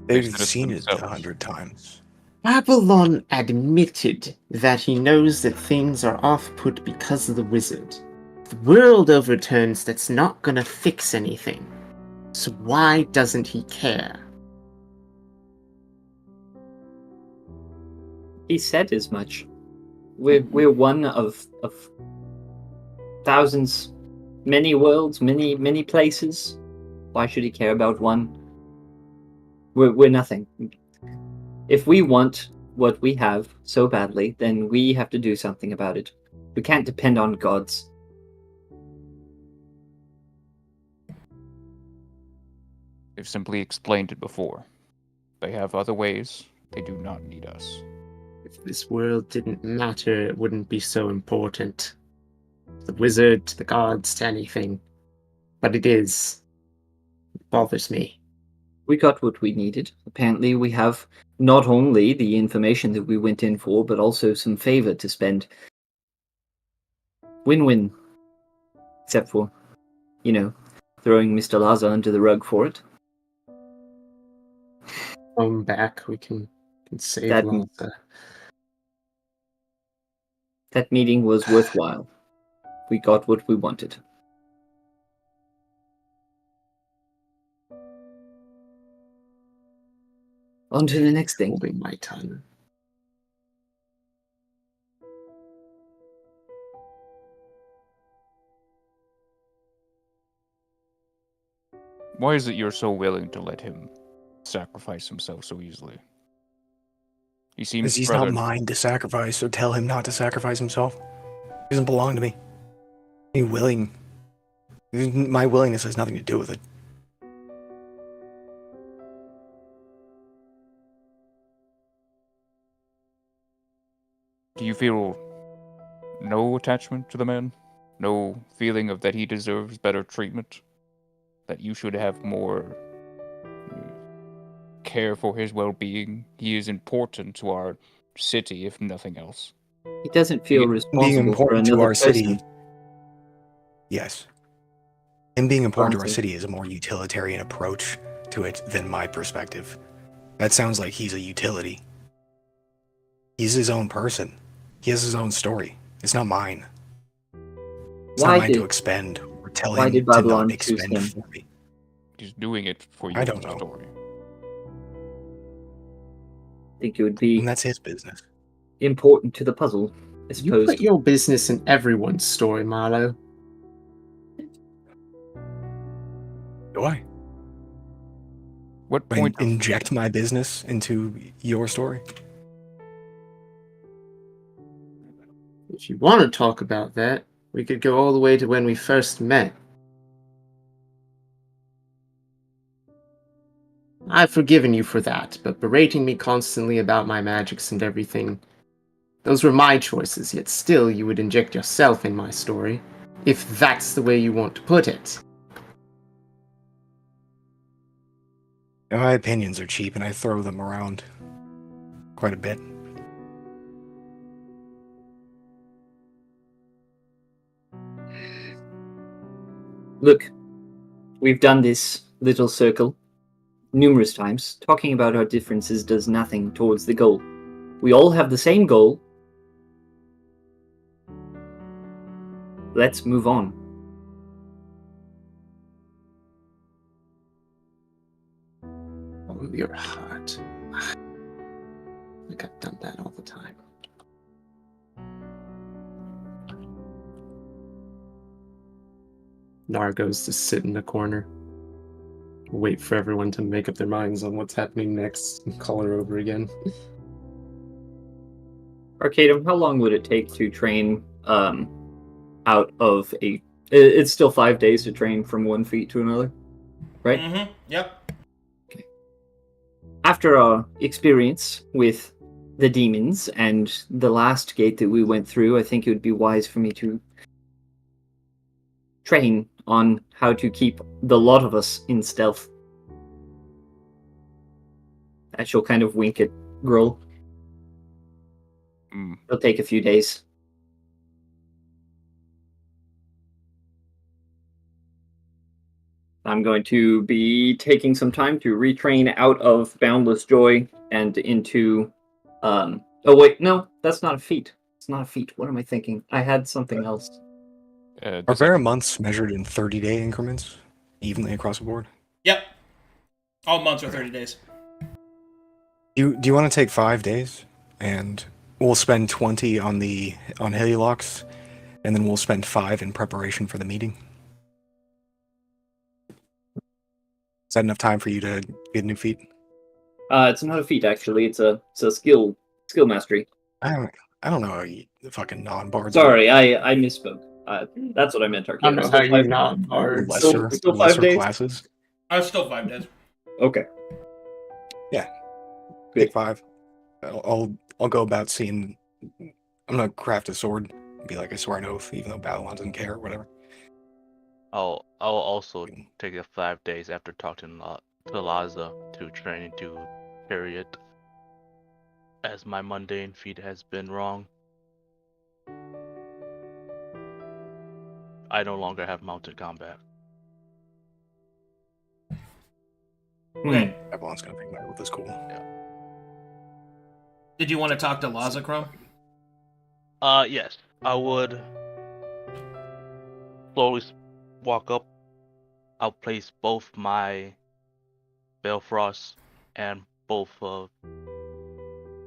They've They said it seen it themselves. 100 times. Babylon admitted that he knows that things are off-put because of the wizard. If the world overturns, that's not gonna fix anything. So why doesn't he care? He said as much. We're one of thousands, many worlds, many places. Why should he care about one? We're nothing. If we want what we have so badly, then we have to do something about it. We can't depend on gods. They've simply explained it before. They have other ways. They do not need us. If this world didn't matter, it wouldn't be so important. The wizard, to the gods, to anything. But it is. It bothers me. We got what we needed. Apparently we have not only the information that we went in for, but also some favor to spend. Win-win. Except for, throwing Mr. Laza under the rug for it. Come back, we can save That- Lanza. That meeting was worthwhile. We got what we wanted. On to the next thing. Holding my tongue. Why is it you're so willing to let him sacrifice himself so easily? He seems Because he's rather... not mine to sacrifice, so tell him not to sacrifice himself. He doesn't belong to me. He's willing. My willingness has nothing to do with it. Do you feel no attachment to the man? No feeling of that he deserves better treatment? That you should have more care for his well-being? He is important to our city, if nothing else. He doesn't feel Being responsible for important to another our person. city. Yes. Him being important to our Honestly. city is a more utilitarian approach to it than my perspective. That sounds like he's a utility. He's his own person. He has his own story. It's not mine. It's Why not mine to did- expend or tell why him did to Babylon not choose expend him? for me. He's doing it for I your don't know. story. I think it would be And that's his business. important to the puzzle, I You suppose. put your business in everyone's story, Marlowe. Do I? What I point of... inject my business into your story? If you want to talk about that, we could go all the way to when we first met. I've forgiven you for that, but berating me constantly about my magics and everything, those were my choices, yet still you would inject yourself in my story, if that's the way you want to put it. My opinions are cheap, and I throw them around quite a bit. Look, we've done this little circle numerous times. Talking about our differences does nothing towards the goal. We all have the same goal. Let's move on. Oh, your heart. Like I've done that all the time. Nar goes to sit in the corner. Wait for everyone to make up their minds on what's happening next and call her over again. Arcadum, how long would it take to train out of a... It's still 5 days to train from one feat to another, right? Mm-hmm. Yep. Okay. After our experience with the demons and the last gate that we went through, I think it would be wise for me to train on how to keep the lot of us in stealth. I shall kind of wink at Grull. It'll take a few days. I'm going to be taking some time to retrain out of Boundless Joy and into... oh wait, no, that's not a feat. It's not a feat. What am I thinking? I had something else. Are there months measured in 30-day increments, evenly across the board? Yep. All months are 30 days. Do you want to take 5 days, and we'll spend 20 on Heliox, and then we'll spend 5 in preparation for the meeting? Is that enough time for you to get a new feat? It's not a feat actually. It's a skill mastery. I don't know how you fucking non-bards. Sorry, I misspoke. That's what I meant, Arcade. I don't know how you not are lesser, still 5 lesser days? classes. I was still 5 days. Okay. Yeah. Good. Take 5. I'll go about seeing. I'm gonna craft a sword. Be like, I swear an oath, even though Babylon doesn't care or whatever. I'll also take the 5 days after talking to Laza to train into Period, as my mundane feat has been wrong. I no longer have mounted combat. Okay. Babylon's gonna think my oath is cool. Yeah. Did you want to talk to Laza, Chrome? Yes. I would slowly walk up. I'll place both my Balefrost and both of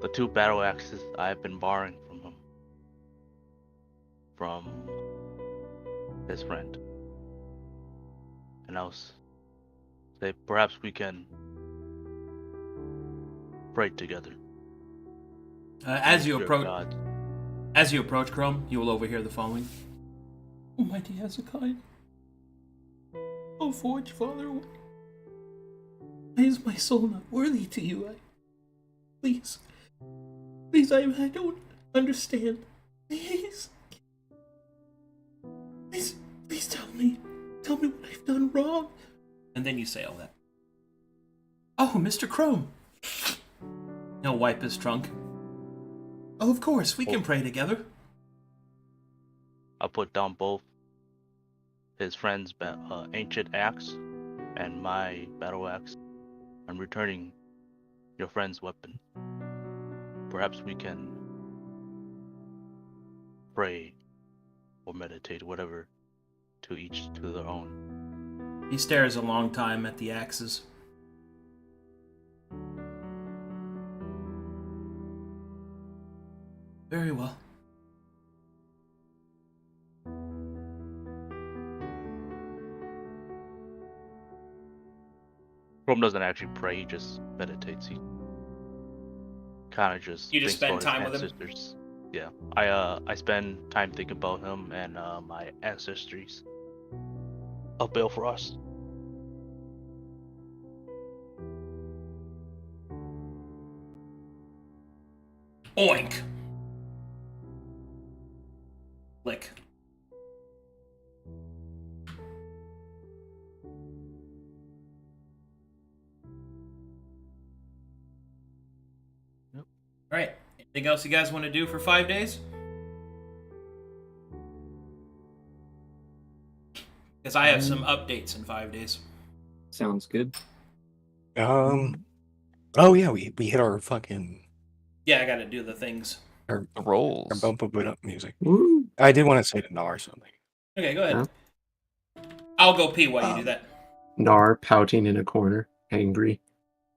the 2 battle axes I've been borrowing from him. From his friend. And I'll say, perhaps we can pray together. As you Your approach, gods. Chrome, you will overhear the following: Almighty Hezekiah, O Forge Father, why is my soul not worthy to you? Please, I don't understand. Please tell me what I've done wrong. And then you say all that. Oh, Mr. Chrome. He'll wipe his trunk. Oh, of course, we can pray together. I'll put down both his friend's ancient axe and my battle axe. I'm returning your friend's weapon. Perhaps we can pray or meditate, whatever, to each to their own. He stares a long time at the axes. Very well. Chrome doesn't actually pray, he just meditates. He kind of just You just thinks spend about his time with him? ancestors. Yeah, I spend time thinking about him and my ancestries of Balefrost. Oink. Lick. Yep. All right. Anything else you guys want to do for 5 days? Because I have some updates in 5 days. Sounds good. Oh yeah, we hit our fucking Yeah, I got to do the things. our, The our rolls. bump it up music. Woo. I did want to say to Nar something. Okay, go ahead. Huh? I'll go pee while you do Um, that. Nar pouting in a corner, angry,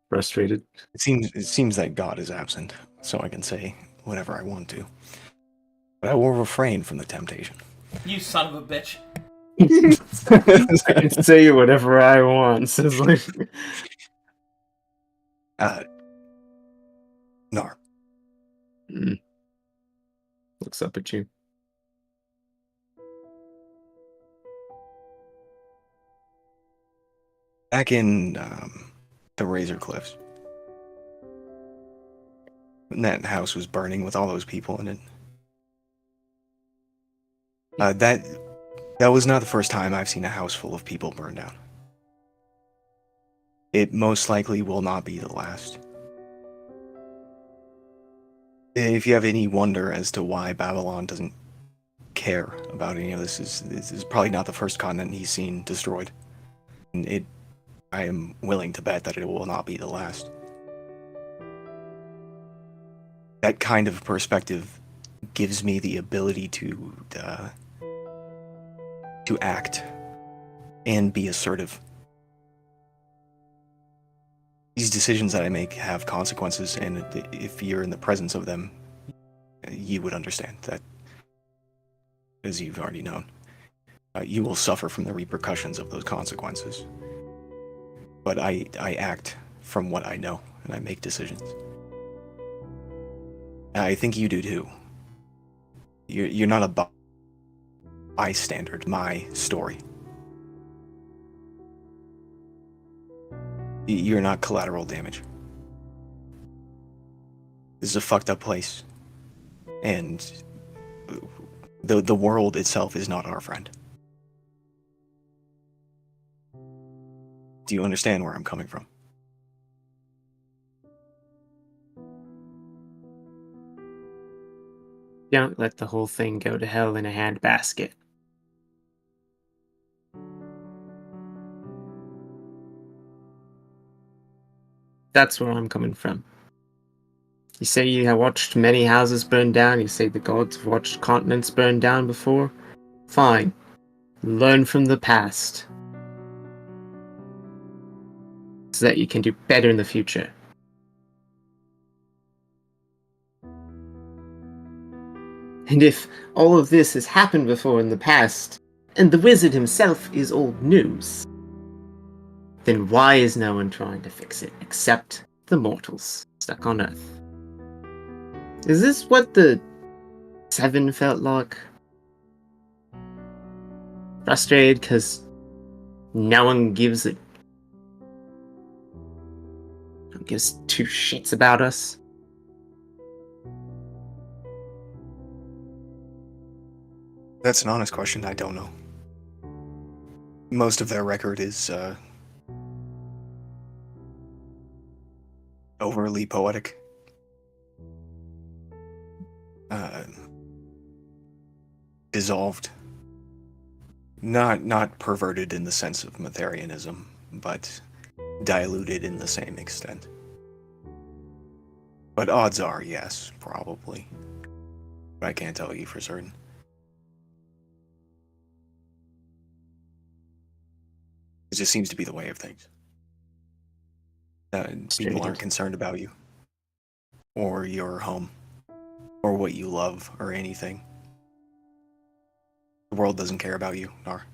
frustrated. It seems that God is absent, so I can say whatever I want to. But I will refrain from the temptation. You son of a bitch. I can say whatever I want, says like. Nar, Mm. Looks up at you. back in the Razor Cliffs, when that house was burning with all those people in it. That was not the first time I've seen a house full of people burn down. It most likely will not be the last. If you have any wonder as to why Babylon doesn't care about any of this, is probably not the first continent he's seen destroyed. And I am willing to bet that it will not be the last. That kind of perspective gives me the ability to act and be assertive. These decisions that I make have consequences, and if you're in the presence of them, you would understand that, as you've already known. You will suffer from the repercussions of those consequences. But I act from what I know, and I make decisions. I think you do too. You're not a bystander to my story. You're not collateral damage. This is a fucked up place. And the world itself is not our friend. Do you understand where I'm coming from? Don't let the whole thing go to hell in a handbasket. That's where I'm coming from. You say you have watched many houses burn down, you say the gods have watched continents burn down before. Fine. Learn from the past. So that you can do better in the future. And if all of this has happened before in the past, and the wizard himself is old news, then why is no one trying to fix it except the mortals stuck on Earth? Is this what the Seven felt like? Frustrated because no one gives two shits about us? That's an honest question. I don't know. Most of their record is overly poetic. Dissolved. Not perverted in the sense of Matherianism, but diluted in the same extent. But odds are, yes, probably. But I can't tell you for certain. It just seems to be the way of things. People aren't concerned about you, or your home, or what you love, or anything. The world doesn't care about you, Nar.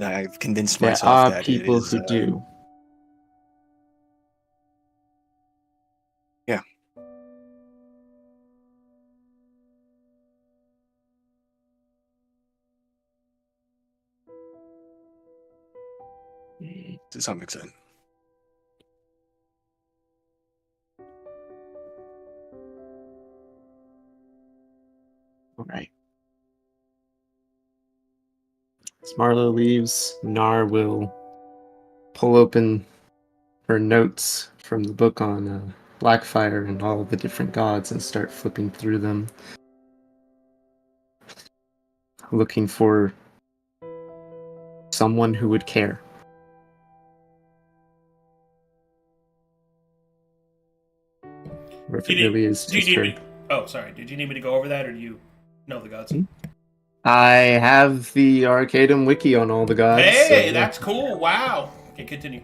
I've convinced There myself are that people it is, who do. Yeah. to some extent. All right. As Marlo leaves, Nar will pull open her notes from the book on Blackfire and all of the different gods and start flipping through them, looking for someone who would care. Or if it really is Do you just need her. me? Oh, sorry. Did you need me to go over that, or do you know the gods? I have the Arcadum wiki on all the gods. Hey, so, yeah. that's cool. Wow. Okay, continue.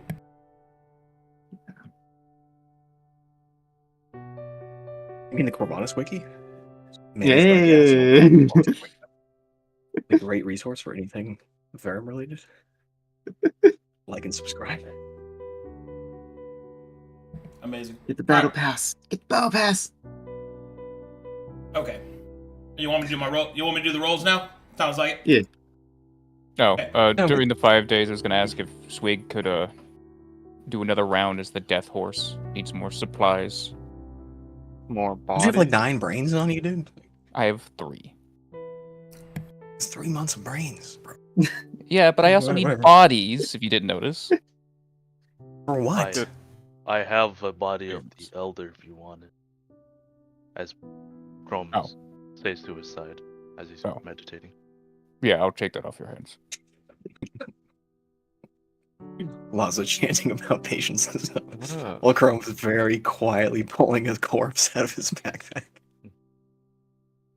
You mean the Corvallis wiki? Yeah. A great resource for anything Verum related. Like and subscribe. Amazing. Get the battle pass. Get the battle pass. Okay. You want me to do my roll? You want me to do the rolls now? Sounds like it. Yeah. No, Okay. during the 5 days, I was going to ask if Swig could do another round as the Death Horse. Needs more supplies. More You bodies. have like 9 brains on you, dude. I have 3. It's 3 months of brains, bro. Yeah, but I also need Whatever. bodies, if you didn't notice. For what? I have a body of the elder if you want it. As Chrome stays to his side as he's meditating. Yeah, I'll take that off your hands. Lazo chanting about patience and stuff. What up? While Chrome's very quietly pulling a corpse out of his backpack.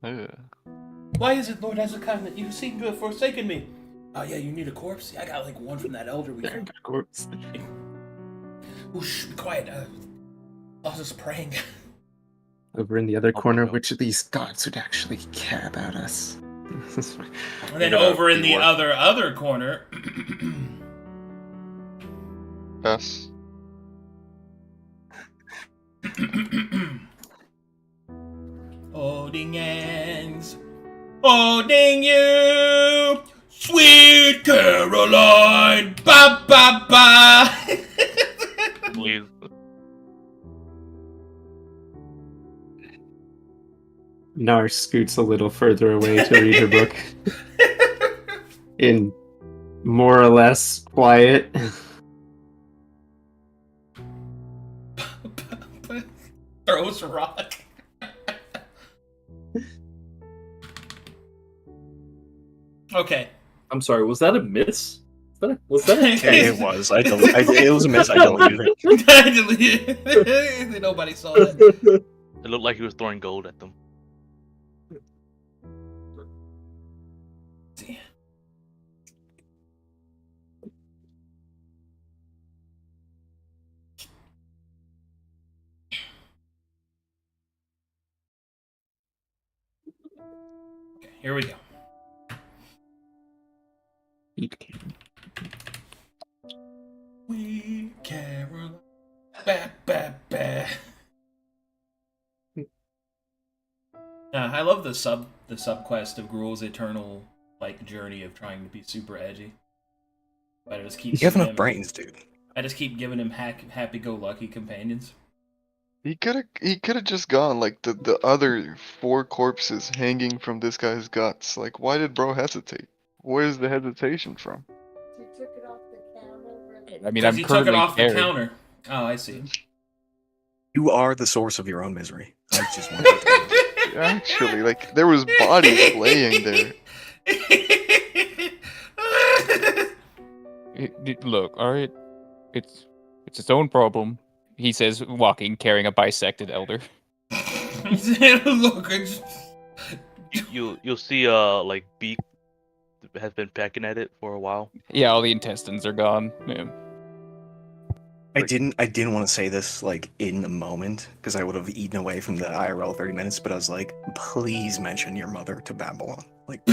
Yeah. Why is it, Lord Hezekiah, that you seem to have forsaken me? Oh yeah, you need a corpse? Yeah, I got like one from that elder we found. Corpse. Shh, be quiet. I was just praying. Over in the other corner, which of these gods would actually care about us? And then over in the other corner. Yes. Holding hands, holding you, sweet Caroline, ba ba ba. Please. Nar scoots a little further away to read her book. In more or less quiet. Throws a rock. Okay. I'm sorry, was that a miss? Was that a It was. It was a miss. I deleted it. I deleted it. Nobody saw that. It looked like he was throwing gold at them. Okay, here we go. We Caroline, ba ba ba. I love the sub quest of Gruul's eternal journey of trying to be super edgy. But I just keep You have giving enough brains, dude. I just keep giving him happy-go-lucky companions. He could have just gone like the other 4 corpses hanging from this guy's guts. Like, why did bro hesitate? Where's the hesitation from? I mean, Because I'm he took currently it off the carried. counter. Oh, I see. You are the source of your own misery. I just want you to know. Actually, like, there was bodies laying there. Look, alright. It's its own problem. He says, walking, carrying a bisected elder. Look, You'll see like beak has been pecking at it for a while. Yeah, all the intestines are gone. Yeah. I didn't want to say this like in the moment because I would have eaten away from the IRL 30 minutes, but I was like, please mention your mother to Babylon. Like, I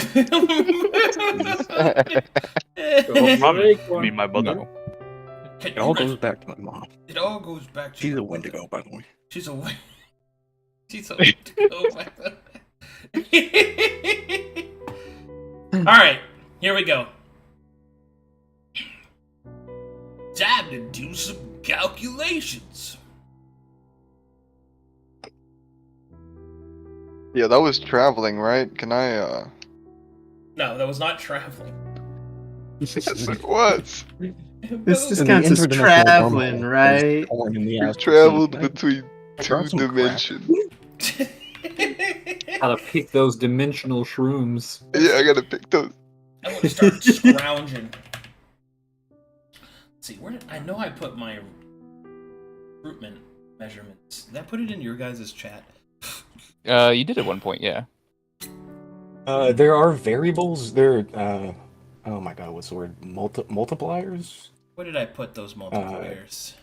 mean, my mother. No. it all goes back to my mom. It all goes back to She's my a mother. Wendigo, by the way. She's a Wendigo, by the way. Alright, here we go. time to do some calculations. Yeah, that was traveling, right? Can I, No, that was not traveling. Yes, it was. This The counts as interdimensional traveling, wormhole right? is torn in the We ass to traveled see. between grab two some crack? dimensions. Gotta pick those dimensional shrooms. Yeah, I gotta pick those. I'm gonna start scrounging. Let's see, where did I know I put my recruitment measurements? Did I put it in your guys' chat? You did at one point, yeah. There are variables. Oh my god, what's the word? Multipliers? Where did I put those multipliers?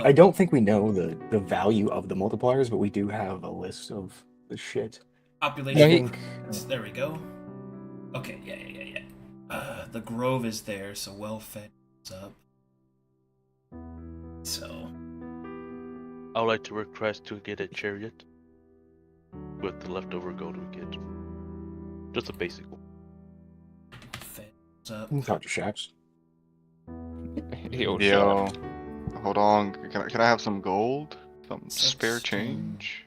I don't think we know the value of the multipliers, but we do have a list of the shit. Population. I think There we go. Okay, yeah. The Grove is there, so well-fed is up. So, I would like to request to get a chariot with the leftover gold we get. Just a basic one. fed is up. we can talk to Shax. Yo, hold on. Can I have some gold? Some spare 16. change?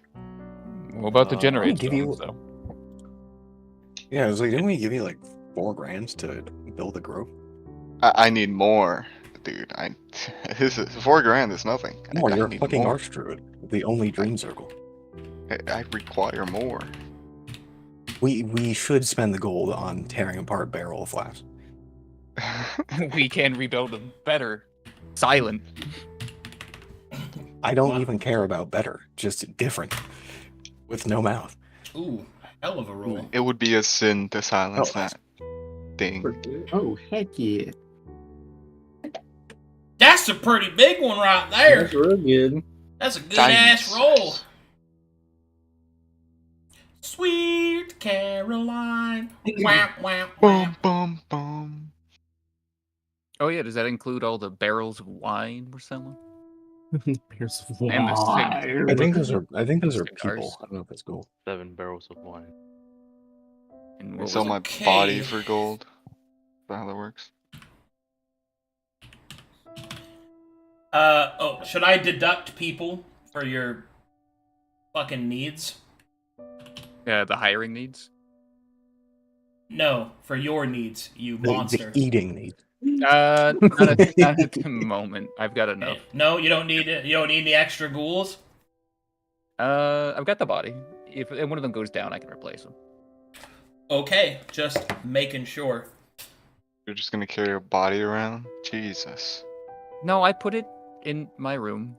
What about the Uh, generator? give you- So. Yeah, I was like, didn't we give you like $4,000 to build a grove? I need more, dude. This is $4,000 is nothing. No, I you're a need fucking more. Archdruid. The only dream circle. I require more. We should spend the gold on tearing apart Barrel of Flaps. We can rebuild them better. Silent. I don't Wow. even care about better, just different. With no mouth. Ooh, hell of a roll. It would be a sin to silence Oh. that thing. Oh, heck yeah. That's a pretty big one right there. That's real good. That's a good ass Jesus. roll. Sweet Caroline. Wham, wham, wham. Bum bum bum. Oh yeah, does that include all the barrels of wine we're selling? Here's And the wine. I think those are Cigars. people. I don't know if that's gold. 7 barrels of wine. And I what sell was my Okay. body for gold. Is that how that works? Should I deduct people for your fucking needs? the hiring needs? No, for your needs, you monster. The eating need. Not at the moment. I've got enough. No, you don't need it. You don't need any extra ghouls. I've got the body. If one of them goes down, I can replace them. Okay, just making sure. You're just gonna carry a body around? Jesus. No, I put it in my room.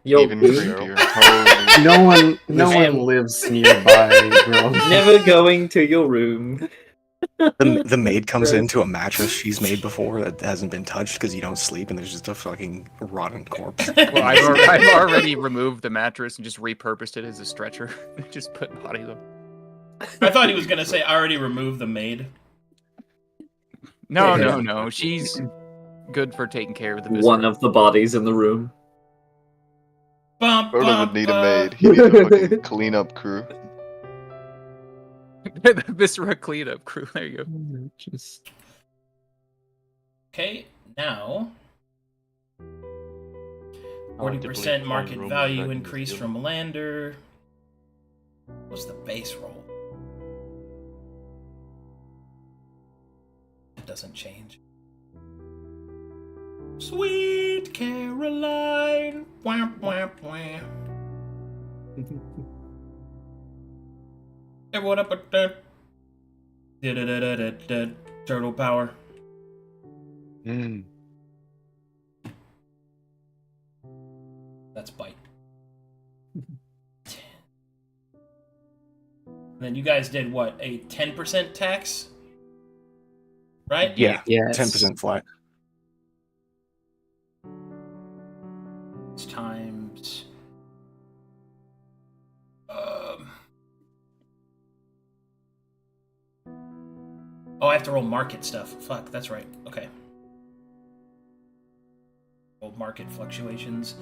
Yo, Even dude, creepier. Holy. No one lives nearby, bro. never going to your room. The maid comes into a mattress she's made before that hasn't been touched because you don't sleep, and there's just a fucking rotten corpse. Well, I've already removed the mattress and just repurposed it as a stretcher. Just put bodies on. I thought he was gonna say I already removed the maid. No. She's good for taking care of the viscera. One of the bodies in the room. Bum, Frodo bum, would need a bum. maid. He needs a fucking cleanup crew. The viscera cleanup crew. There you go. Just Okay, now I like to 40% believe market one room value is increase better from Lander. What's the base roll? It doesn't change. Sweet Caroline. Wham, wham, wham. Hey, what up with that? Da-da-da-da-da-da. Turtle power. That's bite. Then you guys did what? A 10% tax? Right? Yeah, yes. 10% flat. It's times. Oh, I have to roll market stuff. Fuck, that's right. Okay. Roll market fluctuations.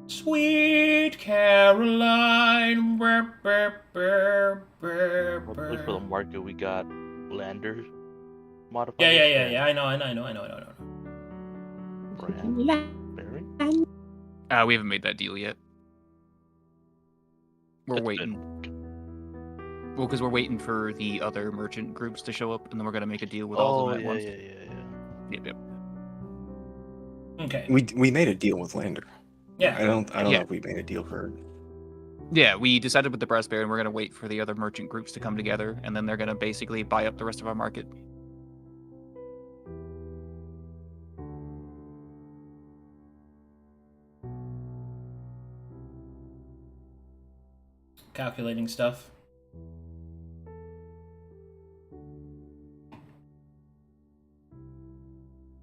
Sweet Caroline. Burr, burr, burr, burr, What was for the burr. market we got Lander modify Yeah, this yeah, yeah, and yeah. I know. Raspberry? We haven't made that deal yet. We're It's waiting. Well, because we're waiting for the other merchant groups to show up, and then we're gonna make a deal with all of them at once. Yeah. Yep. Okay. We made a deal with Lander. Yeah. I don't Yeah. know if we made a deal for. Yeah, we decided with the brass bear, and we're gonna wait for the other merchant groups to come together, and then they're gonna basically buy up the rest of our market. Calculating stuff.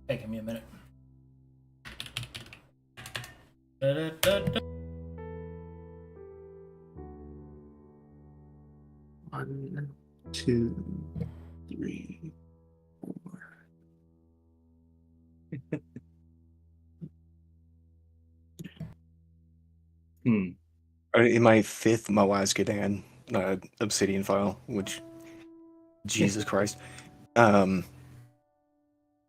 Taking me a minute. Da-da-da-da. 1, 2, 3, 4. In my 5th Mawazgadan obsidian file, which Jesus Christ, I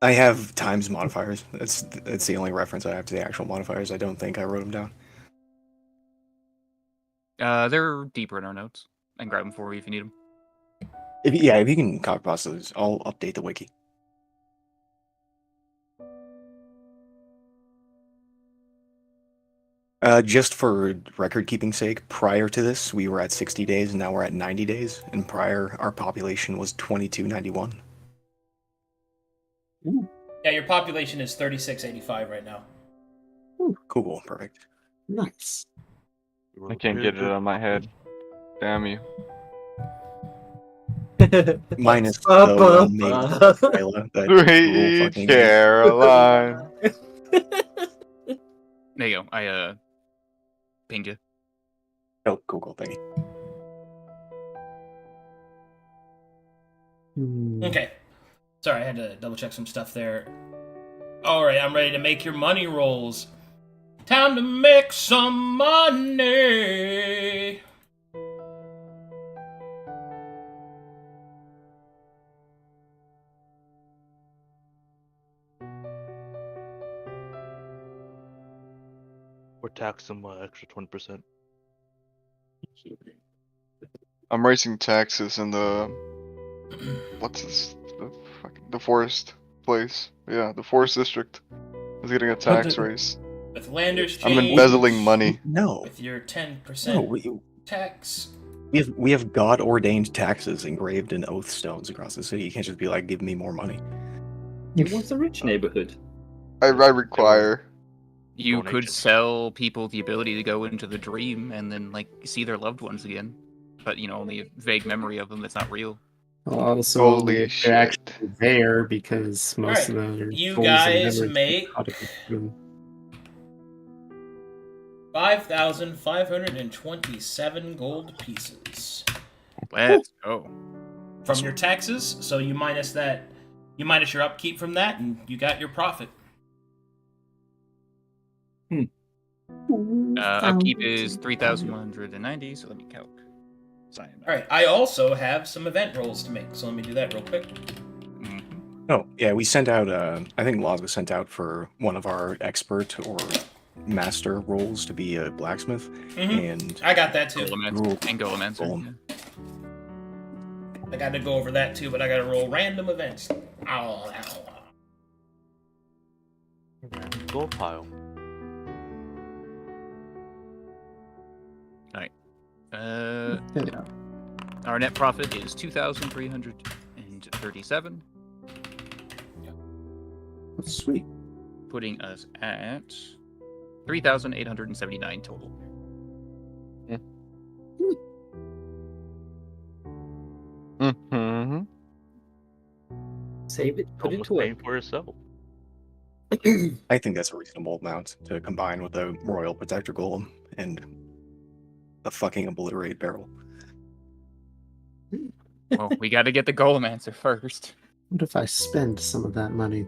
have times modifiers. That's the only reference I have to the actual modifiers. I don't think I wrote them down. They're deeper in our notes. I can grab them for you if you need them. If you can copy paste those, I'll update the wiki. Just for record keeping sake, prior to this, we were at 60 days, and now we're at 90 days. And prior, our population was 2291. Yeah, your population is 3685 right now. Cool, perfect. Nice. I can't get it out of my head. Damn you. Minus the Ba-ba-ba. well-made Layla that Sweet rule fucking Caroline. There you go. I pinged you. Oh, cool, thank you. Okay. Sorry, I had to double check some stuff there. Alright, I'm ready to make your money rolls. Time to make some money. Or tax them extra 20%. I'm raising taxes in the what's this? The forest place. Yeah, the forest district is getting a tax raise. With Lander's I'm change. embezzling money. No, With your 10% no, tax. we have God ordained taxes engraved in oath stones across the city. You can't just be like, give me more money. It was a rich neighborhood. I require. You could Donations. sell people the ability to go into the dream and then like see their loved ones again, but only a vague memory of them that's not real. Also, Holy only if shit. they're actually there, because most Alright, of the you goals and guys memories make get caught up in- 5,527 gold pieces. Let's go. From your taxes, so you minus that. You minus your upkeep from that, and you got your profit. Upkeep is 3,190, so let me calc. Alright, I also have some event rolls to make, so let me do that real quick. Oh, yeah, we sent out, I think Lazga sent out for one of our expert or master roles to be a blacksmith, and I got that too. Golomancer. I got to go over that too, but I got to roll random events. Ow. Gold pile. Alright. Yeah. Our net profit is 2,337, Sweet. putting us at 3,879 total. Mm-hmm. Save it, put it Almost to paying work. for yourself. I think that's a reasonable amount to combine with a Royal Protector Golem and a fucking Obliterate Barrel. Well, we got to get the Golomancer first. What if I spend some of that money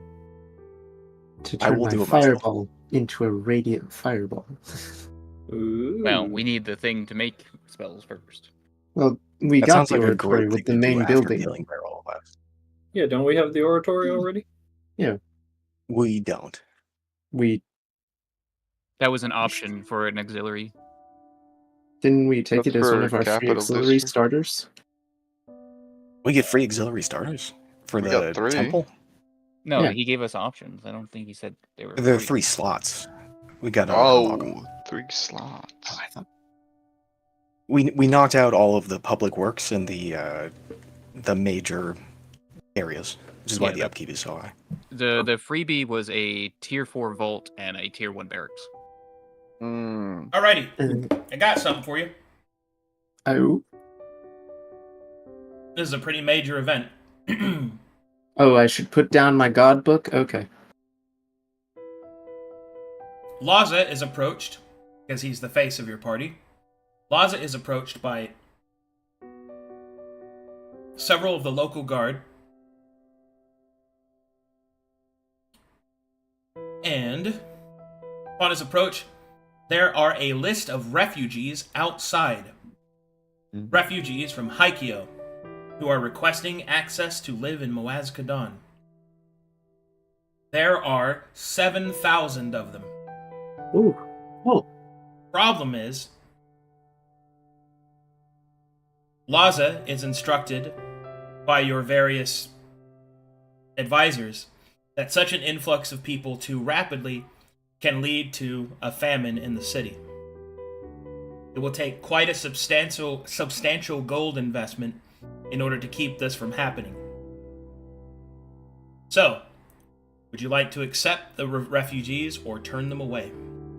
to I turn will my do it myself. fireball into a radiant fireball? Well, we need the thing to make spells first. Well, we That got sounds the like a oratory great with thing the to do main after building. Healing Barrel left. Yeah, don't we have the oratory already? We don't. We That was an option for an auxiliary. didn't we take That's it as one for of our free capital auxiliary district. starters? We get free auxiliary starters for We the got 3. temple. No, Yeah. he gave us options. I don't think he said they were There are free. 3 slots. We got to unlock 'em. Oh, 3 slots. Oh, I thought we knocked out all of the public works and the major areas, which is why Yeah, the that- upkeep is so high. The freebie was a tier 4 vault and a tier 1 barracks. Mm. Alrighty, Uh, I got something for you. oh. This is a pretty major event. Oh, I should put down my god book? Okay. Laza is approached, because he's the face of your party. Laza is approached by several of the local guard. And upon his approach, there are a list of refugees outside. Refugees from Haikio, who are requesting access to live in Moazkadon. There are 7,000 of them. Ooh. Oh. Problem is, Laza is instructed by your various advisors that such an influx of people too rapidly can lead to a famine in the city. It will take quite a substantial gold investment in order to keep this from happening. So, would you like to accept the refugees or turn them away?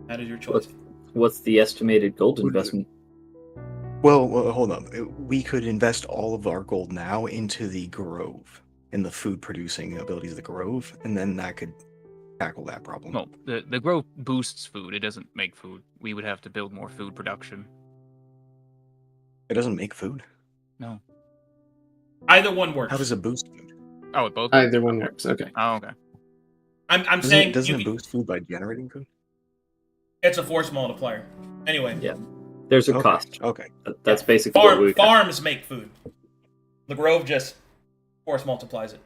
That is your choice. What's the estimated gold investment? Well, hold on. We could invest all of our gold now into the Grove and the food-producing abilities of the Grove, and then that could tackle that problem. No, the growth boosts food. It doesn't make food. We would have to build more food production. It doesn't make food. No. Either one works. How does it boost food? Oh, it both. Either one works. Okay. Oh, okay. I'm saying Doesn't it boost food by generating food? it's a force multiplier. Anyway, Yeah. There's a Okay, cost. Okay. That's basically what we got. farms make food. The Grove just force multiplies it.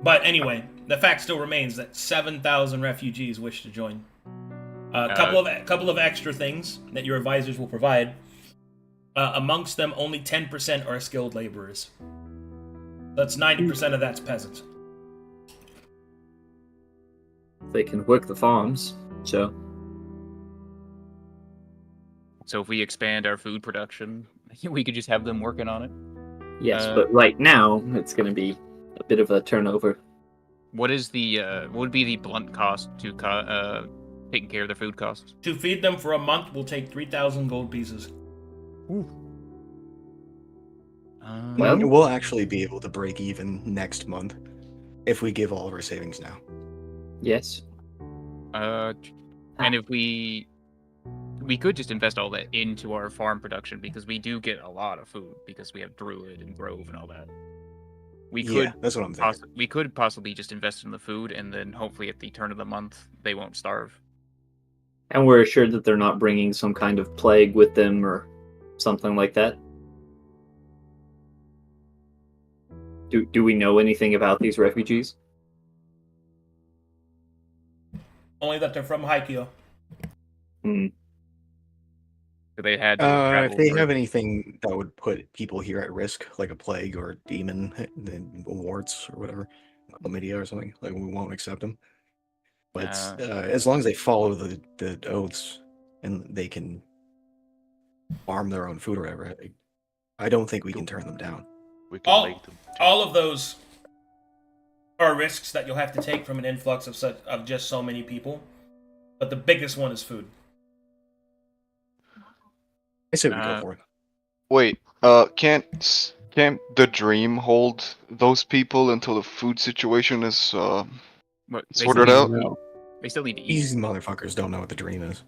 But anyway, the fact still remains that 7,000 refugees wish to join. A couple of extra things that your advisors will provide. Amongst them, only 10% are skilled laborers. That's 90% of that's peasants. They can work the farms, so So if we expand our food production, we could just have them working on it. yes. But right now, it's going to be a bit of a turnover. What is the what would be the blunt cost to taking care of their food costs? To feed them for a month will take 3,000 gold pieces. Well- We'll actually be able to break even next month if we give all of our savings now. Yes. And if we could just invest all that into our farm production because we do get a lot of food because we have Druid and Grove and all that. We could Yeah, that's what I'm thinking. we could possibly just invest in the food and then hopefully at the turn of the month they won't starve. And we're assured that they're not bringing some kind of plague with them or something like that. Do we know anything about these refugees? Only that they're from Haikio. So they had to If travel they through- have anything that would put people here at risk, like a plague or demon, then warts or whatever, chlamydia or something, like we won't accept them. But as long as they follow the oaths and they can farm their own food or whatever, I don't think we can turn them down. We can make them. All of those are risks that you'll have to take from an influx of just so many people. But the biggest one is food. I say we go for it. Wait, can't the dream hold those people until the food situation is What, they sorted still out? need- No. They still need to eat. These motherfuckers don't know what the dream is.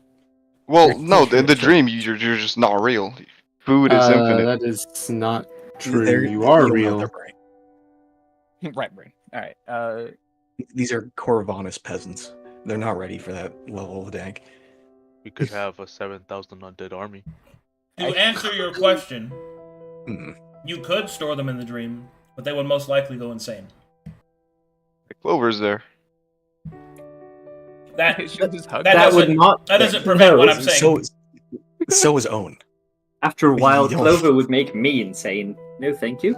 Well, no, in the dream you're just not real. Food is infinite. That is not true. They're- You are don't have real. their brain. Right. All right. These are Corvanus peasants. They're not ready for that level of dank. We could have a 7,000 undead army. To answer your question, Hmm. You could store them in the dream, but they would most likely go insane. Clover's there. That She'll just hug that That us. would doesn't not. that doesn't prevent no, what I'm saying. So is Owen. After a while, You don't- Clover would make me insane. No, thank you.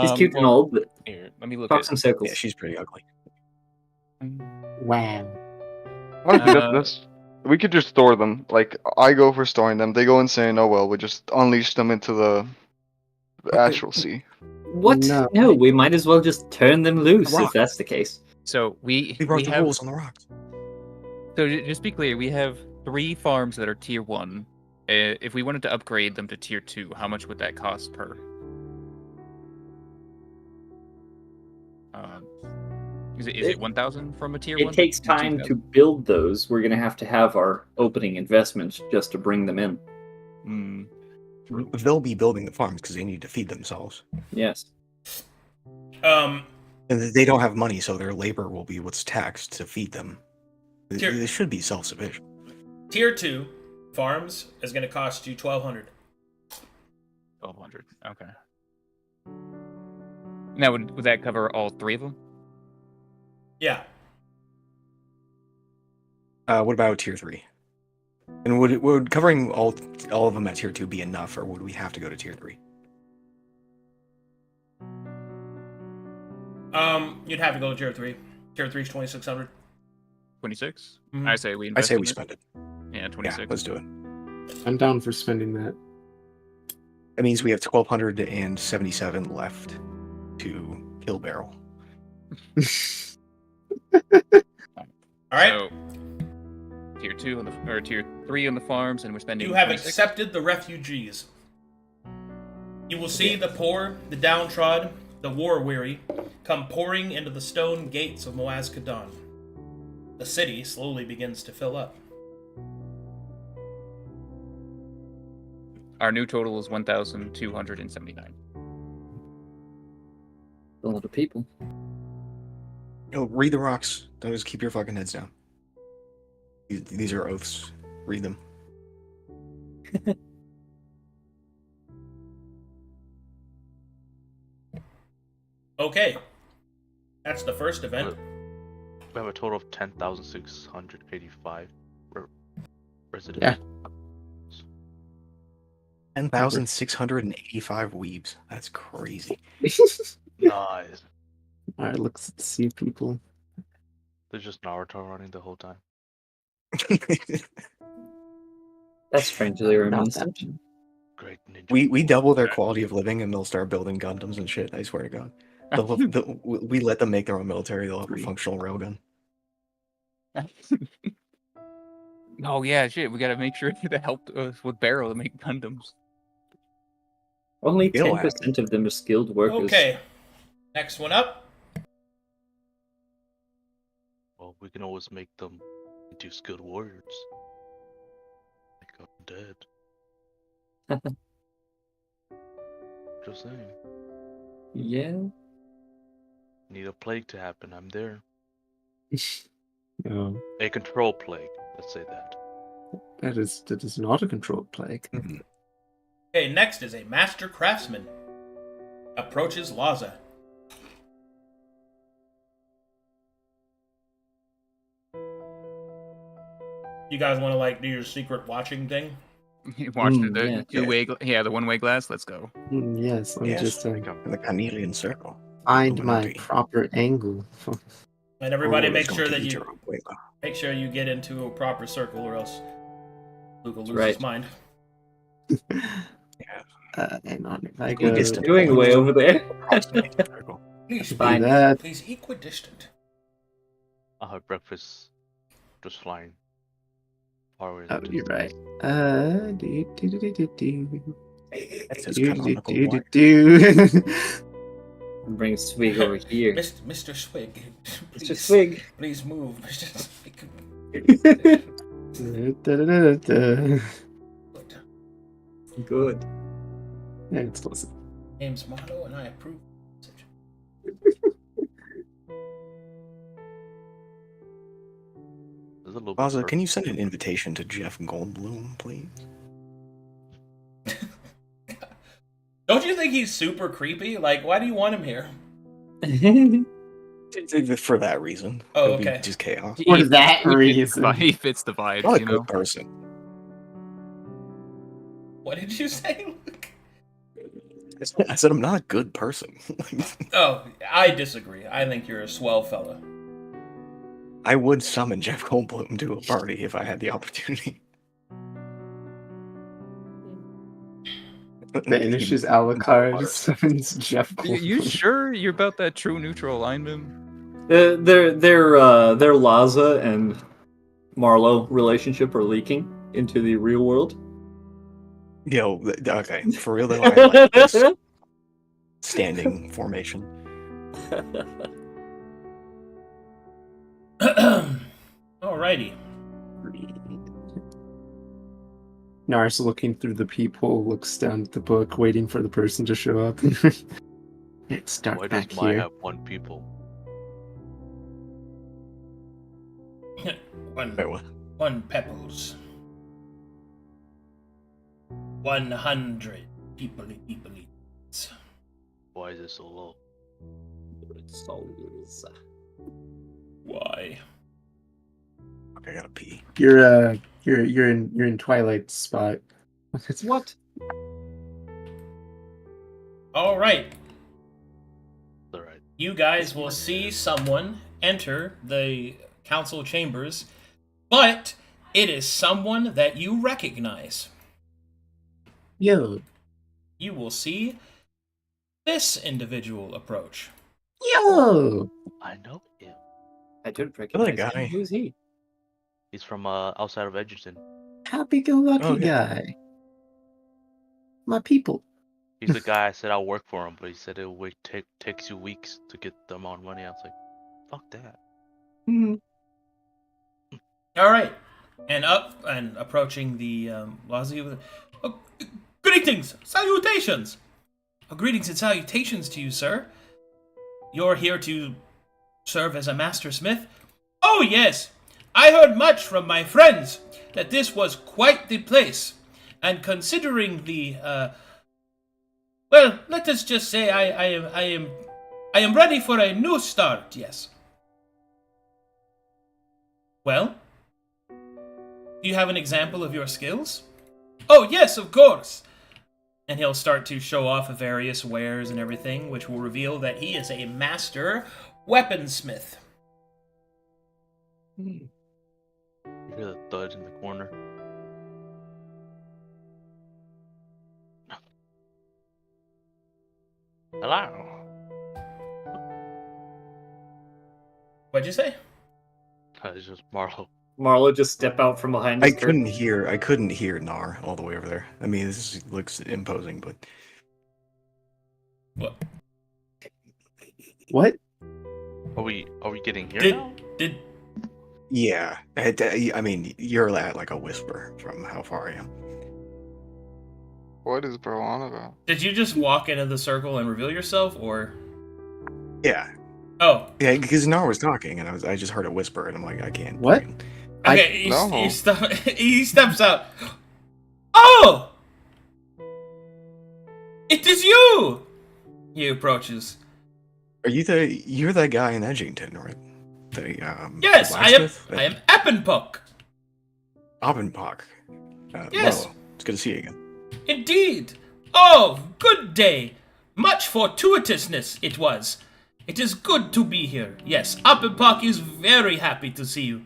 She's cute and well, all, but Here, let me look talk at. some circles. Yeah, she's pretty ugly. Wow. Honestly, Uh, we could just store them. Like, I go for storing them. They go insane. Oh well, we just unleash them into the astral sea. What? No. No, we might as well just turn them loose rock. if that's the case. So We wrote the have. rules on the rocks. So just be clear, we have 3 farms that are tier 1. If we wanted to upgrade them to tier 2, how much would that cost per? Is it 1,000 from a tier 1? It takes time to build those. We're going to have our opening investment just to bring them in. They'll be building the farms because they need to feed themselves. Yes. And they don't have money, so their labor will be what's taxed to feed them. Sure. They should be self-sufficient. Tier 2 farms is going to cost you 1,200. 1,200. Okay. Now, would that cover all 3 of them? Yeah. What about tier 3? And would covering all of them at tier 2 be enough, or would we have to go to tier 3? You'd have to go to tier 3. Tier 3 is 2,600. 26? Mhm. I say we I invest say in we it. spend it. Yeah, 26. Yeah, let's do it. I'm down for spending that. That means we have 1,277 left to kill Barrel. All right. So, tier 2 or tier 3 on the farms, and we're spending. You have 26? accepted the refugees. You will see the poor, the downtrodden, the war-weary come pouring into the stone gates of Moazkadon. The city slowly begins to fill up. Our new total is 1,279. A lot of people. Read the rocks. Don't just keep your fucking heads down. These are oaths. Read them. Okay. That's the first event. We have a total of 10,685 residents. Yeah. 10,685 weebs. That's crazy. Nice. Alright, let's see people. There's just Naruto running the whole time. That's strangely Not reminiscent. that. Great ninja. we double their quality of living, and they'll start building Gundams and shit. I swear to God. We let them make their own military. They'll have a functional railgun. Oh yeah, shit. We gotta make sure to help us with Barrel to make Gundams. Only They'll 10% of them are skilled workers. Okay. Next one up. Well, we can always make them into skilled warriors. Like undead. Just saying. Yeah. Need a plague to happen, I'm there. No, A control plague, let's say that. that is not a controlled plague. Mhm. Okay, next is a master craftsman. Approaches Laza. You guys want to do your secret watching thing? You watched the yeah. two-way, the one-way glass. Let's go. Yes, let me Yes, just in the Carnelian Circle. find my Illuminati. proper angle. And everybody Oh, make it's sure going that to you eat your make sure you get into a proper circle, or else Luke will lose right. his mind. Hang on, if I go Equidistant. Doing way over there. Circle. Please, do Fine. that. please, equidistant. I'll have breakfast just flying. Far away. Oh, you're right. That's his canonical war. Bring Swig over here. Mr. Swig, please, Mr. Swig. please move, Mr. Swig. Good. Yeah, it's listen. Name's motto, and I approve. There's a little bit Laza, further. can you send an invitation to Jeff Goldblum, please? Don't you think he's super creepy? Like, why do you want him here? For that reason. Oh, It'll be okay. just chaos. For that reason. He fits the vibes, Not a you know? good person. What did you say, Luke? I said I'm not a good person. Oh, I disagree. I think you're a swell fella. I would summon Jeff Goldblum to a party if I had the opportunity. Banishes Alucard, summons Jeff Goldblum. You sure you're about that true neutral alignment? Their Laza and Marlowe relationship are leaking into the real world. Yo, okay, for real though, I like this standing formation. Alrighty. Nars, looking through the peephole, looks down at the book, waiting for the person to show up. Let's start Why back does mine here. have one people? Wait, what? 1 pebbles. 100 people. Why is it so low? Why? Okay, I gotta pee. You're in Twilight's spot. What? Alright. Alright. You guys will see someone enter the council chambers, but it is someone that you recognize. Yo. You will see this individual approach. Yo! I know him. I don't That recognize guy. him. Who's he? He's from outside of Edgerton. Happy-go-lucky Oh, yeah. guy. My people. He's the guy I said I'll work for him, but he said it would takes you weeks to get the amount of money. I was like, fuck that. Alright. And up and approaching the Lazi. Greetings! Salutations! Greetings and salutations to you, sir. You're here to serve as a master smith? Oh, yes! I heard much from my friends that this was quite the place. And considering the, well, let us just say I am ready for a new start, yes. Well? Do you have an example of your skills? Oh, yes, of course! And he'll start to show off various wares and everything, which will reveal that he is a master weaponsmith. You hear the thud in the corner. Hello. What'd you say? It's just Marlo. Marlo just step out from behind I his curtain. couldn't hear Nar all the way over there. I mean, this looks imposing, but What? What? Are we getting here Did now? did yeah. I mean, you're at like a whisper from how far I am. What is bro on about? did you just walk into the circle and reveal yourself, or? Yeah, Oh, yeah, because Nar was talking, and I just heard a whisper, and I'm like, I can't. What? fucking- okay. No. He steps out. Oh, it is you. He approaches. Are you're that guy in Edgington, right? The Yes, I am. blacksmith? I am Appenpock. Oppenpock. Yes. Marlo, it's good to see you again. Indeed. Oh, good day. Much fortuitousness it was. It is good to be here. Yes, Appenpock is very happy to see you.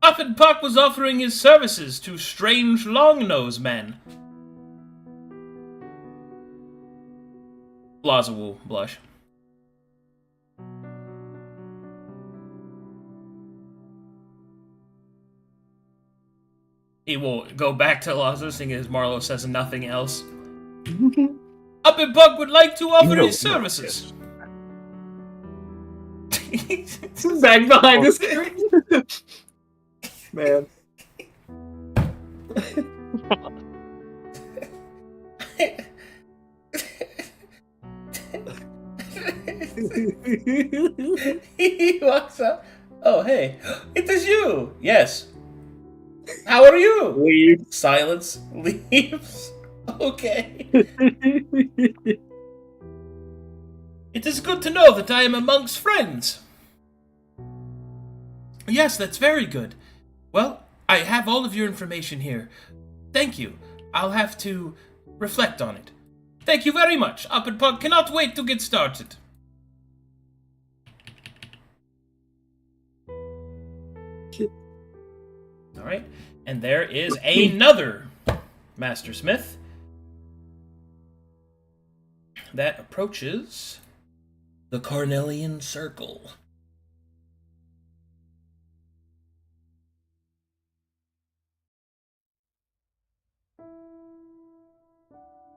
Appenpock was offering his services to strange long-nosed man. Laza will blush. He will go back to Laza, seeing as Marlo says nothing else. Appenpock would like to offer his services. Back behind his curtain. Man. He walks up. Oh, hey. It is you. Yes. How are you? Leave. Silence leaves. Okay. It is good to know that I am amongst friends. Yes, that's very good. Well, I have all of your information here. Thank you. I'll have to reflect on it. Thank you very much. Up and Pug cannot wait to get started. Alright, and there is another Mastersmith that approaches the Carnelian Circle.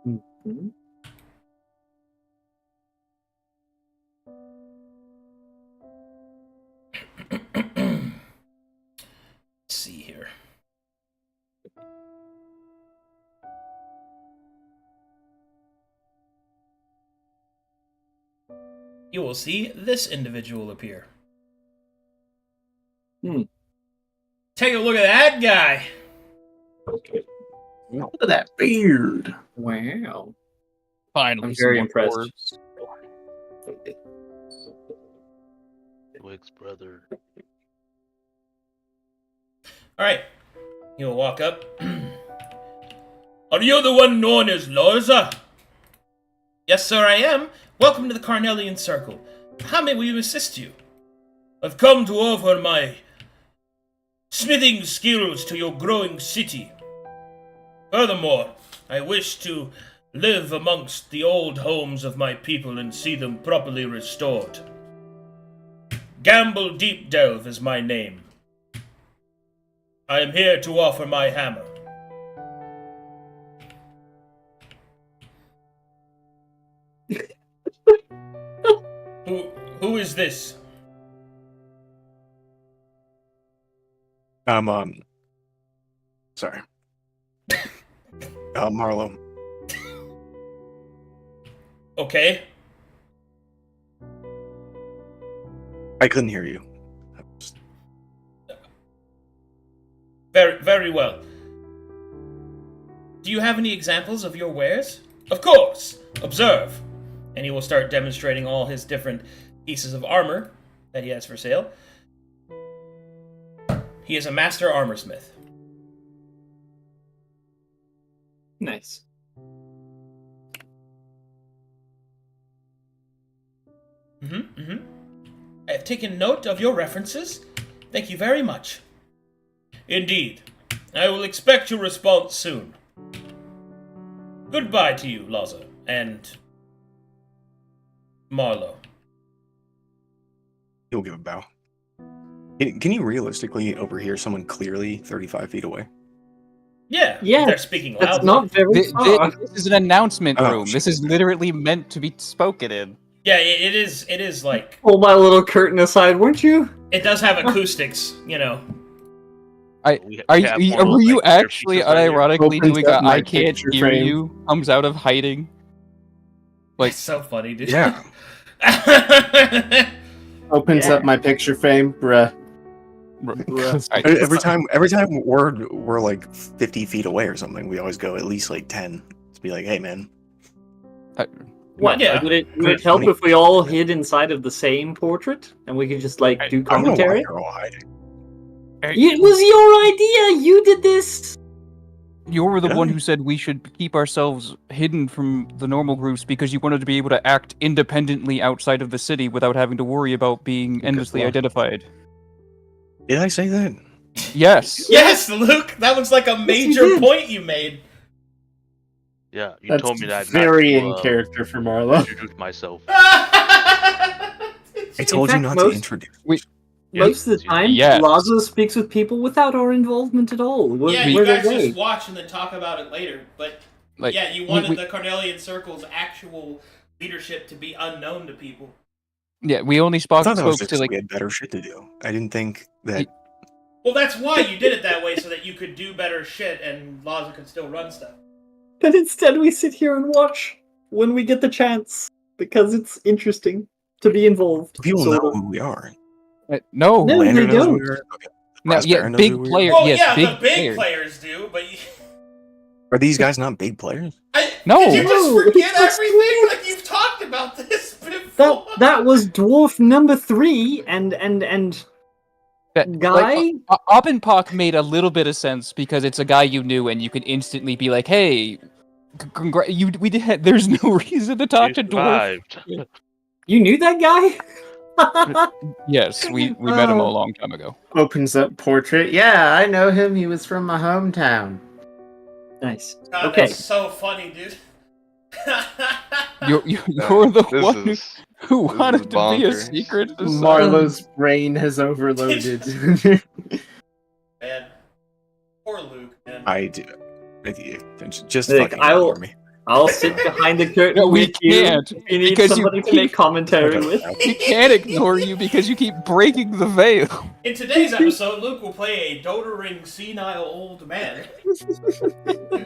Mhm. Let's see here. You will see this individual appear. Take a look at that guy. Look at that beard. Wow. Finally, I'm very some more impressed. orbs. Twig's brother. Alright. He'll walk up. Are you the one known as Larza? Yes, sir, I am. Welcome to the Carnelian Circle. How may we assist you? I've come to offer my smithing skills to your growing city. Furthermore, I wish to live amongst the old homes of my people and see them properly restored. Gamble Deep Delve is my name. I am here to offer my hammer. Who is this? Sorry. Marlo. Okay. I couldn't hear you. Very, very well. Do you have any examples of your wares? Of course! Observe! And he will start demonstrating all his different pieces of armor that he has for sale. He is a master armorsmith. Nice. I have taken note of your references. Thank you very much. Indeed. I will expect your response soon. Goodbye to you, Laza, and Marlo. He'll give a bow. Can you realistically overhear someone clearly 35 feet away? Yeah, Yeah, they're speaking loudly. That's not very far. This is an announcement Oh, room. This is literally meant to be spoken in. Yeah, it is. It is like Pull my little curtain aside, weren't you? it does have acoustics, you know. Were have you more of, like, actually pictures right here. unironically Opens doing up a my I can't picture hear frame. you comes out of hiding? Like, It's so funny, dude. Yeah. Opens Yeah. up my picture frame, bruh. Every time we're like 50 feet away or something, we always go at least like 10 to be like, hey man. What? Yeah. Would it help if we all hid inside of the same portrait and we could just like do I don't know why commentary? you're all hiding. It was your idea. You did this. You were the Did one I? who said we should keep ourselves hidden from the normal groups because you wanted to be able to act independently outside of the city without having to worry about being endlessly luck. identified. Did I say that? Yes. Yes, Luke, that was like a you major did. point you made. Yeah, you That's told me that. very not to, in character for Marlo. Introduce myself. I told you fact, not most- to introduce. Most of the time, Yes. Lazo speaks with people without our involvement at all. Yeah, Where you they guys go. just watch and then talk about it later. But Like, yeah, you wanted we- the Carnelian Circle's actual leadership to be unknown to people. Yeah, we only I spoke thought that was to just like we had better shit to do. I didn't think that. Well, that's why you did it that way, so that you could do better shit and Laza could still run stuff. But instead, we sit here and watch when we get the chance because it's interesting to be involved. People sort know of. who we are. no. No, Lander they knows who don't. we are. Okay. No, Prospero yeah, knows big who we are. player. Well, yes, yeah, big the big player. players do, but Are these guys not big players? No. Did you just No, forget that's everything? Like you've talked about this before. That was dwarf number 3, and guy. Oppenpock made a little bit of sense because it's a guy you knew, and you could instantly be like, "Hey, there's no reason to talk to dwarf." Survived. You knew that guy? Yes, we met him a long time ago. Opens up portrait. Yeah, I know him. He was from my hometown. Nice. God, Okay. that's so funny, dude. You're the This one who is wanted to be a bonkers. secret society. Marlo's brain has overloaded. Man. Poor Luke, man. I do. Just Nick, fucking I'll- ignore me. I'll sit behind the curtain No, we with you. can't, If you need because you somebody to keep- make commentary with. We can't ignore you because you keep breaking the veil. In today's episode, Luke will play a doddering, senile old man.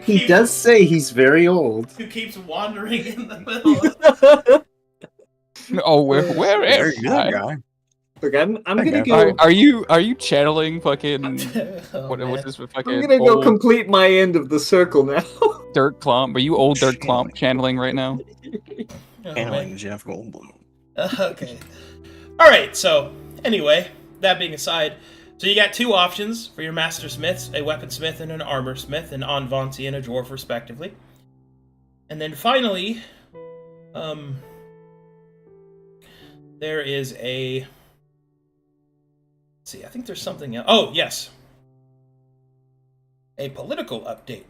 He does say he's very old. Who keeps wandering in the middle. Oh, where Very am good I? guy. Look, I'm Okay. gonna go. Are you channeling fucking Oh, what's man. this I'm fucking gonna go old complete my end of the circle now. Dirt Clomp? Are you old Dirt Clomp channeling right now? Oh, Handling man. Jeff Goldblum. Okay. Alright, so, anyway, that being aside, so you got 2 options for your Master Smiths, a Weaponsmith and an Armor Smith, an Anvansi and a Dwarf, respectively. And then finally, there is a... Let's see, I think there's something else. Oh, yes. A political update.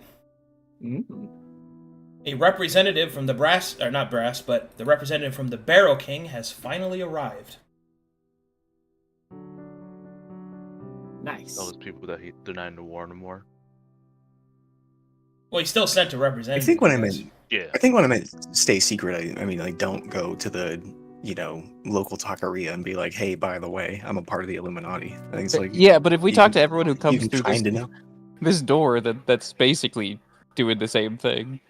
A representative from the the representative from the Barrow King has finally arrived. Nice. Those people that he denying the war no more. Well, he's still sent a I representative. think when I guys. meant Yeah. stay secret, I mean like don't go to the local taqueria and be like, hey, by the way, I'm a part of the Illuminati. I think it's like Yeah, but if we you talk can- to everyone who you comes can through kind of know. this door, that's basically doing the same thing.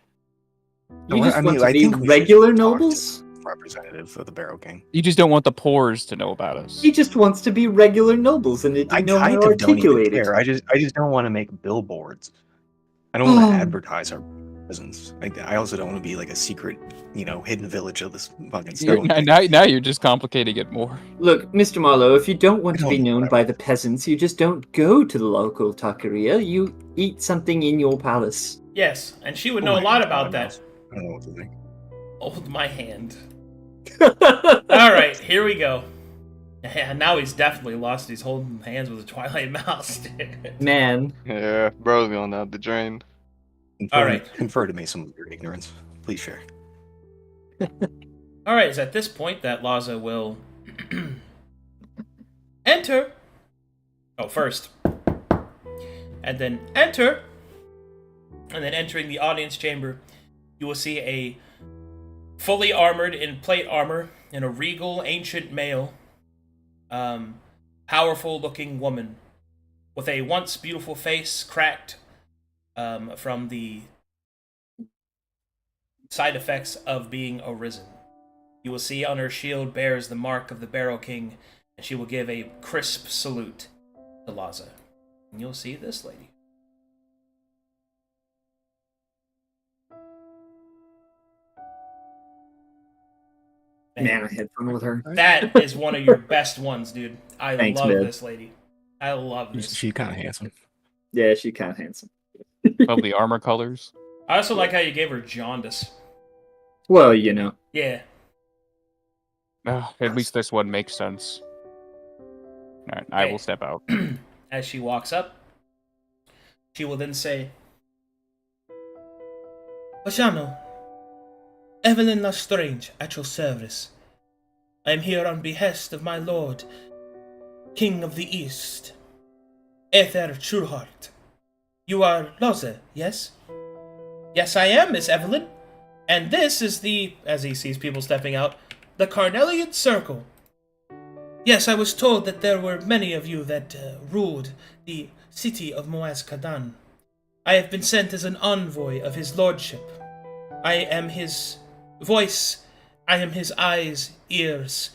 You Well, just I want mean, to I be think we should regular talk to- nobles? Representative of the Barrow King. You just don't want the pores to know about us. He just wants to be regular nobles, and it I didn't know how kind to of don't even articulate care. it. I just don't want to make billboards. I don't want Oh. to advertise our presence. I also don't want to be like a secret, hidden village of this fucking stone. Now you're just complicating it more. Look, Mr. Marlowe, if you don't want to be No, known by the peasants, you just don't go to the local taqueria. You eat something in your palace. Yes, and she would Oh know a my lot God, about I that. don't know what to think. Hold my hand. Alright, here we go. Yeah, now he's definitely lost. He's holding hands with a Twilight Mouse. Man, Yeah, bro's going out the drain. Alright. Confer to me some of your ignorance. Please share. Alright, it's at this point that Laza will enter. Oh, first. And then enter. And then entering the audience chamber, you will see a fully armored in plate armor and a regal ancient male, powerful looking woman with a once beautiful face cracked from the side effects of being arisen. You will see on her shield bears the mark of the Barrow King, and she will give a crisp salute to Laza. And you'll see this lady. man, I had fun with her. That is one of your best ones, dude. I Thanks, love man. this lady. I love this. She's kind of handsome. Yeah, she kind of handsome. Of the armor colors. I also like how you gave her jaundice. Well, you know. Yeah. At least this one makes sense. Alright, I Okay. will step out. As she walks up, she will then say, Bashano, Evelyn Lestrange, at your service. I am here on behest of my lord, King of the East, Ether Trueheart. You are Laza, yes? Yes, I am, Miss Evelyn. And this is the, as he sees people stepping out, the Carnelian Circle. Yes, I was told that there were many of you that ruled the city of Moaz Kadan. I have been sent as an envoy of his lordship. I am his voice, I am his eyes, ears,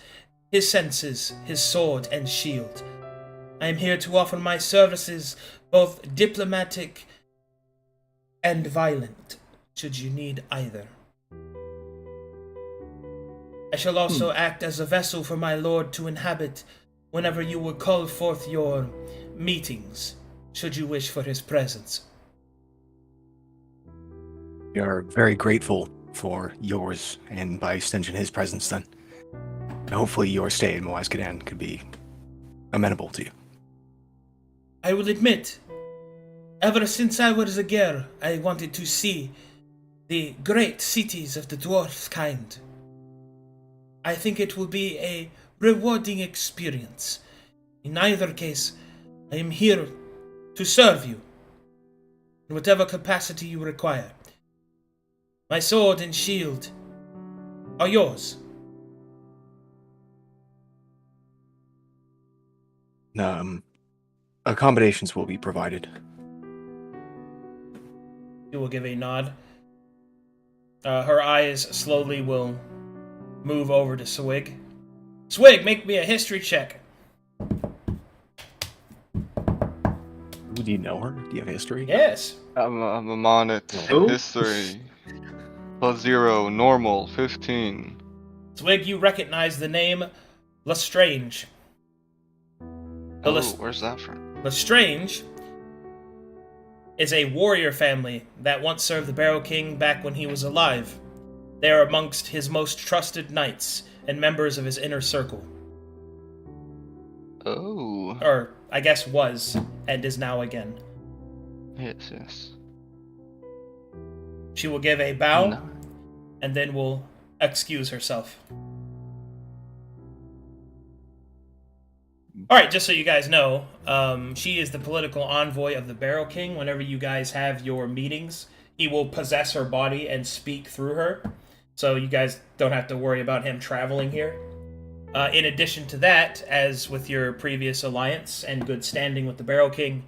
his senses, his sword and shield. I am here to offer my services, both diplomatic and violent, should you need either. I shall also act as a vessel for my lord to inhabit whenever you will call forth your meetings, should you wish for his presence. We are very grateful for yours, and by extension his presence then. Hopefully your stay in Moazkadan could be amenable to you. I will admit, ever since I was a girl, I wanted to see the great cities of the dwarf kind. I think it will be a rewarding experience. In either case, I am here to serve you in whatever capacity you require. My sword and shield are yours. Accommodations will be provided. You will give a nod. Her eyes slowly will move over to Swig. Swig, make me a history check. Do you know her? Do you have history? Yes. I'm on it. Oh. History. +0. Normal. 15. Swig, you recognize the name Lestrange. Where's that from? Lestrange is a warrior family that once served the Barrow King back when he was alive. They are amongst his most trusted knights and members of his inner circle. Oh. Or, I guess was, and is now again. Yes. She will give a bow, No. and then will excuse herself. Alright, just so you guys know, she is the political envoy of the Barrow King. Whenever you guys have your meetings, he will possess her body and speak through her. So you guys don't have to worry about him traveling here. In addition to that, as with your previous alliance and good standing with the Barrow King,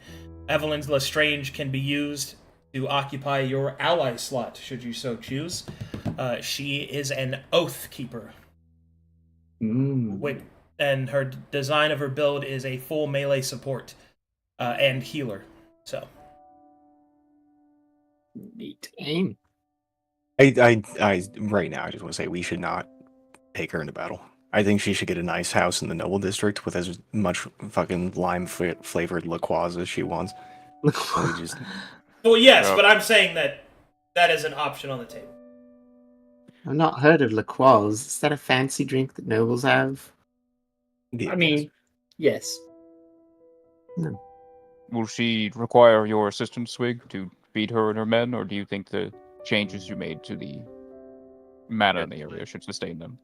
Evelyn Lestrange can be used to occupy your ally slot, should you so choose. She is an Oath Keeper. And her design of her build is a full melee support and healer. So Neat. Aim. I right now I just want to say we should not take her into battle. I think she should get a nice house in the Noble District with as much fucking lime flavored liqueurs as she wants. We just well, yes, Yeah. but I'm saying that is an option on the table. I've not heard of liqueurs. Is that a fancy drink that nobles have? yeah, I mean, yes. Will she require your assistance, Swig, to feed her and her men, or do you think the changes you made to the mana in the area should sustain them?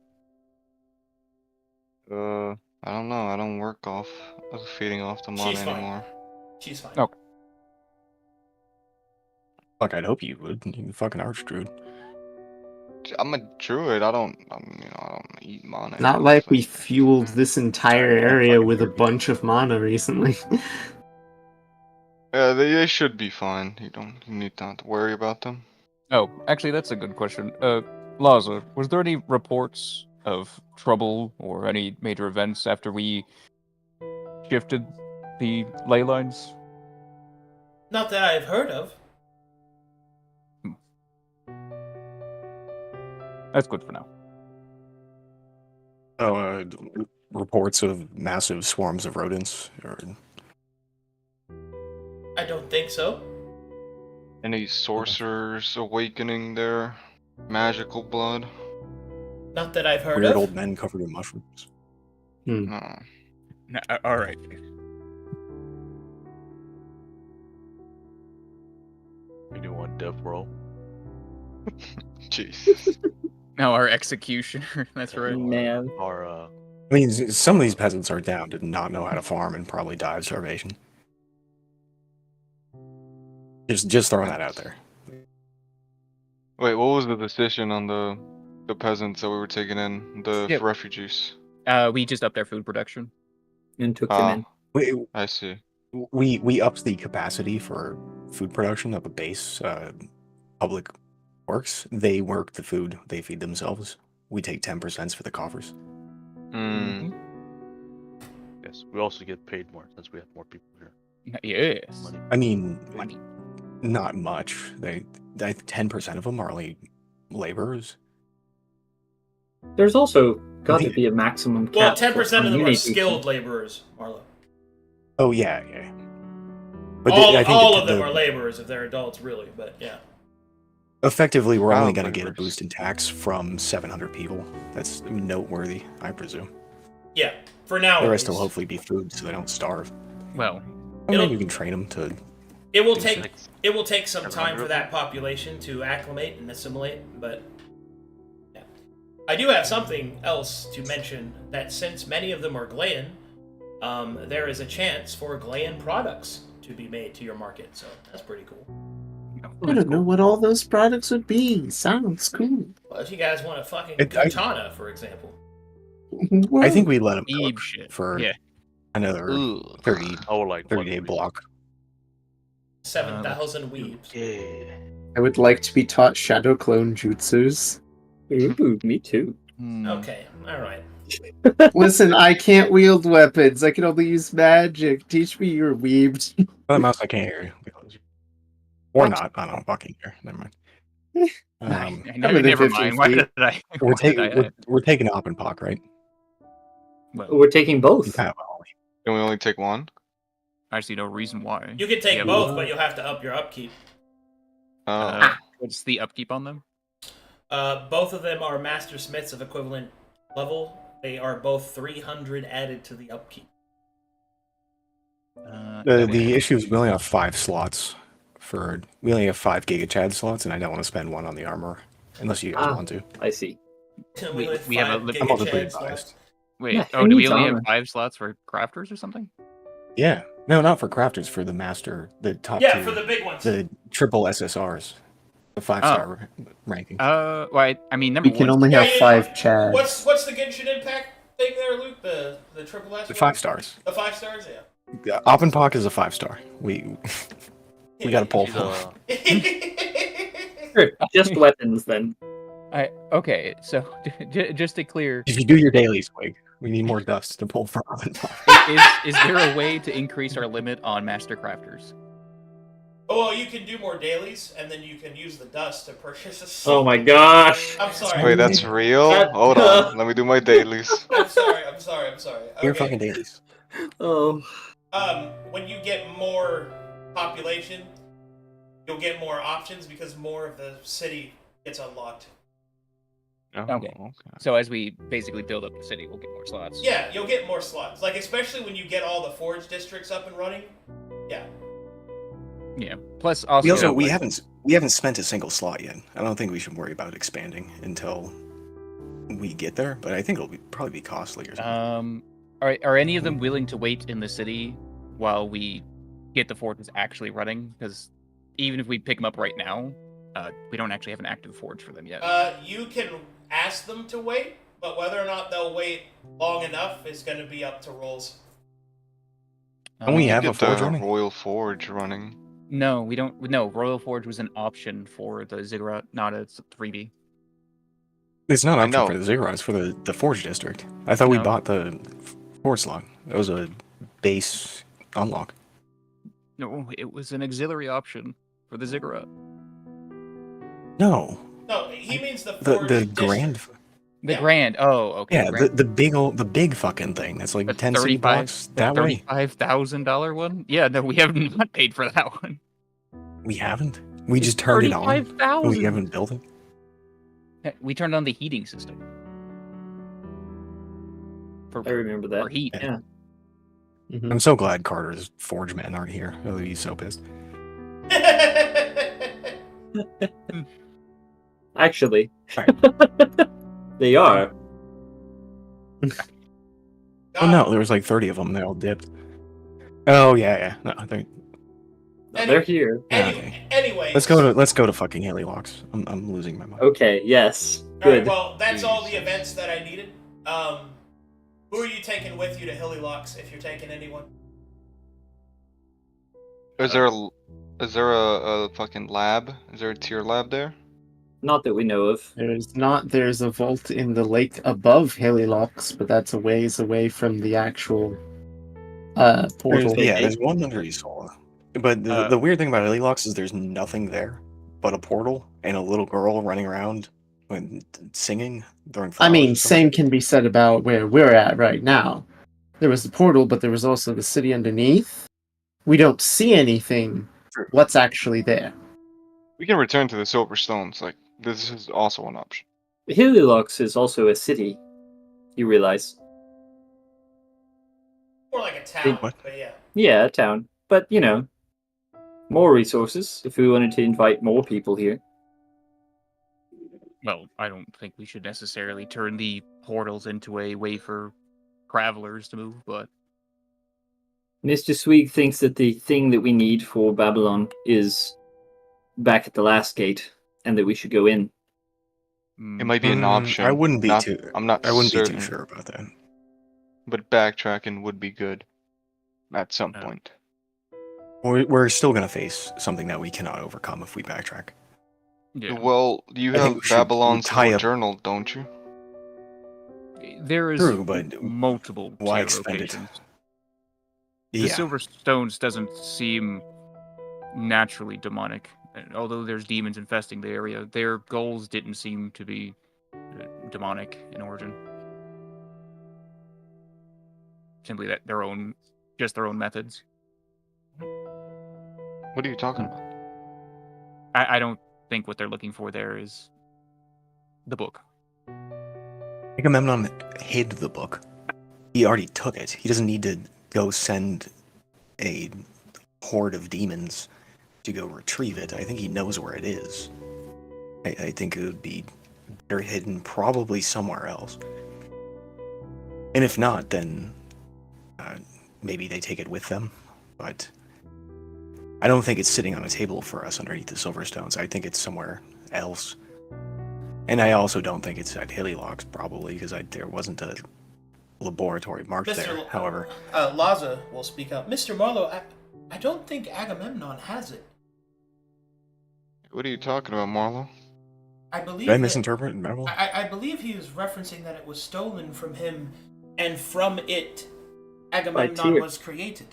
I don't know. I don't work off of feeding off the mana She's fine. anymore. She's fine. Okay. fuck. I'd hope you would. You fucking archdruid. I'm a druid. I don't eat mana. Not like we fueled this entire area with a bunch of mana recently. Yeah, they should be fine. You need not to worry about them. Oh, actually, that's a good question. Laza, was there any reports of trouble or any major events after we shifted the ley lines? Not that I've heard of. That's good for now. Reports of massive swarms of rodents. Or I don't think so. Any sorcerers awakening their magical blood? Not that I've heard weird of. old men covered in mushrooms. No. All right. We do want death row. Jeez. Now our executioner. That's right. Man. Or I mean, some of these peasants are down to not know how to farm and probably die of starvation. Just throwing that out there. Wait, what was the decision on the peasants that we were taking in, the Yep. refugees? We just upped our food production. And took them in. I see. We upped the capacity for food production of a base public works. They work the food, they feed themselves. We take 10% for the coffers. Hmm. yes, we also get paid more since we have more people here. Yes. Money. I mean, not much. 10% of them are only laborers. There's also got to think- be a maximum cap. Well, for 10% of them are community. skilled laborers, Marlo. Oh yeah. All of them are laborers if they're adults, really. But yeah. Effectively, we're only Child going to get a laborers. boost in tax from 700 people. That's noteworthy, I presume. Yeah. For now. The at rest will least. hopefully be food, so they don't starve. Well, Or It'll- maybe you can train them to. It will do take shit. it will take some time 700? for that population to acclimate and assimilate, but yeah. I do have something else to mention that since many of them are Glayan, there is a chance for Glayan products to be made to your market, so that's pretty cool. I don't know what all those products would be. Sounds cool. Well, if you guys want a fucking I- katana, for example. I think we let them Eve cook shit. for Yeah. another Ugh. 30, I would like 30 day one. block. 7,000 weebs. Yeah. I would like to be taught shadow clone jutsus. Ooh, me too. Hmm. Okay, alright. Listen, I can't wield weapons. I can only use magic. Teach me your weebs. Oh, mouse, I can't hear you. Or not. I don't fucking care. Never mind. No, within never 15 mind. Why feet. did I? We're why did taking I- we're taking Op and Pock, right? well, We're taking both. Yeah, well, Can we only take one? I see no reason why. You can take Yeah, both, well, but you'll have to up your upkeep. Oh. What's the upkeep on them? Both of them are Master Smiths of equivalent level. They are both 300 added to the upkeep. the issue is we only have 5 slots we only have 5 Giga Chad slots, and I don't want to spend one on the armor unless you guys want to. I see. We only have a five li- I'm Giga also pretty Chad slots. biased. Wait, Yeah, oh, who do we needs only armor? have 5 slots for crafters or something? Yeah, no, not for crafters, for the master, the top Yeah, 2, for the big ones. the triple SSRs, the 5-star ranking. Well, I mean, number We can one. only Yeah, have yeah, 5 yeah. chads. What's the Genshin Impact thing there, Luke? The triple S? The one? 5 stars. The 5 stars, yeah. Op and Pock is a 5-star. We got to pull She's for. Sure, just weapons then. Okay, so just to clear, If you do your dailies, Quig, we need more dust to pull for Op and Pock. is there a way to increase our limit on master crafters? Oh, well, you can do more dailies, and then you can use the dust to purchase a Oh my gosh. I'm sorry. Wait, that's real? That- Hold on. Let me do my dailies. I'm sorry. Your Okay. fucking dailies. Oh. When you get more population, you'll get more options because more of the city gets unlocked. Oh, Okay. So as we basically build up the city, we'll get more slots. Yeah, you'll get more slots. Like, especially when you get all the forge districts up and running. Yeah. Yeah. Plus, also, We haven't spent a single slot yet. I don't think we should worry about expanding until we get there. But I think it'll probably be costly or something. Are any of them willing to wait in the city while we get the forges actually running? Because even if we pick them up right now, we don't actually have an active forge for them yet. You can ask them to wait, but whether or not they'll wait long enough is going to be up to rolls. Don't we have a Get forge the running? Royal Forge running. No, we don't. No, Royal Forge was an option for the Ziggurat, not a 3B. It's not I option know. for the Ziggurat, it's for the Forge District. I thought we No. bought the Forge slot. That was a base unlock. No, it was an auxiliary option for the Ziggurat. No, No, he means the the forge the district. grand. The Yeah. Grand. Oh, okay. Yeah, Grand. the big fucking thing. That's like The 10 city blocks that way. $35,000 one. Yeah, no, we have not paid for that one. We haven't. We just turned it on. We 35,000. haven't built it. We turned on the heating system for I remember that. for heat. Yeah. I'm so glad Carter's Forge men aren't here. He'll be so pissed. Actually, Right. they are. Oh no, there was like 30 of them. They all dipped. Oh yeah. No, They're here. Anyways. let's go to fucking Haley Locks. I'm losing my mind. Okay, yes. Alright, Good. well, that's all the events that I needed. Who are you taking with you to Hilly Locks, if you're taking anyone? Is there a fucking lab? Is there a tier lab there? Not that we know of. There's not. There's a vault in the lake above Halylocks, but that's a ways away from the actual portal. There's one under Isola. But the weird thing about Illylox is there's nothing there but a portal and a little girl running around and singing during flowers. I mean, or something. same can be said about where we're at right now. There was the portal, but there was also the city underneath. We don't see anything. True. What's actually there? We can return to the Silver Stones. Like, this is also an option. Heliox is also a city, you realize. More like a town, What? but yeah. Yeah, a town. But, you know, more resources if we wanted to invite more people here. Well, I don't think we should necessarily turn the portals into a way for travelers to move, but Mr. Swig thinks that the thing that we need for Babylon is back at the last gate, and that we should go in. It might be an option. I wouldn't be not- too. I'm not I wouldn't certain, be too sure about that. but backtracking would be good at some Yeah. point. We're still gonna face something that we cannot overcome if we backtrack. yeah. Well, you I think have we should Babylon's tie little up- journal, don't you? There is True, but multiple why tier expend it? locations. The Yeah, Silver Stones doesn't seem naturally demonic. Although there's demons infesting the area, their goals didn't seem to be demonic in origin. Simply that their own methods. What are you talking about? I don't think what they're looking for there is the book. Agamemnon hid the book. He already took it. He doesn't need to go send a horde of demons to go retrieve it. I think he knows where it is. I think it would be better hidden probably somewhere else. And if not, then maybe they take it with them. But I don't think it's sitting on a table for us underneath the Silverstones. I think it's somewhere else. And I also don't think it's at Hillylox, probably, because there wasn't a laboratory marked there. However, Laza will speak up. Mr. Marlowe, I don't think Agamemnon has it. What are you talking about, Marlo? I believe did I that- misinterpret? Marvel? I believe he was referencing that it was stolen from him, and from it, Agamemnon Tyr. was created.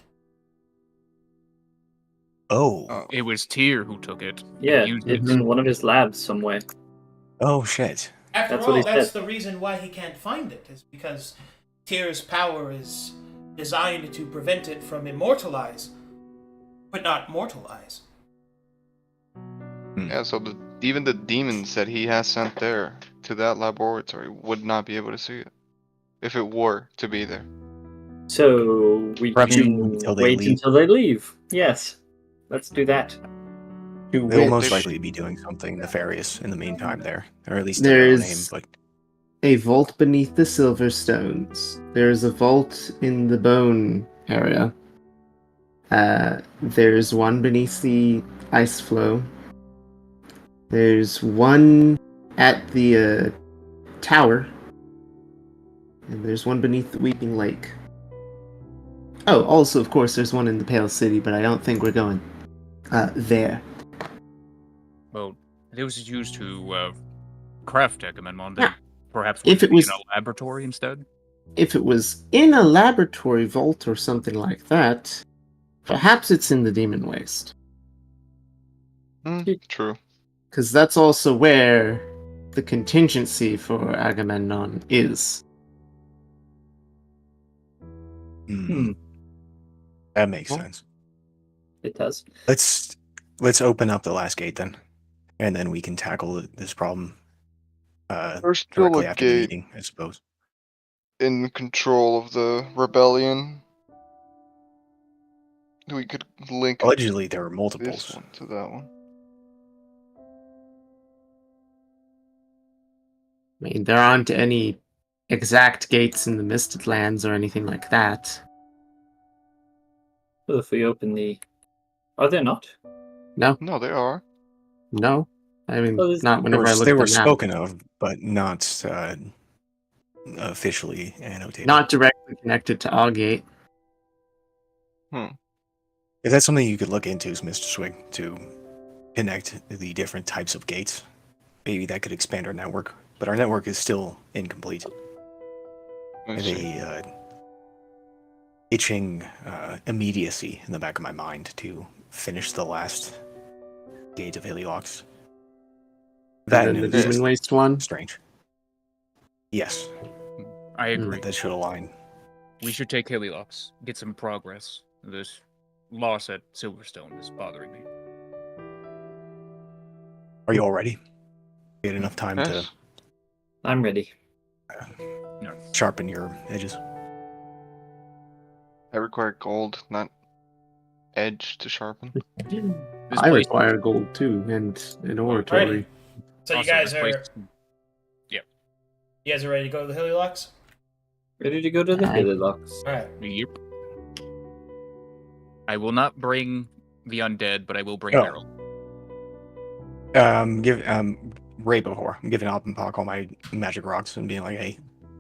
Oh. It was Tyr who took it. and Yeah, used it's it. in one of his labs somewhere. Oh, shit. After That's what all, he that's said. the reason why he can't find it, is because Tyr's power is designed to prevent it from immortalize, but not mortalize. Yeah, so even the demons that he has sent there to that laboratory would not be able to see it if it were to be there. So we Perhaps you can wait until they wait leave. until they leave. Yes, let's do that. To They'll which most likely be doing something nefarious in the meantime there. Or at least in their own name, There's- but a vault beneath the silver stones. There's a vault in the bone area. There's one beneath the ice flow. There's one at the tower. And there's one beneath the Weeping Lake. Oh, also, of course, there's one in the Pale City, but I don't think we're going there. Well, it was used to craft Agamemnon. Then Yeah. perhaps If we it be was- in a laboratory instead. If it was in a laboratory vault or something like that, perhaps it's in the Demon Waste. True. Because that's also where the contingency for Agamemnon is. Hmm. That makes Well, sense. It does. Let's open up the last gate then, and then we can tackle this problem There's still directly a after the gate meeting, I suppose. in control of the rebellion. We could link Allegedly, there are this multiples. one to that one. I mean, there aren't any exact gates in the Misted Lands or anything like that. Well, if we open the... Are there not? No, No, they are. no. I mean, Well, there's- not whenever I look They at were the map. spoken of, but not officially annotated. Not directly connected to Augate. If that's something you could look into, Mr. Swig, to connect the different types of gates, maybe that could expand our network. But our network is still incomplete. I I have see. a itching immediacy in the back of my mind to finish the last gate of Heliox. And That then the news is demon waste one. strange. Yes, I agree. that should align. We should take Heliox, get some progress. This loss at Silverstone is bothering me. Are you all ready? You had enough time Yes. I'm ready. No. to sharpen your edges. I require gold, not edge to sharpen. This I place- require gold too, and an oratory. So you also, guys this are place- you guys are ready to go to the Helilox? Ready to go to the Aye. Helilox. All right. Yep. I will not bring the undead, but I will bring Oh. Meryl. Give Ray before. I'm giving Alpenpock all my magic rocks and being like, hey,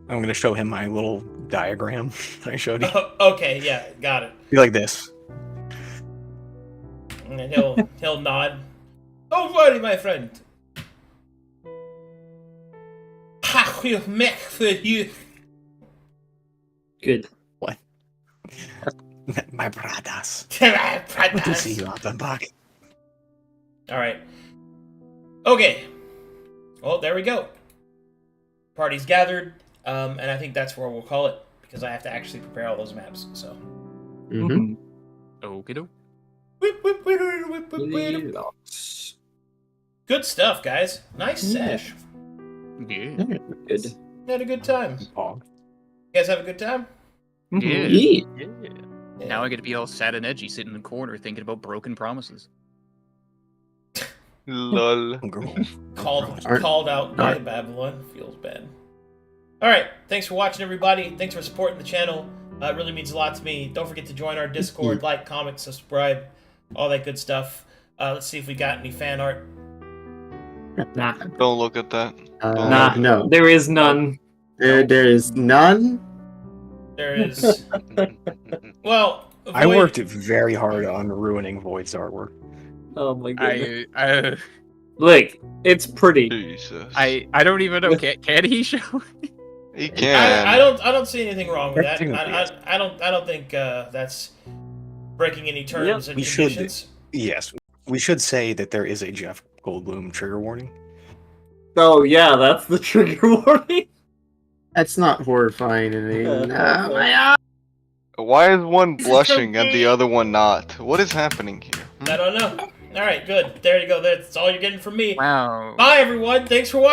I'm gonna show him my little diagram that I showed you. Okay, yeah, got it. Be like this. And then he'll nod. Don't worry, my friend. I will make for you. Good. My brothers. Good to see you, Alpenpock. All right. Okay. Well, there we go. Party's gathered, and I think that's where we'll call it because I have to actually prepare all those maps. So. Mm-hmm. Okie doke. Helilox. Good stuff, guys. Nice Yeah. sesh. Yeah. Good. Had a good time. Oh, You guys have a good time? Yeah. Yeah. Yeah. Yeah. Now I get to be all sad and edgy, sitting in the corner thinking about broken promises. Lol. girl. Called out by Babylon. Feels bad. All right. Thanks for watching, everybody. Thanks for supporting the channel. It really means a lot to me. Don't forget to join our Discord, like, comment, subscribe, all that good stuff. Let's see if we got any fan art. Nah. Don't look at that. Nah. No. There is none. There is none. There is. Well, I Void- worked very hard on ruining Void's artwork. Oh my goodness. I Look, it's pretty. Jesus. I don't even know. Can he show? He can. I don't see anything wrong with that. Everything I don't think that's breaking any terms and we should- conditions. Yes, we should say that there is a Jeff Goldblum trigger warning. Oh yeah, that's the trigger warning. That's not horrifying in any. Nah. Why is one blushing and the other one not? What is happening here? I don't know. All right, good. There you go. That's all you're getting from me. Wow. Bye, everyone. Thanks for watching.